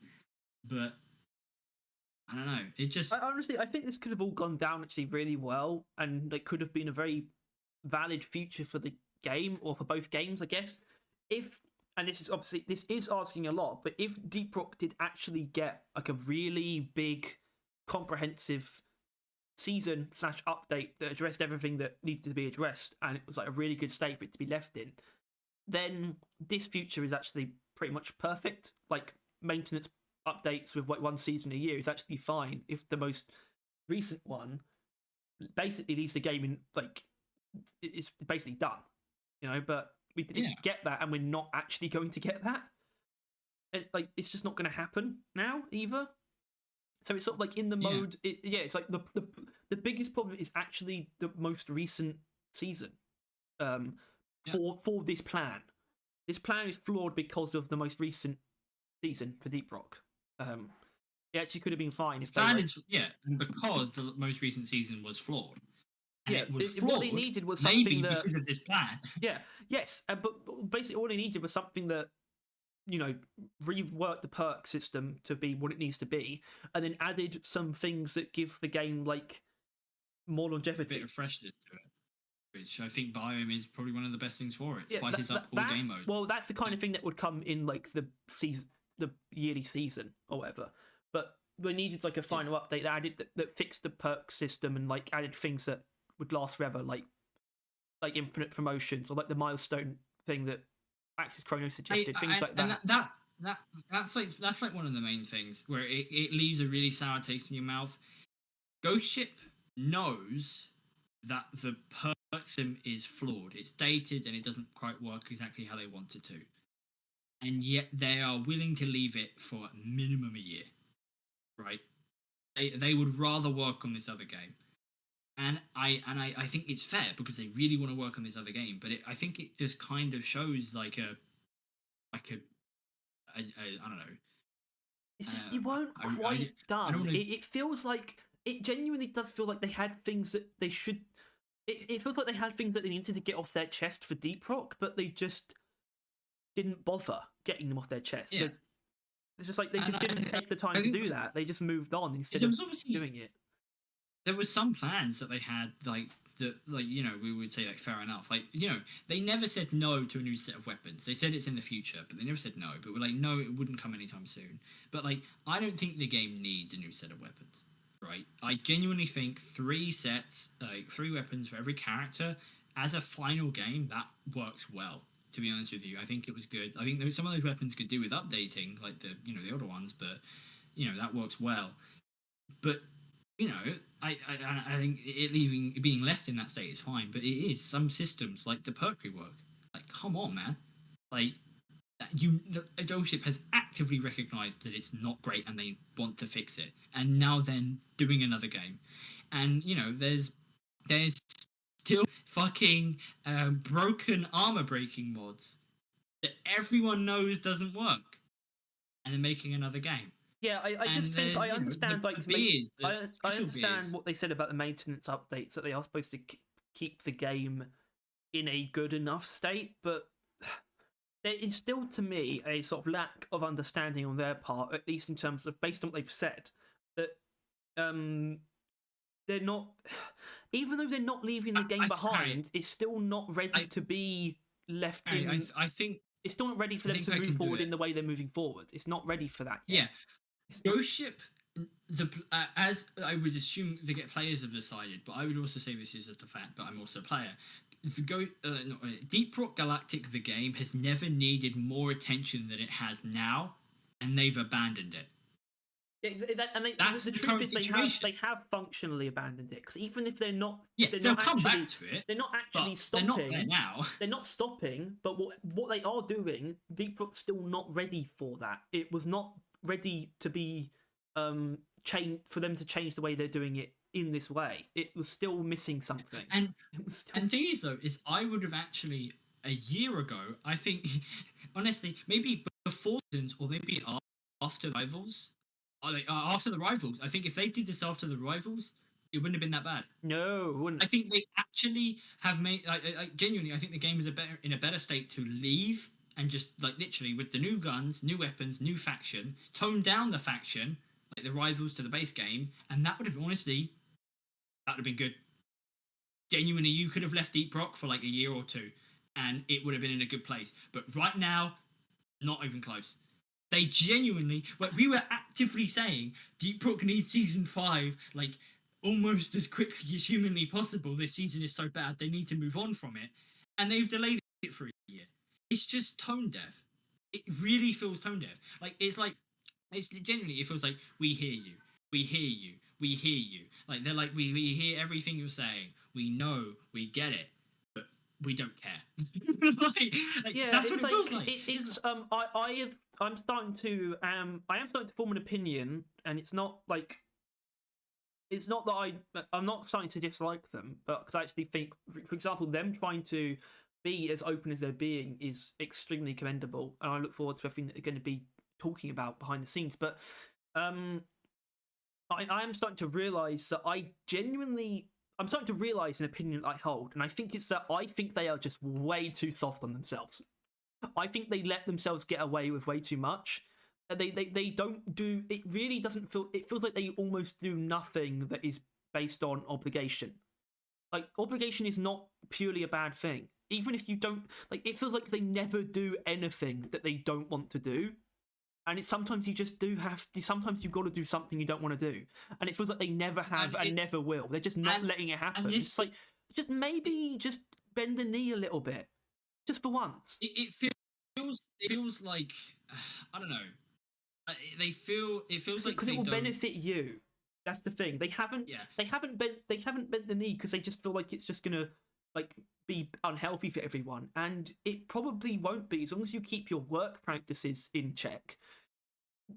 but I don't know, it just Honestly, I think this could have all gone down actually really well, and it could have been a very valid future for the game, or for both games, I guess. If, and this is asking a lot, but if Deep Rock did actually get like a really big, comprehensive season / update that addressed everything that needed to be addressed, and it was like a really good state for it to be left in, then this future is actually pretty much perfect. Like maintenance updates with like 1 season a year is actually fine if the most recent one basically leaves the game in like it's basically done, but we didn't get that, and we're not actually going to get that. It's just not going to happen now either. So it's sort of like in the mode. It's like the biggest problem is actually the most recent season. For this plan, this plan is flawed because of the most recent season for Deep Rock. It actually could have been fine if and because the most recent season was flawed. And it was flawed, what they needed was something maybe because of this plan. But basically all they needed was something that reworked the perk system to be what it needs to be, and then added some things that give the game like more longevity, a bit of freshness to it, which I think Biome is probably one of the best things for it. Spices up all game modes. Well, that's the kind of thing that would come in like the yearly season or whatever. But they needed like a final update that added that fixed the perk system and like added things that would last forever, like infinite promotions, or like the milestone thing that Axis Chrono suggested, things like that. And that's like one of the main things where it leaves a really sour taste in your mouth. Ghost Ship knows that the perk system is flawed. It's dated and it doesn't quite work exactly how they want it to. And yet they are willing to leave it for minimum a year. Right? They would rather work on this other game. And I think it's fair because they really want to work on this other game, but I think it just kind of shows I don't know. It's just it weren't quite done. It feels like it genuinely does feel like they had things that they should. It feels like they had things that they needed to get off their chest for Deep Rock, but they just didn't bother getting them off their chest. Yeah. It's just like they just didn't take the time to do that. They just moved on instead of doing it. There was some plans that they had, we would say fair enough. They never said no to a new set of weapons. They said it's in the future, but they never said no. But we're like, no, it wouldn't come anytime soon. But I don't think the game needs a new set of weapons, right? I genuinely think 3 sets, 3 weapons for every character as a final game, that works well. To be honest with you, I think it was good. I think some of those weapons could do with updating, like the older ones, but that works well. But I think it being left in that state is fine, but it is some systems like the perk rework. Come on, man! Ghost Ship has actively recognised that it's not great, and they want to fix it. And now then doing another game, and there's still fucking broken armor breaking mods that everyone knows doesn't work, and they're making another game. Yeah, I just think I understand I understand what they said about the maintenance updates, that they are supposed to keep the game in a good enough state, but there is still to me a sort of lack of understanding on their part, at least in terms of based on what they've said, that they're not, even though they're not leaving the game behind, it's still not ready to be left in. I think it's still not ready for them to move forward in the way they're moving forward. It's not ready for that yet. Yeah. Ghost Ship as I would assume the players have decided, but I would also say this is just a fact. But I'm also a player. Deep Rock Galactic, the game, has never needed more attention than it has now, and they've abandoned it. That's the truth current is situation. they have functionally abandoned it, because even if they'll they'll come back to it. They're not actually stopping. They're not there now. They're not stopping, but what they are doing, Deep Rock's still not ready for that. It was not ready to be for them to change the way they're doing it in this way. It was still missing something. And the thing is, though, is I would have actually a year ago, I think, honestly, maybe before seasons or maybe after Rivals. After the Rivals, I think if they did this after the Rivals, it wouldn't have been that bad. No, it wouldn't. I think they actually have made. Genuinely, I think the game is in a better state to leave and just literally with the new guns, new weapons, new faction, tone down the faction like the Rivals to the base game, and that would have been good. Genuinely, you could have left Deep Rock for like a year or two, and it would have been in a good place. But right now, not even close. They genuinely, we were actively saying Deep Rock needs season 5, like almost as quickly as humanly possible. This season is so bad, they need to move on from it, and they've delayed it for a year. It's just tone deaf. It really feels tone deaf. It's genuinely, it feels like we hear you, we hear you, we hear you. Like they're like we hear everything you're saying. We know, we get it. We don't care. That's what it feels like. I am starting to form an opinion, and it's not that I'm not starting to dislike them, but because I actually think, for example, them trying to be as open as they're being is extremely commendable, and I look forward to everything that they're going to be talking about behind the scenes. But I am starting to realise that I'm starting to realise an opinion I hold, and I think it's that I think they are just way too soft on themselves. I think they let themselves get away with way too much. They don't do. It really doesn't feel. It feels like they almost do nothing that is based on obligation. Like obligation is not purely a bad thing. Even if you don't it feels like they never do anything that they don't want to do. And sometimes you just do sometimes you've got to do something you don't want to do. And it feels like they never have and never will. They're just not letting it happen. It's like, just bend the knee a little bit. Just for once. It feels like, I don't know. It feels like because it will benefit you. That's the thing. They haven't bent the knee because they just feel like it's just gonna be unhealthy for everyone, and it probably won't be as long as you keep your work practices in check.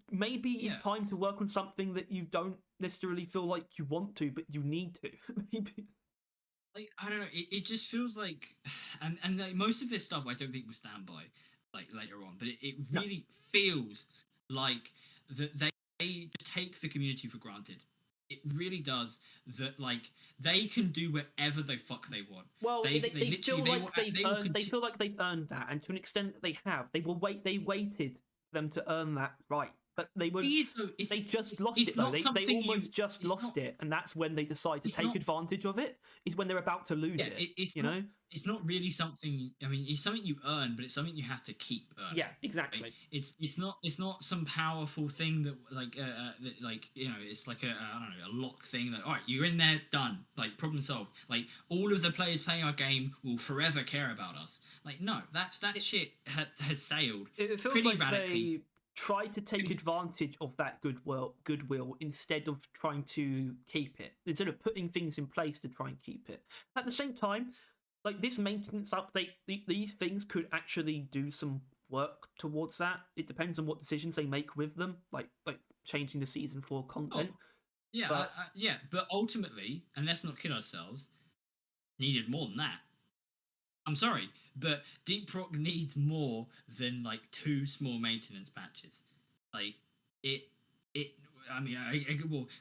Maybe it's time to work on something that you don't necessarily feel like you want to, but you need to. Maybe. I don't know. It just feels like, and most of this stuff I don't think will stand by later on, but it really feels like that they just take the community for granted. It really does. That they can do whatever the fuck they want. Well, they feel like they've earned that, and to an extent that they have. They waited for them to earn that right. But they were. They just lost it though. They almost just lost it, and that's when they decide to take advantage of it. Is when they're about to lose it. It's not really something. I mean, it's something you earn, but it's something you have to keep earning. Yeah, exactly. Right? It's not some powerful thing that it's like a I don't know, a lock thing that all right, you're in there, done, problem solved. All of the players playing our game will forever care about us. No, that shit has sailed. It feels pretty like radically. They try to take advantage of that goodwill instead of trying to keep it, instead of putting things in place to try and keep it. At the same time, this maintenance update, these things could actually do some work towards that. It depends on what decisions they make with them, like changing the season 4 content. But ultimately, and let's not kid ourselves, needed more than that. I'm sorry, but Deep Rock needs more than 2 small maintenance patches. I mean,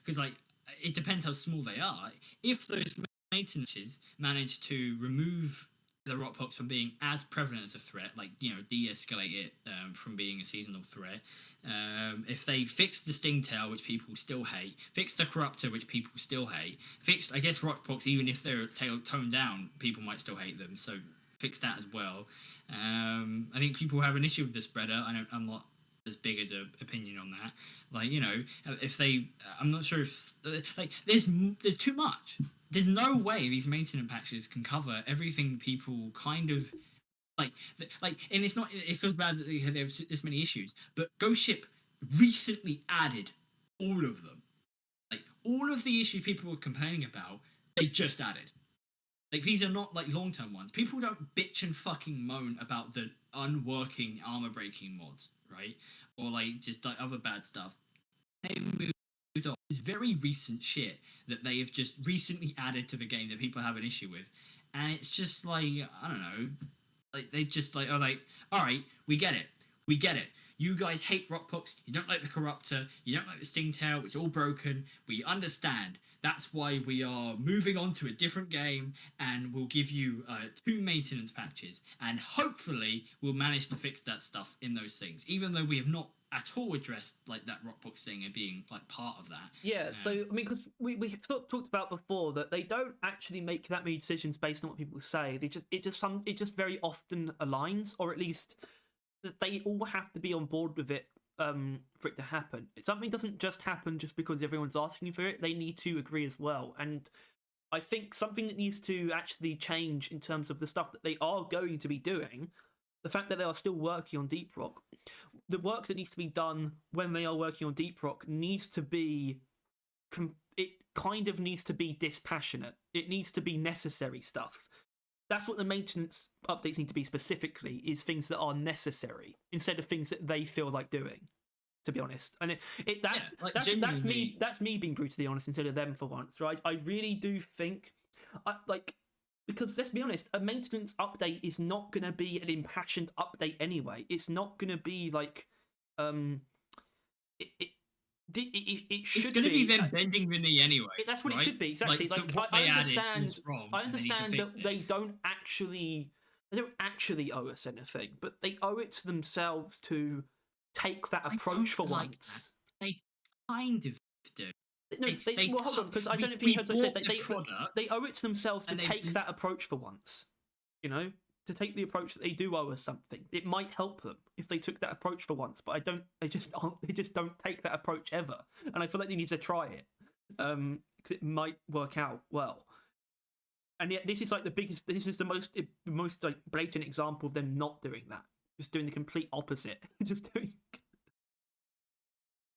because it depends how small they are. If those maintenances manage to remove the rockpox from being as prevalent as a threat, de-escalate it from being a seasonal threat. If they fix the Stingtail, which people still hate, fix the Corruptor, which people still hate, fix, I guess, rockpox, even if they're toned down, people might still hate them. So fix that as well. I think people have an issue with the spreader. I'm not as big as an opinion on that. Like, you know, if they, I'm not sure if like there's too much. There's no way these maintenance patches can cover everything people kind of like, and it's not. It feels bad that they have this many issues, but Ghost Ship recently added all of them. Like all of the issues people were complaining about, they just added. Like these are not like long-term ones. People don't bitch and fucking moan about the unworking armor breaking mods, right? Or like just like other bad stuff. They moved on. It's very recent shit that they have just recently added to the game that people have an issue with, and it's just like I don't know, like they just like are like, all right, we get it. You guys hate Rockpox. You don't like the Corruptor. You don't like the Stingtail. It's all broken. We understand. That's why we are moving on to a different game, and we'll give you 2 maintenance patches, and hopefully we'll manage to fix that stuff in those things. Even though we have not at all addressed like that Rockbox thing and being like part of that. Yeah, so I mean, because we sort of talked about before that they don't actually make that many decisions based on what people say. It just very often aligns, or at least that they all have to be on board with it for it to happen. Something doesn't just happen just because everyone's asking for it. They need to agree as well, and I think something that needs to actually change in terms of the stuff that they are going to be doing. The fact that they are still working on Deep Rock, the work that needs to be done when they are working on Deep Rock needs to be, it kind of needs to be dispassionate. It needs to be necessary stuff. That's what the maintenance updates need to be specifically, is things that are necessary instead of things that they feel like doing, to be honest. And that's me being brutally honest instead of them for once, right? I really do think, because let's be honest, a maintenance update is not going to be an impassioned update anyway. It's not going to be like, it should it's going to be them bending the knee anyway. That's what right? it should be, exactly. I understand that they don't actually owe us anything, but they owe it to themselves to take that approach for once. They kind of do. No, well, hold on, because I don't know if you heard what I said. They owe it to themselves to take that approach for once. You know, to take the approach that they do owe us something. It might help them if they took that approach for once, but they just don't take that approach ever. And I feel like they need to try it, because it might work out well. And yet, this is like this is the most like blatant example of them not doing that. Just doing the complete opposite. Just doing.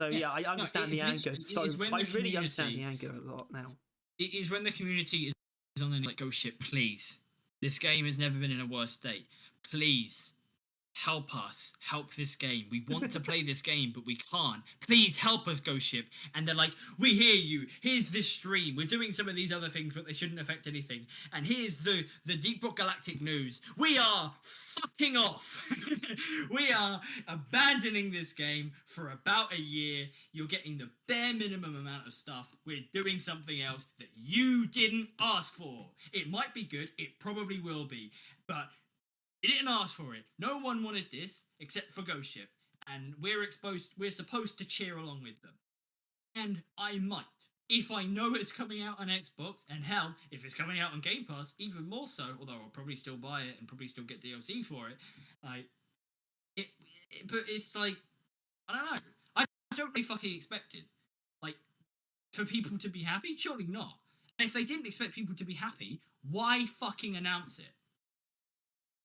So yeah, I understand the anger. So I really understand the anger a lot now. It is when the community is on the like, Ghost Ship, please. This game has never been in a worse state. Please help us. Help this game. We want to play this game, but we can't. Please help us, Ghost Ship. And they're like, we hear you. Here's this stream. We're doing some of these other things, but they shouldn't affect anything. And here's the Deep Rock Galactic news. We are fucking off. We are abandoning this game for about a year. You're getting the bare minimum amount of stuff. We're doing something else that you didn't ask for. It might be good. It probably will be. But you didn't ask for it. No one wanted this except for Ghost Ship, and we're supposed to cheer along with them. And I might, if I know it's coming out on Xbox, and hell, if it's coming out on Game Pass, even more so. Although I'll probably still buy it and probably still get DLC for it. But it's like, I don't know. I don't really fucking expect it. Like, for people to be happy, surely not. And if they didn't expect people to be happy, why fucking announce it?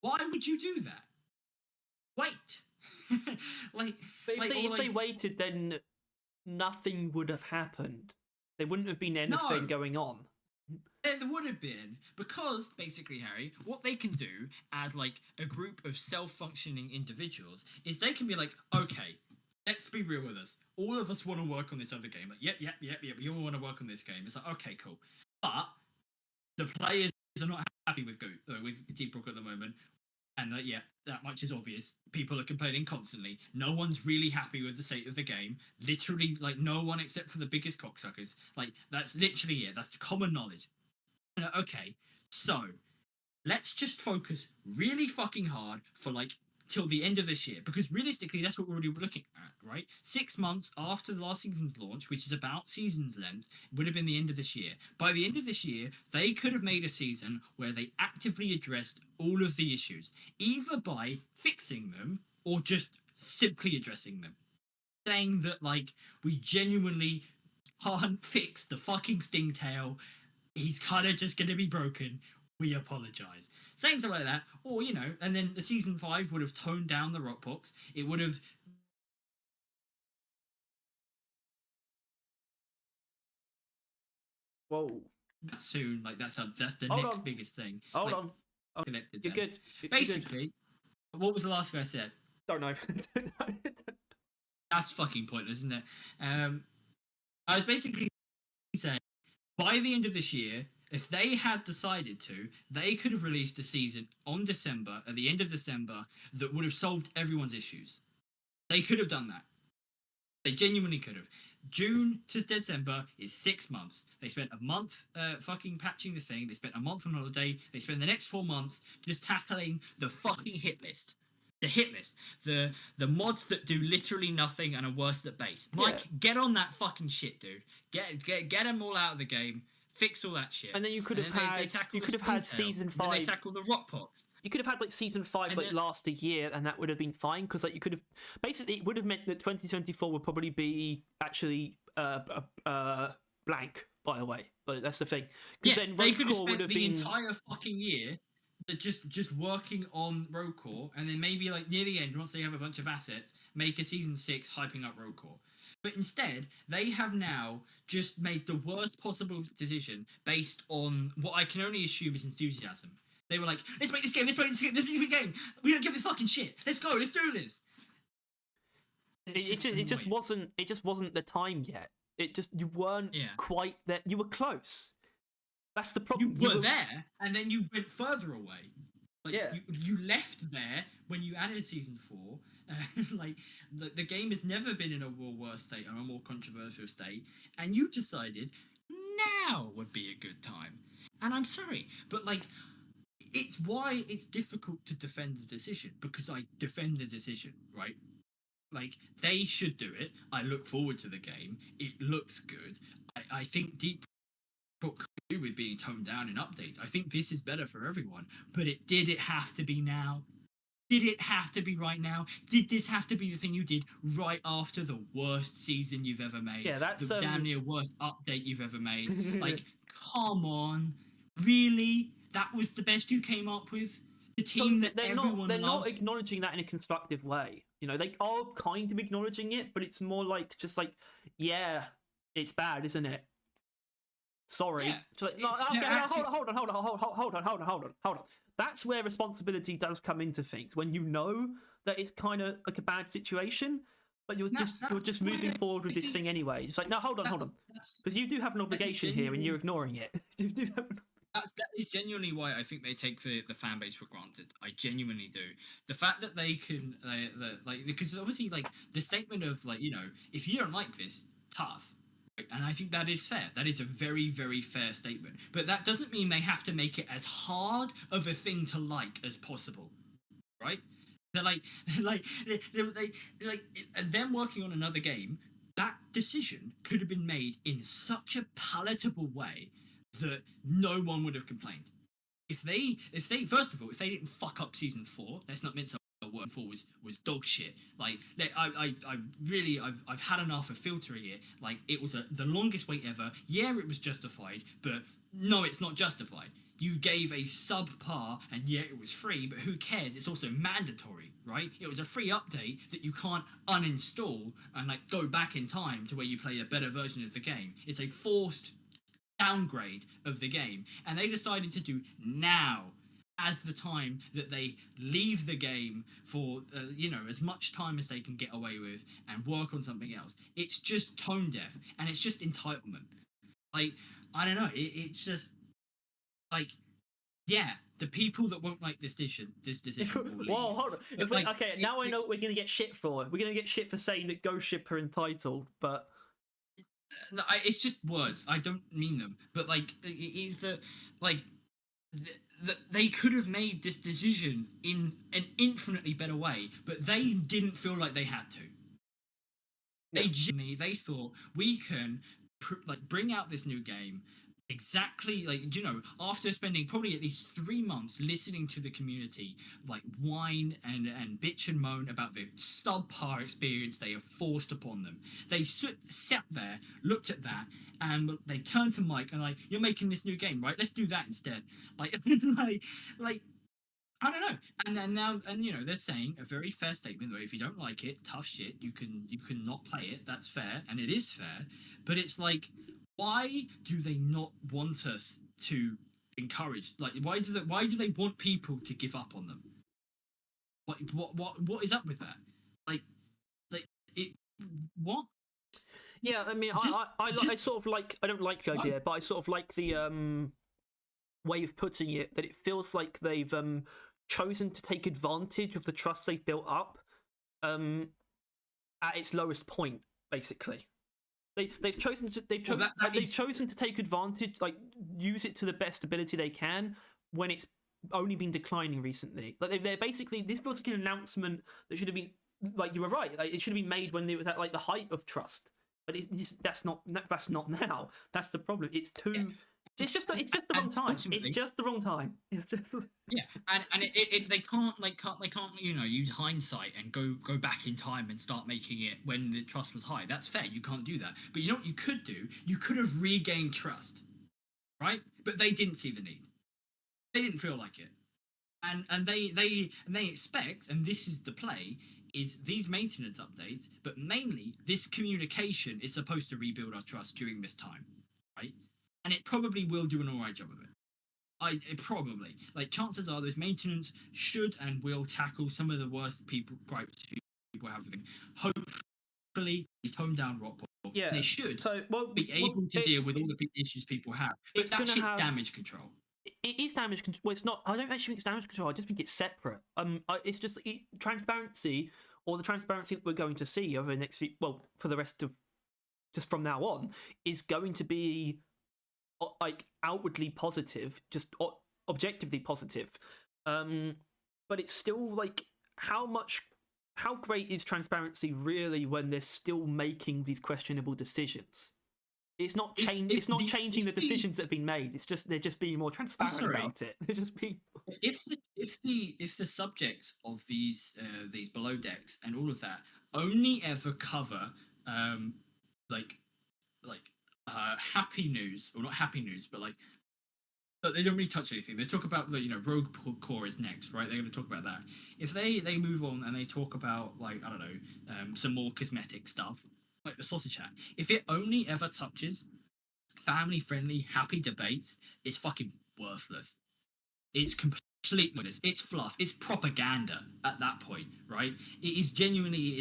Why would you do that? Wait. If they waited, then nothing would have happened. There wouldn't have been anything going on. There would have been, because basically, Harry, what they can do as like a group of self-functioning individuals is they can be like, okay, let's be real with us. All of us want to work on this other game. Like, yep. We all want to work on this game. It's like, okay, cool. But the players are not happy with Deep Rock at the moment. And that much is obvious. People are complaining constantly. No one's really happy with the state of the game. Literally, like, no one except for the biggest cocksuckers. Like, that's literally it. That's common knowledge. Okay, so let's just focus really fucking hard for, like, till the end of this year. Because realistically, that's what we're already looking at, right? 6 months after the last season's launch, which is about season's length, would have been the end of this year. By the end of this year, they could have made a season where they actively addressed all of the issues, either by fixing them or just simply addressing them, saying that like we genuinely can't fix the fucking Stingtail. He's kind of just going to be broken. We apologize. Saying something like that, or and then the season 5 would have toned down the Rockbox. It would have Whoa. soon. Like that's the Hold next on. biggest thing. Hold like, on. Oh, connected you're them. good. You're Basically, good. what was the last thing I said? Don't know. Don't know. That's fucking pointless, isn't it? I was basically saying by the end of this year, if they had decided to, they could have released a season at the end of December, that would have solved everyone's issues. They could have done that. They genuinely could have. June to December is 6 months. They spent a month fucking patching the thing. They spent a month on holiday. They spent the next 4 months just tackling the fucking hit list. The hit list. The mods that do literally nothing and are worse at base. Mike, get on that fucking shit, dude. Get them all out of the game. Fix all that shit. And then you could have had season 5. Then they tackle the Rockbox. You could have had like season 5 last a year, and that would have been fine, because like you could have basically, it would have meant that 2024 would probably be actually blank. By the way, but that's the thing. Yeah, then they could have spent the entire fucking year just working on Rogue Core, and then maybe like near the end, once they have a bunch of assets, make a season 6 hyping up Rogue Core. But instead, they have now just made the worst possible decision based on what I can only assume is enthusiasm. They were like, let's make this game, let's make this game. We don't give a fucking shit. Let's go, let's do this. It just wasn't the time yet. You weren't quite there. You were close. That's the problem. You were there, and then you went further away. Like, you left there when you added season 4. Like the game has never been in a worse state or a more controversial state, and you decided now would be a good time. And I'm sorry, but like, it's why it's difficult to defend the decision, because I defend the decision, right? Like, they should do it. I look forward to the game. It looks good. I think Deep Rock could do with being toned down in updates. I think this is better for everyone. But did it have to be now? Did it have to be right now? Did this have to be the thing you did right after the worst season you've ever made? Yeah, that's the damn near worst update you've ever made. Like, come on. Really? That was the best you came up with? The team that everyone loves? They're not acknowledging that in a constructive way. They are kind of acknowledging it, but it's more like, just like, yeah, it's bad, isn't it? Sorry. Yeah. Like, hold on. That's where responsibility does come into things, when you know that it's kind of like a bad situation, but you're just moving forward with this thing anyway. It's like, no, hold on, because you do have an obligation here, and you're ignoring it. You do have that is genuinely why I think they take the fan base for granted. I genuinely do. The fact that they can, because obviously, like, the statement of, like, if you don't like this, tough. And I think that is fair. That is a very, very fair statement. But that doesn't mean they have to make it as hard of a thing to like as possible, right? They're them working on another game. That decision could have been made in such a palatable way that no one would have complained. If they first of all, if they didn't fuck up season 4, let's not mince our words. 4 was dog shit. Like, I've had enough of filtering it. Like, it was the longest wait ever. Yeah, it was justified, but no, it's not justified. You gave a subpar, and yeah, it was free, but who cares? It's also mandatory, right? It was a free update that you can't uninstall and like go back in time to where you play a better version of the game. It's a forced downgrade of the game, and they decided to do now as the time that they leave the game for as much time as they can get away with and work on something else. It's just tone deaf, and it's just entitlement. Like, I don't know, it's just like, yeah, the people that won't like this decision will Whoa, hold on. Now I know what we're gonna get shit for. We're gonna get shit for saying that Ghost Ship are entitled, but it's just words. I don't mean them, but like, it's they could have made this decision in an infinitely better way, but they didn't feel like they had to. They thought, we can bring out this new game, exactly, like, after spending probably at least 3 months listening to the community like whine and bitch and moan about the subpar experience they have forced upon them, they sat there, looked at that, and they turned to Mike and like, you're making this new game, right? Let's do that instead. Like, like I don't know. And then now, and they're saying a very fair statement though. If you don't like it, tough shit. You can not play it. That's fair, and it is fair. But it's like, why do they not want us to encourage? Like, why do they want people to give up on them? What is up with that? Like, like it. What? Yeah, I mean, Just, I sort of like, I don't like the idea, but I sort of like the way of putting it, that it feels like they've chosen to take advantage of the trust they've built up at its lowest point, basically. They've chosen to they've chosen to take advantage, like use it to the best ability they can when it's only been declining recently. Like they're basically, this feels like an announcement that should have been, like, you were right, like it should have been made when it was at like the height of trust. But that's not now. That's the problem. It's too. yeah. It's just the wrong time. It's just the wrong time. It's just. Yeah, and they can't use hindsight and go back in time and start making it when the trust was high. That's fair. You can't do that. But you know what you could do? You could have regained trust, right? But they didn't see the need. They didn't feel like it, and they expect, and this is the play, is these maintenance updates, but mainly this communication is supposed to rebuild our trust during this time, right? And it probably will do an alright job of it. It probably, like, chances are those maintenance should and will tackle some of the worst gripes people have with them. Hopefully, they tone down rock balls. Yeah, they should so be able to deal with all the issues people have. But that shit's damage control. It is damage control. Well, it's not. I don't actually think it's damage control. I just think it's separate. It's just transparency, or the transparency that we're going to see over the next few. Well, for the rest of, just from now on, is going to be like outwardly positive, just objectively positive. But it's still like, how great is transparency really when they're still making these questionable decisions? It's not changing the decisions that have been made. It's just they're just being more transparent about it. They're just being. If the subjects of these below decks and all of that only ever cover like happy news, or not happy news, but like, but they don't really touch anything. They talk about the Rogue Core is next, right? They're going to talk about that. If they move on and they talk about, like, I don't know, some more cosmetic stuff, like the sausage hat. If it only ever touches family friendly, happy debates, it's fucking worthless. It's completely worthless. It's fluff. It's propaganda at that point, right? It is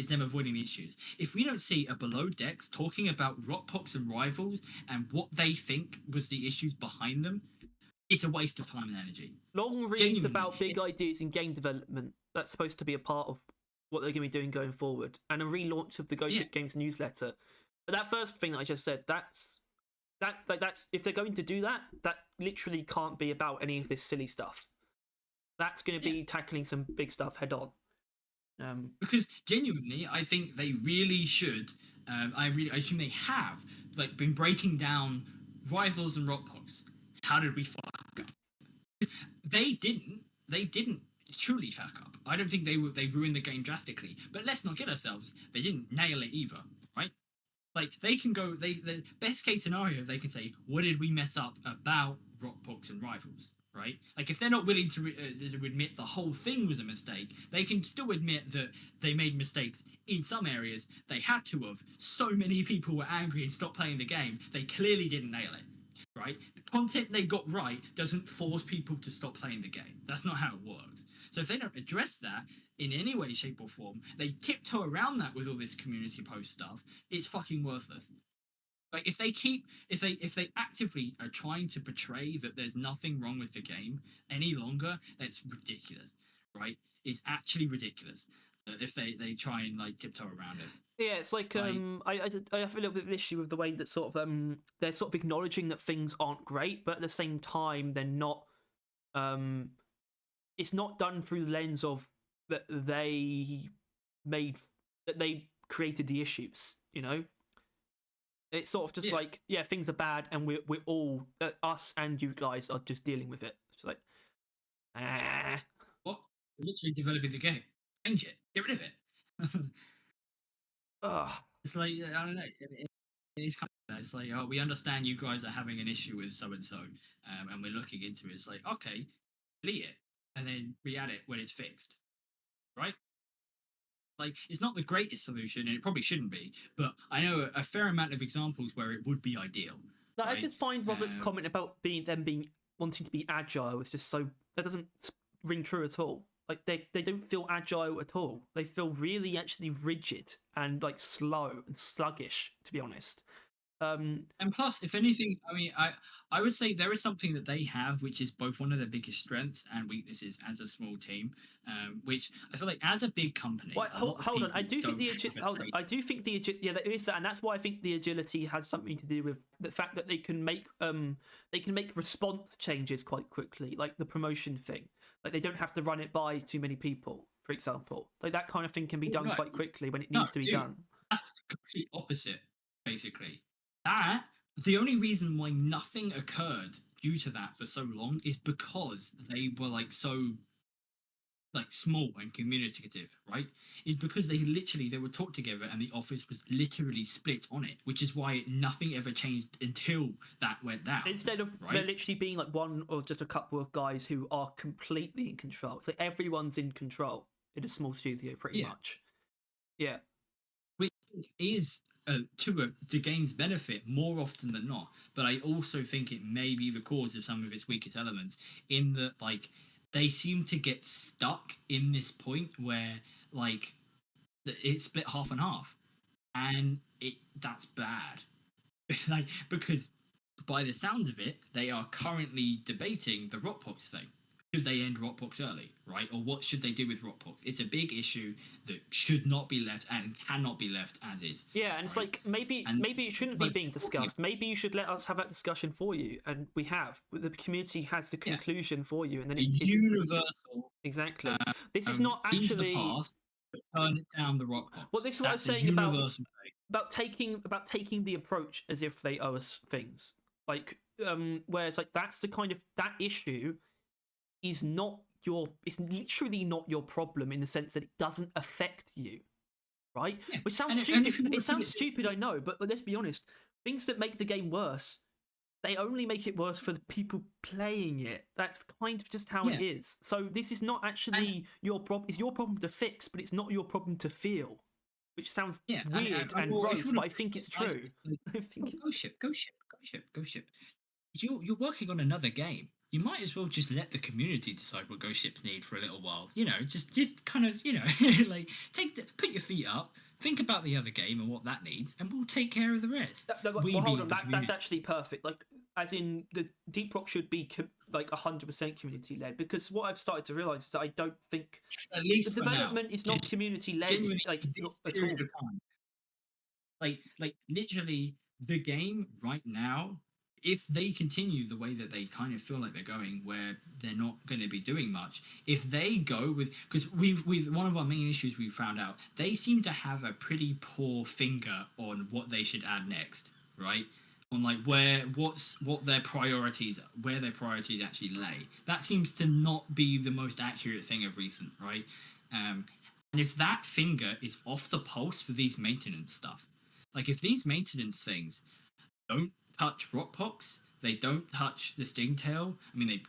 them avoiding the issues. If we don't see a below decks talking about rockpox and rivals and what they think was the issues behind them, it's a waste of time and energy. Long reads about big ideas in game development, that's supposed to be a part of what they're going to be doing going forward, and a relaunch of the Ghost Ship Games newsletter. But that first thing that I just said, that's if they're going to do that, that literally can't be about any of this silly stuff. That's going to be tackling some big stuff head on. Because genuinely, I think they really should. I assume they have, like, been breaking down rivals and rockpox. How did we fuck up? They didn't truly fuck up. I don't think they ruined the game drastically. But let's not get ourselves. They didn't nail it either, right? Like, they can go. The best case scenario, they can say, what did we mess up about rockpox and rivals? Right? Like, if they're not willing to admit the whole thing was a mistake, they can still admit that they made mistakes in some areas. They had to have. So many people were angry and stopped playing the game. They clearly didn't nail it. Right? The content they got right doesn't force people to stop playing the game. That's not how it works. So if they don't address that in any way, shape, or form, they tiptoe around that with all this community post stuff, it's fucking worthless. Like, if they actively are trying to portray that there's nothing wrong with the game any longer, that's ridiculous, right? It's actually ridiculous if they try and, like, tiptoe around it. Yeah, it's like I have a little bit of an issue with the way that sort of they're sort of acknowledging that things aren't great, but at the same time they're not. It's not done through the lens of that they created the issues. It's sort of just Yeah. like, yeah, things are bad, and we're all us and you guys are just dealing with it. It's like, ah. What? We're literally developing the game. Change it. Get rid of it. Ugh. It's like I don't know. It's kind of that. It's like, oh, we understand you guys are having an issue with so and so, and we're looking into it. It's like, okay, delete it and then re-add it when it's fixed, right? Like, it's not the greatest solution, and it probably shouldn't be. But I know a fair amount of examples where it would be ideal. No, I right? just find Robert's comment about being wanting to be agile is just so that doesn't ring true at all. Like they don't feel agile at all. They feel really actually rigid and like slow and sluggish, to be honest. And plus, if anything, I mean, I would say there is something that they have, which is both one of their biggest strengths and weaknesses as a small team. Which I feel like as a big company, Well, a lot of hold on. I people do think don't have a say. I do think the yeah, there is that, and that's why I think the agility has something to do with the fact that they can make response changes quite quickly, like the promotion thing. Like they don't have to run it by too many people, for example. Like that kind of thing can be done No, quite quickly when it no, needs to be dude, done. that's the complete opposite, basically. That the only reason why nothing occurred due to that for so long is because they were like so like small and communicative, right? Is because they would talk together and the office was literally split on it, which is why nothing ever changed until that went down. Instead of right? there literally being like one or just a couple of guys who are completely in control. So everyone's in control in a small studio, pretty much. Yeah. Which is to the game's benefit more often than not. But I also think it may be the cause of some of its weakest elements, in that like they seem to get stuck in this point where like it's split half and half, and that's bad. Like, because by the sounds of it, they are currently debating the Rockbox thing. Should they end Rockbox early, right? Or what should they do with Rockbox? It's a big issue that should not be left and cannot be left as is. Yeah, and it's like maybe it shouldn't be being discussed. Maybe you should let us have that discussion for you, and we have. The community has the conclusion for you, and then it's universal. Exactly. This is not Seize actually the past, but turn it down the Rockbox. Well, this is what I was saying about taking the approach as if they owe us things. Like, whereas like that's the kind of that issue is not it's literally not your problem in the sense that it doesn't affect you, right? Yeah. Which sounds stupid. It sounds stupid, I know, but let's be honest. Things that make the game worse, they only make it worse for the people playing it. That's kind of just how it is. So this is not actually your problem. It's your problem to fix, but it's not your problem to feel. Which sounds weird and gross, but I think it's true. Go ship. You're working on another game. You might as well just let the community decide what Ghost Ships need for a little while. You know, just kind of, you know, like put your feet up, think about the other game and what that needs, and we'll take care of the rest. Well, hold on, that's actually perfect. Like, as in, the Deep Rock should be like 100% community led, because what I've started to realize is that I don't think at least the development is not community led, like at all. Like literally, the game right now, if they continue the way that they kind of feel like they're going, where they're not going to be doing much, if they go with, because we've one of our main issues we found out, they seem to have a pretty poor finger on what they should add next, right? On like where their priorities actually lay. That seems to not be the most accurate thing of recent, right? And if that finger is off the pulse for these maintenance stuff, like if these maintenance things don't touch Rockbox, they don't touch the Stingtail. I mean, they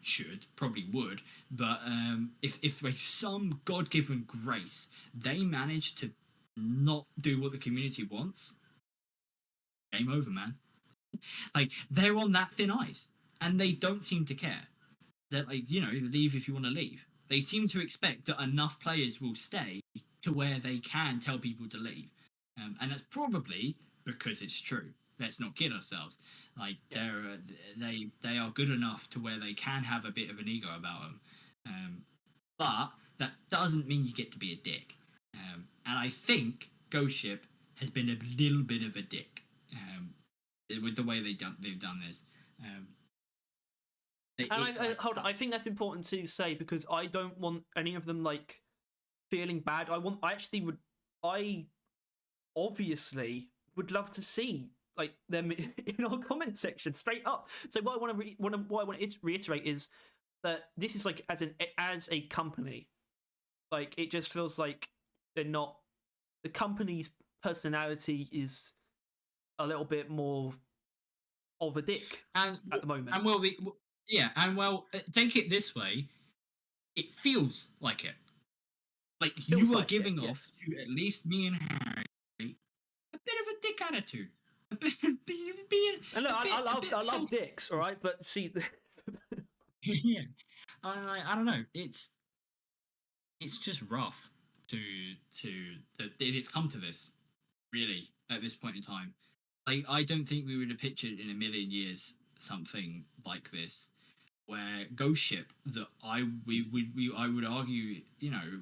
probably would, but if by some God-given grace they manage to not do what the community wants, game over, man. Like, they're on that thin ice, and they don't seem to care. They're like, you know, leave if you want to leave. They seem to expect that enough players will stay to where they can tell people to leave, and that's probably because it's true. Let's not kid ourselves. Like, they are good enough to where they can have a bit of an ego about them, but that doesn't mean you get to be a dick. And I think Ghost Ship has been a little bit of a dick with the way they've done this. Hold on, I think that's important to say, because I don't want any of them like feeling bad. I obviously would love to see like them in our comment section straight up. So what I want to reiterate is that this is like as a company, like it just feels like they're not. The company's personality is a little bit more of a dick And at the moment. and think it this way, it feels like it. Like Feels you are like giving it, off yes. to at least me and Harry a bit of a dick attitude. A bit, And look, I love self. dicks, all right, but see, Yeah, I don't know. It's just rough to that it's come to this. Really, at this point in time, like I don't think we would have pictured in a million years something like this, where Ghost Ship that I would argue,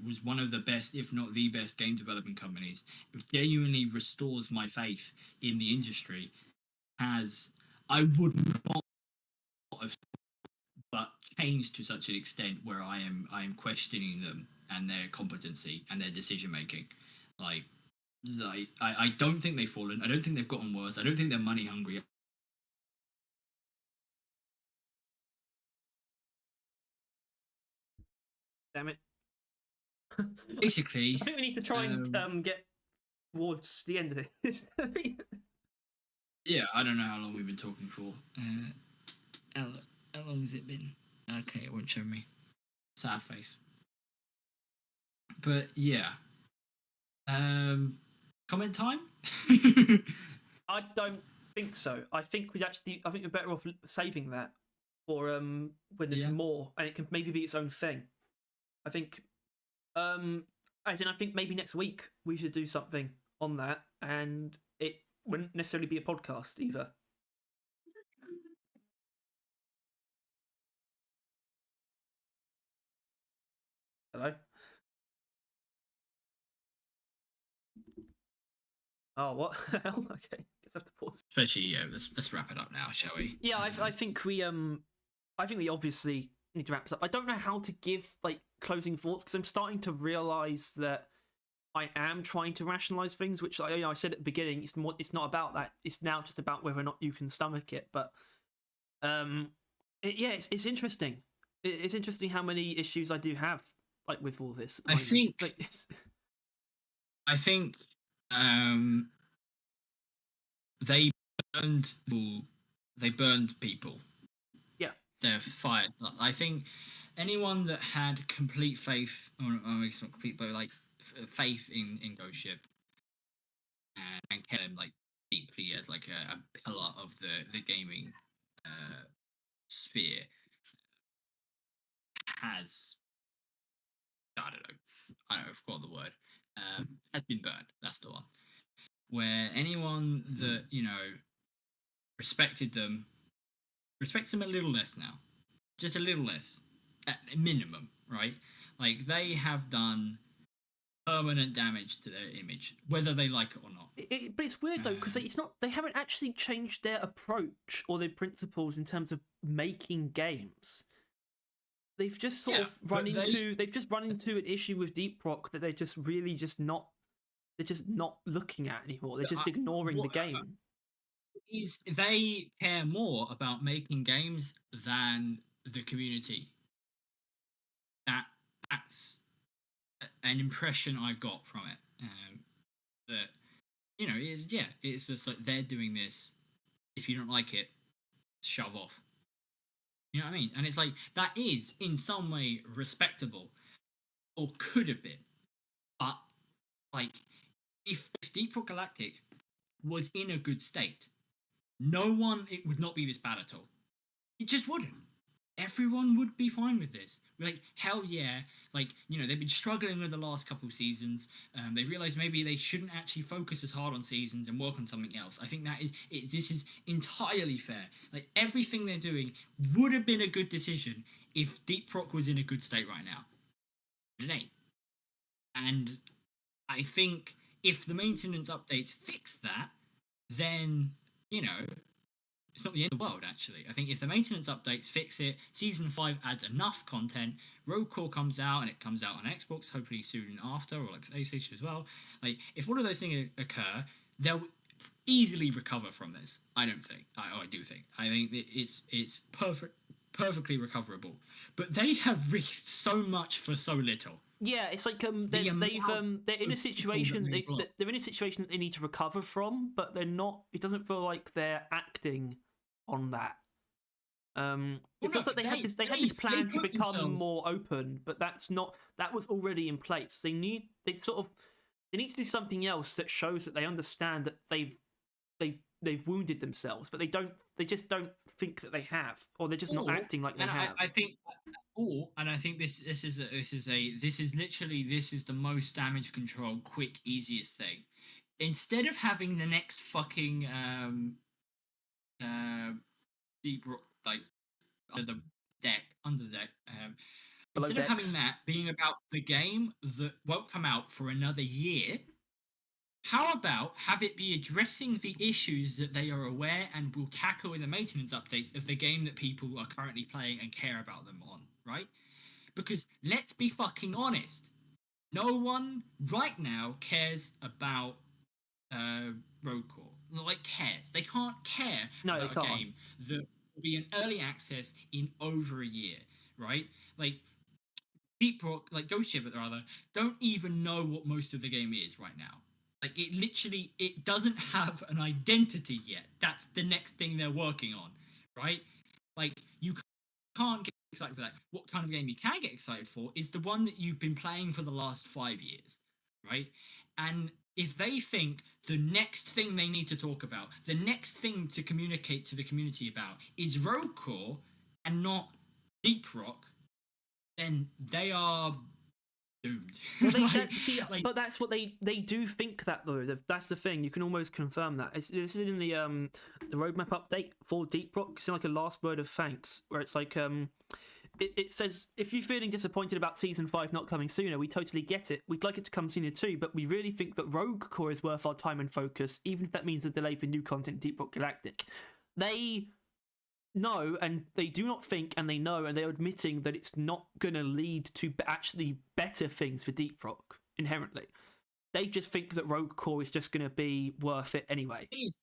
was one of the best, if not the best, game development companies. It genuinely restores my faith in the industry. Has I would not have, but changed to such an extent where I am questioning them and their competency and their decision making. I don't think they've fallen. I don't think they've gotten worse. I don't think they're money hungry. damn it. Basically, I think we need to try and get towards the end of this. yeah, I don't know how long we've been talking for. How long has it been? Okay, it won't show me. Sad face. But yeah. Comment time? I don't think so. I think we're better off saving that for when there's more, and it can maybe be its own thing. I think, as in, I think maybe next week we should do something on that, and it wouldn't necessarily be a podcast either. Hello. Oh, what the hell? Okay, guess I have to pause. Especially, yeah. Let's wrap it up now, shall we? Yeah, I think we obviously need to wrap this up. I don't know how to give like closing thoughts because I'm starting to realize that I am trying to rationalize things, which I said at the beginning. It's not about that. It's now just about whether or not you can stomach it. But it's interesting. It's interesting how many issues I do have like with all this. I think they burned people. Yeah. They're fired. I think anyone that had complete faith, or it's not complete, but like faith in Ghost Ship and kept them like deeply as like a pillar of the gaming sphere has, I don't know, I forgot the word, has been burned. That's the one. Where anyone that respects them a little less now, just a little less at minimum, right? Like they have done permanent damage to their image, whether they like it or not. But it's weird though because they haven't actually changed their approach or their principles in terms of making games. They've just sort of run into an issue with Deep Rock that they're just really just not. They're just not looking at anymore. They're just ignoring the game. They care more about making games than the community. That's an impression I got from it. That it's just like they're doing this. If you don't like it, shove off. You know what I mean? And it's like that is in some way respectable, or could have been, but like if Deep Rock Galactic was in a good state, it would not be this bad at all. It just wouldn't. Everyone would be fine with this. Like, hell yeah. Like, they've been struggling with the last couple of seasons. They realized maybe they shouldn't actually focus as hard on seasons and work on something else. I think this is entirely fair. Like, everything they're doing would have been a good decision if Deep Rock was in a good state right now. It ain't. And I think if the maintenance updates fix that, then, it's not the end of the world, actually. I think if the maintenance updates fix it, Season 5 adds enough content, Rogue Core comes out, and it comes out on Xbox, hopefully soon after, or like PlayStation as well. Like, if all of those things occur, easily recover from this. I don't think. I do think. I think it's perfectly recoverable. But they have risked so much for so little. Yeah, it's like they're in a situation they're in a situation that they need to recover from, but they're not. It doesn't feel like they're acting on that. It feels like they had this plan to become more open, but that was already in place. They need to do something else that shows that they understand that they've wounded themselves, but they just don't think that they have, or they're just not acting like they have. I think, and I think this is the most damage control, quick, easiest thing. Instead of having the next fucking deep rock, like under the deck, instead of having that being about the game that won't come out for another year, how about have it be addressing the issues that they are aware and will tackle in the maintenance updates of the game that people are currently playing and care about them on, right? Because let's be fucking honest, no one right now cares about Road Core. Like, cares. They can't care about a game that will be in early access in over a year, right? Like, Deep Rock, like Ghost Ship rather, don't even know what most of the game is right now. Like, it doesn't have an identity yet. That's the next thing they're working on, right? Like, you can't get excited for that. What kind of game you can get excited for is the one that you've been playing for the last 5 years, right? And if they think the next thing they need to talk about, the next thing to communicate to the community about is Road Core and not Deep Rock, then they are doomed. Well, but that's what they do think that though. That's the thing. You can almost confirm that. This is in the roadmap update for Deep Rock. It's in like a last word of thanks, where it's like it says, if you're feeling disappointed about Season 5 not coming sooner, we totally get it. We'd like it to come sooner too, but we really think that Rogue Core is worth our time and focus, even if that means a delay for new content in Deep Rock Galactic. They know, and they do not think, and they know, and they're admitting that it's not going to lead to actually better things for Deep Rock, inherently. They just think that Rogue Core is just going to be worth it anyway. Is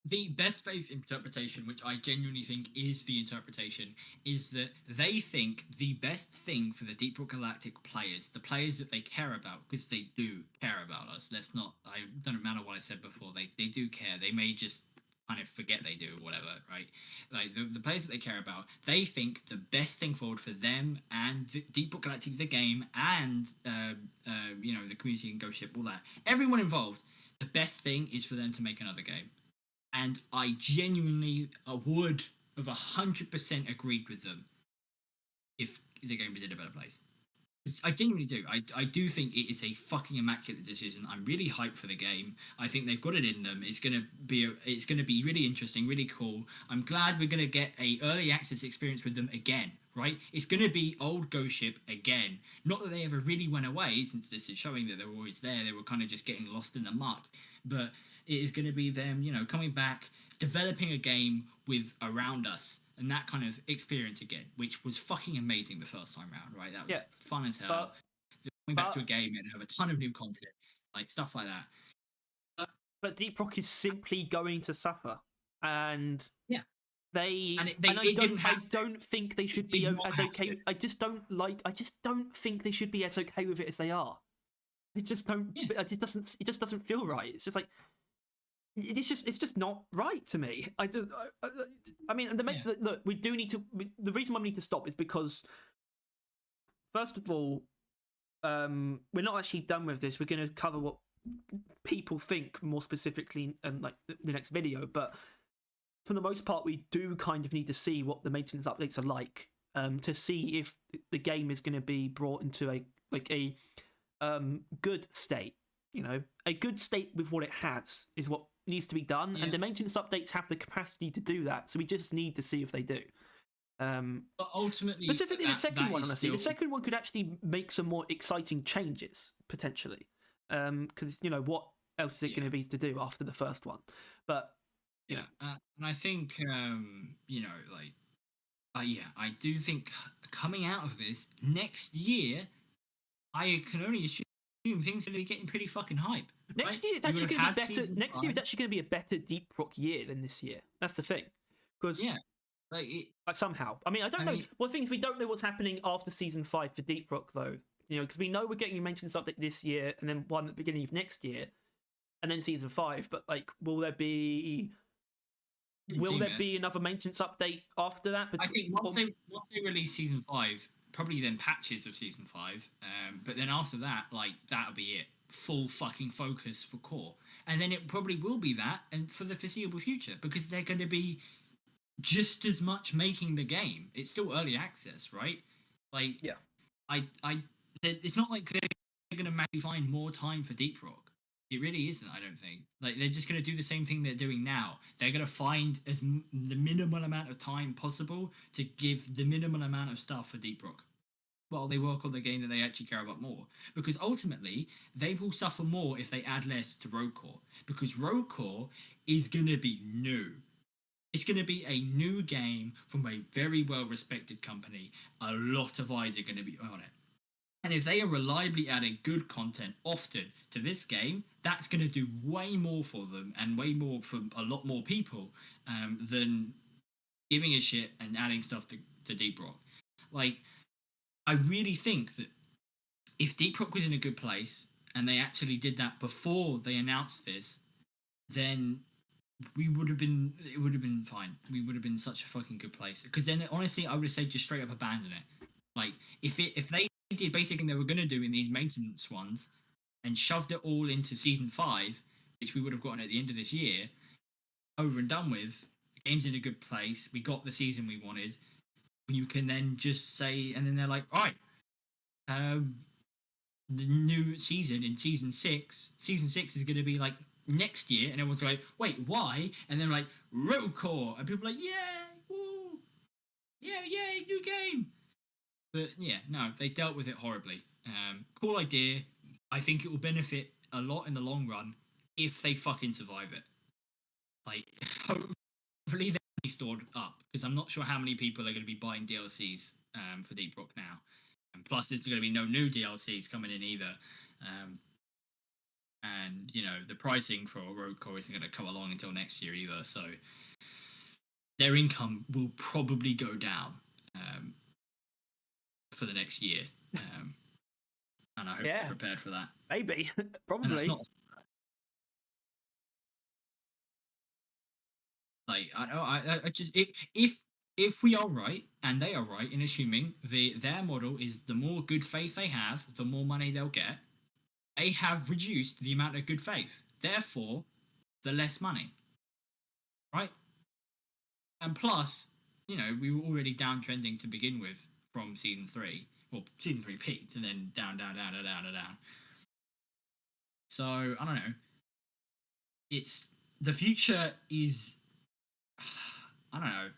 the best faith interpretation, which I genuinely think is the interpretation, is that they think the best thing for the Deep Rock Galactic players, the players that they care about, because they do care about us. Let's not. I don't matter what I said before. They do care. They may just kind of forget they do or whatever, right? Like the players that they care about, they think the best thing forward for them and the Deep Rock Galactic, the game, and the community and Ghost Ship, all that, everyone involved, the best thing is for them to make another game. And I genuinely would have 100% agreed with them if the game was in a better place. I genuinely do. I do think it is a fucking immaculate decision. I'm really hyped for the game. I think they've got it in them. It's gonna be really interesting, really cool. I'm glad we're gonna get a early access experience with them again, right? It's gonna be old Ghost Ship again. Not that they ever really went away, since this is showing that they were always there. They were kind of just getting lost in the muck. But it is going to be them, coming back, developing a game with around us, and that kind of experience again, which was fucking amazing the first time round, right? That was fun as hell. Coming back to a game and have a ton of new content, like stuff like that. But Deep Rock is simply going to suffer, and I don't think they should be as okay. I just don't think they should be as okay with it as they are. It just don't. Yeah. It just doesn't feel right. It's just like it's just not right to me. Look, we do need to. The reason why we need to stop is because, first of all, we're not actually done with this. We're going to cover what people think more specifically in like the next video. But for the most part, we do kind of need to see what the maintenance updates are like, to see if the game is going to be brought into a good state. A good state with what it has is what needs to be done, and the maintenance updates have the capacity to do that. So we just need to see if they do. But ultimately, specifically the second one, honestly, the second one could actually make some more exciting changes potentially. Because what else is it going to be to do after the first one? But and I think I do think coming out of this next year, I can only assume assume things are going to be getting pretty fucking hype. Next right? year, it's You actually would going to have be had better. season Next year is 5. actually going to be a better Deep Rock year than this year. That's the thing, because Yeah, like it, somehow, I mean, I don't know. Well, the thing is, we don't know what's happening after season 5 for Deep Rock, though. You know, because we know we're getting a maintenance update this year, and then one at the beginning of next year, and then season 5. But like, will there be another maintenance update after that? I think once they release season 5, probably then patches of season 5. But then after that, like that'll be it. Full fucking focus for core, and then it probably will be that, and for the foreseeable future, because they're going to be just as much making the game. It's still early access, right? Like, Yeah. It's not like they're going to magically find more time for Deep Rock. It really isn't. I don't think. Like, they're just going to do the same thing they're doing now. They're going to find the minimal amount of time possible to give the minimal amount of stuff for Deep Rock, while they work on the game that they actually care about more. Because ultimately, they will suffer more if they add less to Rogue Core. Because Rogue Core is going to be new. It's going to be a new game from a very well-respected company. A lot of eyes are going to be on it. And if they are reliably adding good content often to this game, that's going to do way more for them and way more for a lot more people than giving a shit and adding stuff to Deep Rock. Like, I really think that if Deep Rock was in a good place and they actually did that before they announced this, then it would have been fine. We would have been such a fucking good place. Because then, honestly, I would have said just straight up abandon it. Like, if they did basically they were going to do in these maintenance ones and shoved it all into season 5, which we would have gotten at the end of this year, over and done with, the game's in a good place, we got the season we wanted, you can then just say, and then they're like, all right, the new season in season 6 is going to be like next year, and everyone's like, wait, why? And then like Rogue Core, and people are like, yeah, woo, yeah, yay, new game. But yeah, no, they dealt with it horribly. Cool idea. I think it will benefit a lot in the long run if they fucking survive it. Like, hopefully they're stored up, because I'm not sure how many people are going to be buying DLCs for Deep Rock now. And plus, there's going to be no new DLCs coming in either. And, you know, the pricing for Rogue Core isn't going to come along until next year either. So their income will probably go down for the next year. And I hope they're prepared for that. Maybe. Probably. And that's not... Like, I just... If we are right, and they are right in assuming their model is the more good faith they have, the more money they'll get, they have reduced the amount of good faith. Therefore, the less money. Right? And plus, you know, we were already downtrending to begin with from season 3. Well, season 3 peaked and then down. So, I don't know. It's... The future is... I don't know.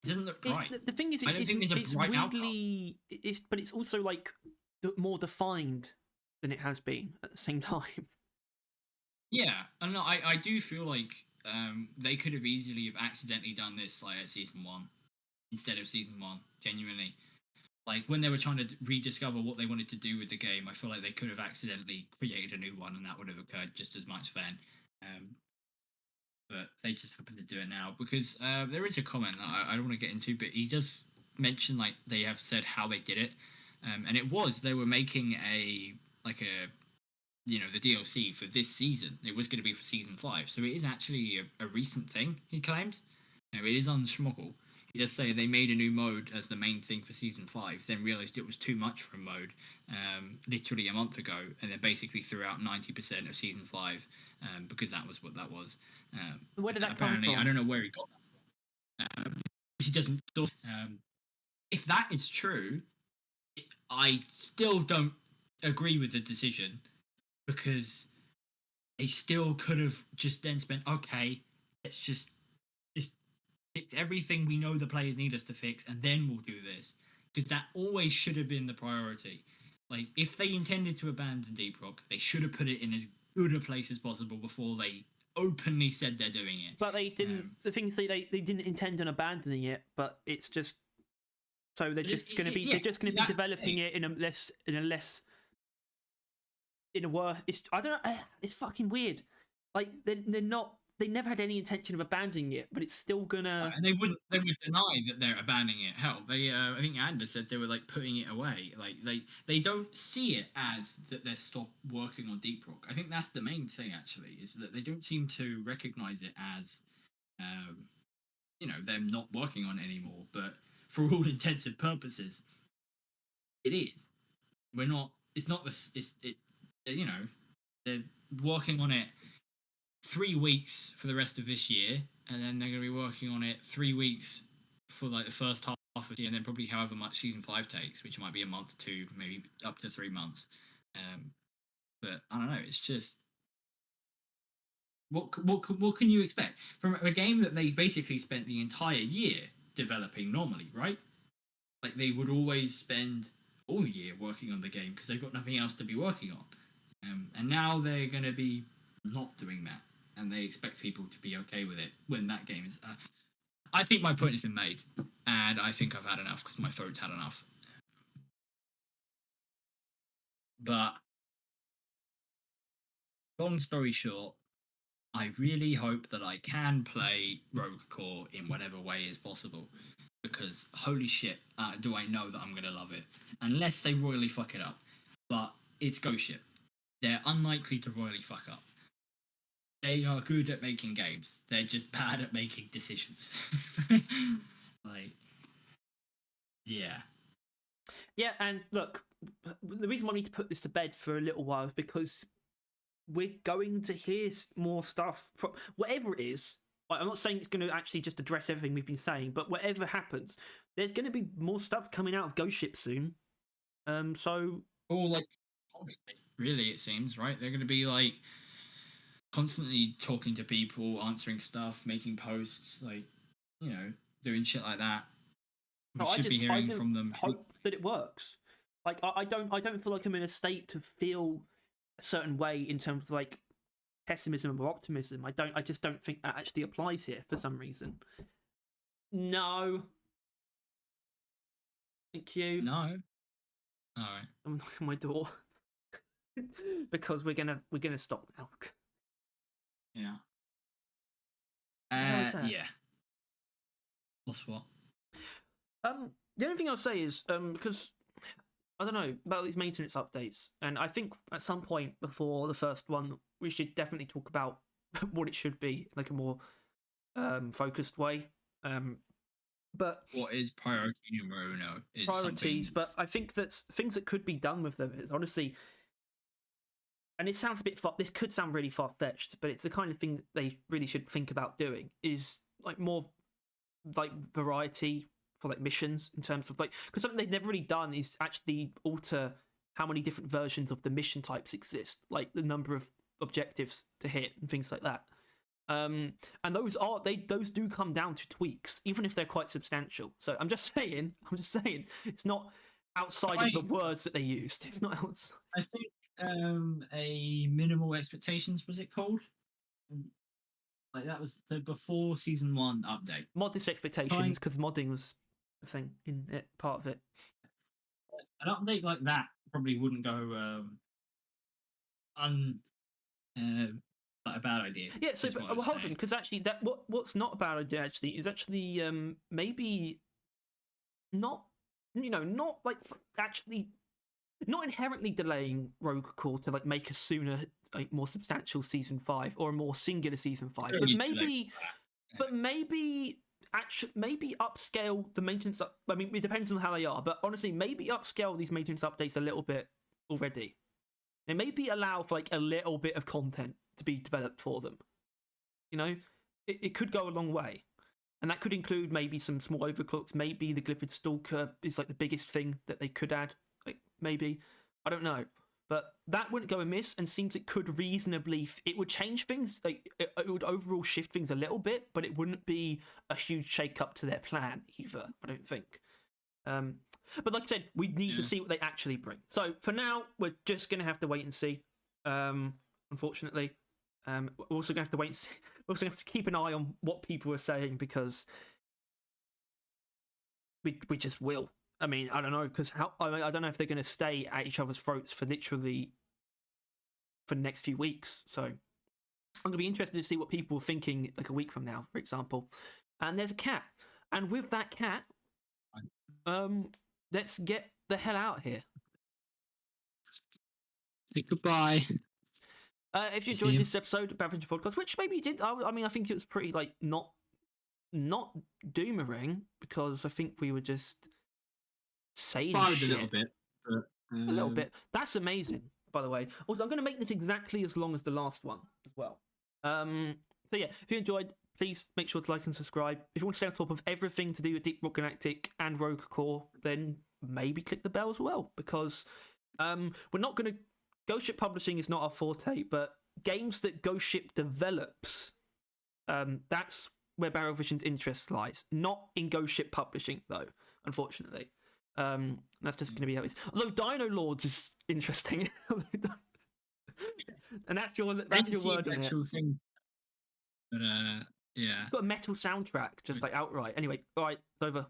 It doesn't look bright. The thing is, it's weirdly... But it's also, like, more defined than it has been at the same time. Yeah, I don't know. I do feel like they could have easily have accidentally done this like at season 1 instead of season 1. Genuinely, like when they were trying to rediscover what they wanted to do with the game, I feel like they could have accidentally created a new one, and that would have occurred just as much then. But they just happen to do it now because there is a comment that I don't want to get into, but he does mention like they have said how they did it, and it was they were making the DLC for this season. It was going to be for season 5, so it is actually a recent thing. He claims, it is on Schmoggle. He does say they made a new mode as the main thing for season 5, then realised it was too much for a mode, literally a month ago, and then basically threw out 90% of season 5 because that was what that was. Where did that come from? I don't know where he got that from. He doesn't. If that is true, I still don't agree with the decision, because they still could have just then spent, okay, let's just fix everything we know the players need us to fix, and then we'll do this. Because that always should have been the priority. Like, if they intended to abandon Deep Rock, they should have put it in as good a place as possible before they openly said they're doing it. But they didn't. The thing is, they didn't intend on abandoning it, but it's just so they're just going to be developing it in a less in a worse. It's I don't know. It's fucking weird. Like they're not. They never had any intention of abandoning it, but it's still gonna. And they would deny that they're abandoning it. Hell, they I think Anders said they were like putting it away. Like they don't see it as that they're stopped working on Deep Rock. I think that's the main thing actually, is that they don't seem to recognize it as them not working on it anymore. But for all intents and purposes, it is. We're not. It's not this. It's it. They're working on it 3 weeks for the rest of this year, and then they're going to be working on it 3 weeks for like the first half of the year, and then probably however much season 5 takes, which might be a month, 2, maybe up to 3 months. But I don't know. It's just what can you expect from a game that they basically spent the entire year developing normally, right? Like they would always spend all year working on the game because they've got nothing else to be working on, and now they're going to be not doing that, and they expect people to be okay with it when that game is. I think my point has been made, and I think I've had enough because my throat's had enough. But long story short, I really hope that I can play Rogue Core in whatever way is possible, because holy shit, do I know that I'm going to love it. Unless they royally fuck it up. But it's Ghost Ship. They're unlikely to royally fuck up. They are good at making games. They're just bad at making decisions. Like, yeah. Yeah, and look, the reason why I need to put this to bed for a little while is because we're going to hear more stuff from whatever it is. I'm not saying it's going to actually just address everything we've been saying, but whatever happens, there's going to be more stuff coming out of Ghost Ship soon. So, or like constant, really, it seems, right? They're going to be like constantly talking to people, answering stuff, making posts, like doing shit like that. We should be hearing from them. Hope that it works. Like I don't feel like I'm in a state to feel a certain way in terms of like pessimism or optimism. I just don't think that actually applies here for some reason. No. Thank you. No. All right. I'm knocking my door because we're gonna stop now. Yeah. Yeah. What's what? The only thing I'll say is because I don't know about these maintenance updates, and I think at some point before the first one, we should definitely talk about what it should be, like a more focused way. But what is priority numero uno? Is priorities, something... but I think that things that could be done with them is honestly, and it sounds a bit this could sound really far fetched, but it's the kind of thing that they really should think about doing is like more like variety for like missions in terms of like, because something they've never really done is actually alter how many different versions of the mission types exist, like the number of objectives to hit and things like that. And those do come down to tweaks, even if they're quite substantial. So I'm just saying, it's not outside of the words that they used. It's not outside. I think a minimal expectations, was it called? Like that was the before season 1 update. Modest expectations, because modding was a thing in it, part of it. An update like that probably wouldn't go like a bad idea. Yeah, so but, hold on, because actually that what's not a bad idea actually is actually maybe not not like actually not inherently delaying Rogue Core to like make a sooner, like more substantial season 5 or a more singular season 5, but maybe actually maybe upscale the maintenance. I mean, it depends on how they are, but honestly, maybe upscale these maintenance updates a little bit already, and maybe allow for like a little bit of content to be developed for them. It could go a long way. And that could include maybe some small overclocks. Maybe the Glyphid Stalker is like the biggest thing that they could add. Like maybe, I don't know, but that wouldn't go amiss, and seems it could reasonably. It would change things. Like it would overall shift things a little bit, but it wouldn't be a huge shake up to their plan either. I don't think. But like I said, we need to see what they actually bring. So for now, we're just gonna have to wait and see. Unfortunately. We're also going to have to wait and see. We're also going to have to keep an eye on what people are saying, because we just will. I mean, I don't know, because I don't know if they're going to stay at each other's throats for literally for the next few weeks. So I'm going to be interested to see what people are thinking like a week from now, for example. And there's a cat, and with that cat, let's get the hell out of here. Say goodbye. If you enjoyed this episode of Bad Adventure Podcast, which maybe you did, I mean, I think it was pretty like not doomering, because I think we were just saying shit a little bit. But, a little bit. That's amazing, by the way. Also, I'm going to make this exactly as long as the last one as well. So yeah, if you enjoyed, please make sure to like and subscribe. If you want to stay on top of everything to do with Deep Rock Galactic and Rogue Core, then maybe click the bell as well, because we're not going to. Ghost Ship Publishing is not our forte, but games that Ghost Ship develops, that's where Barrel Vision's interest lies. Not in Ghost Ship Publishing, though, unfortunately. That's just going to be how it is. Although Dino Lords is interesting. And that's your word on it. Things. But, yeah. Got a metal soundtrack, just like outright. Anyway, all right, it's over.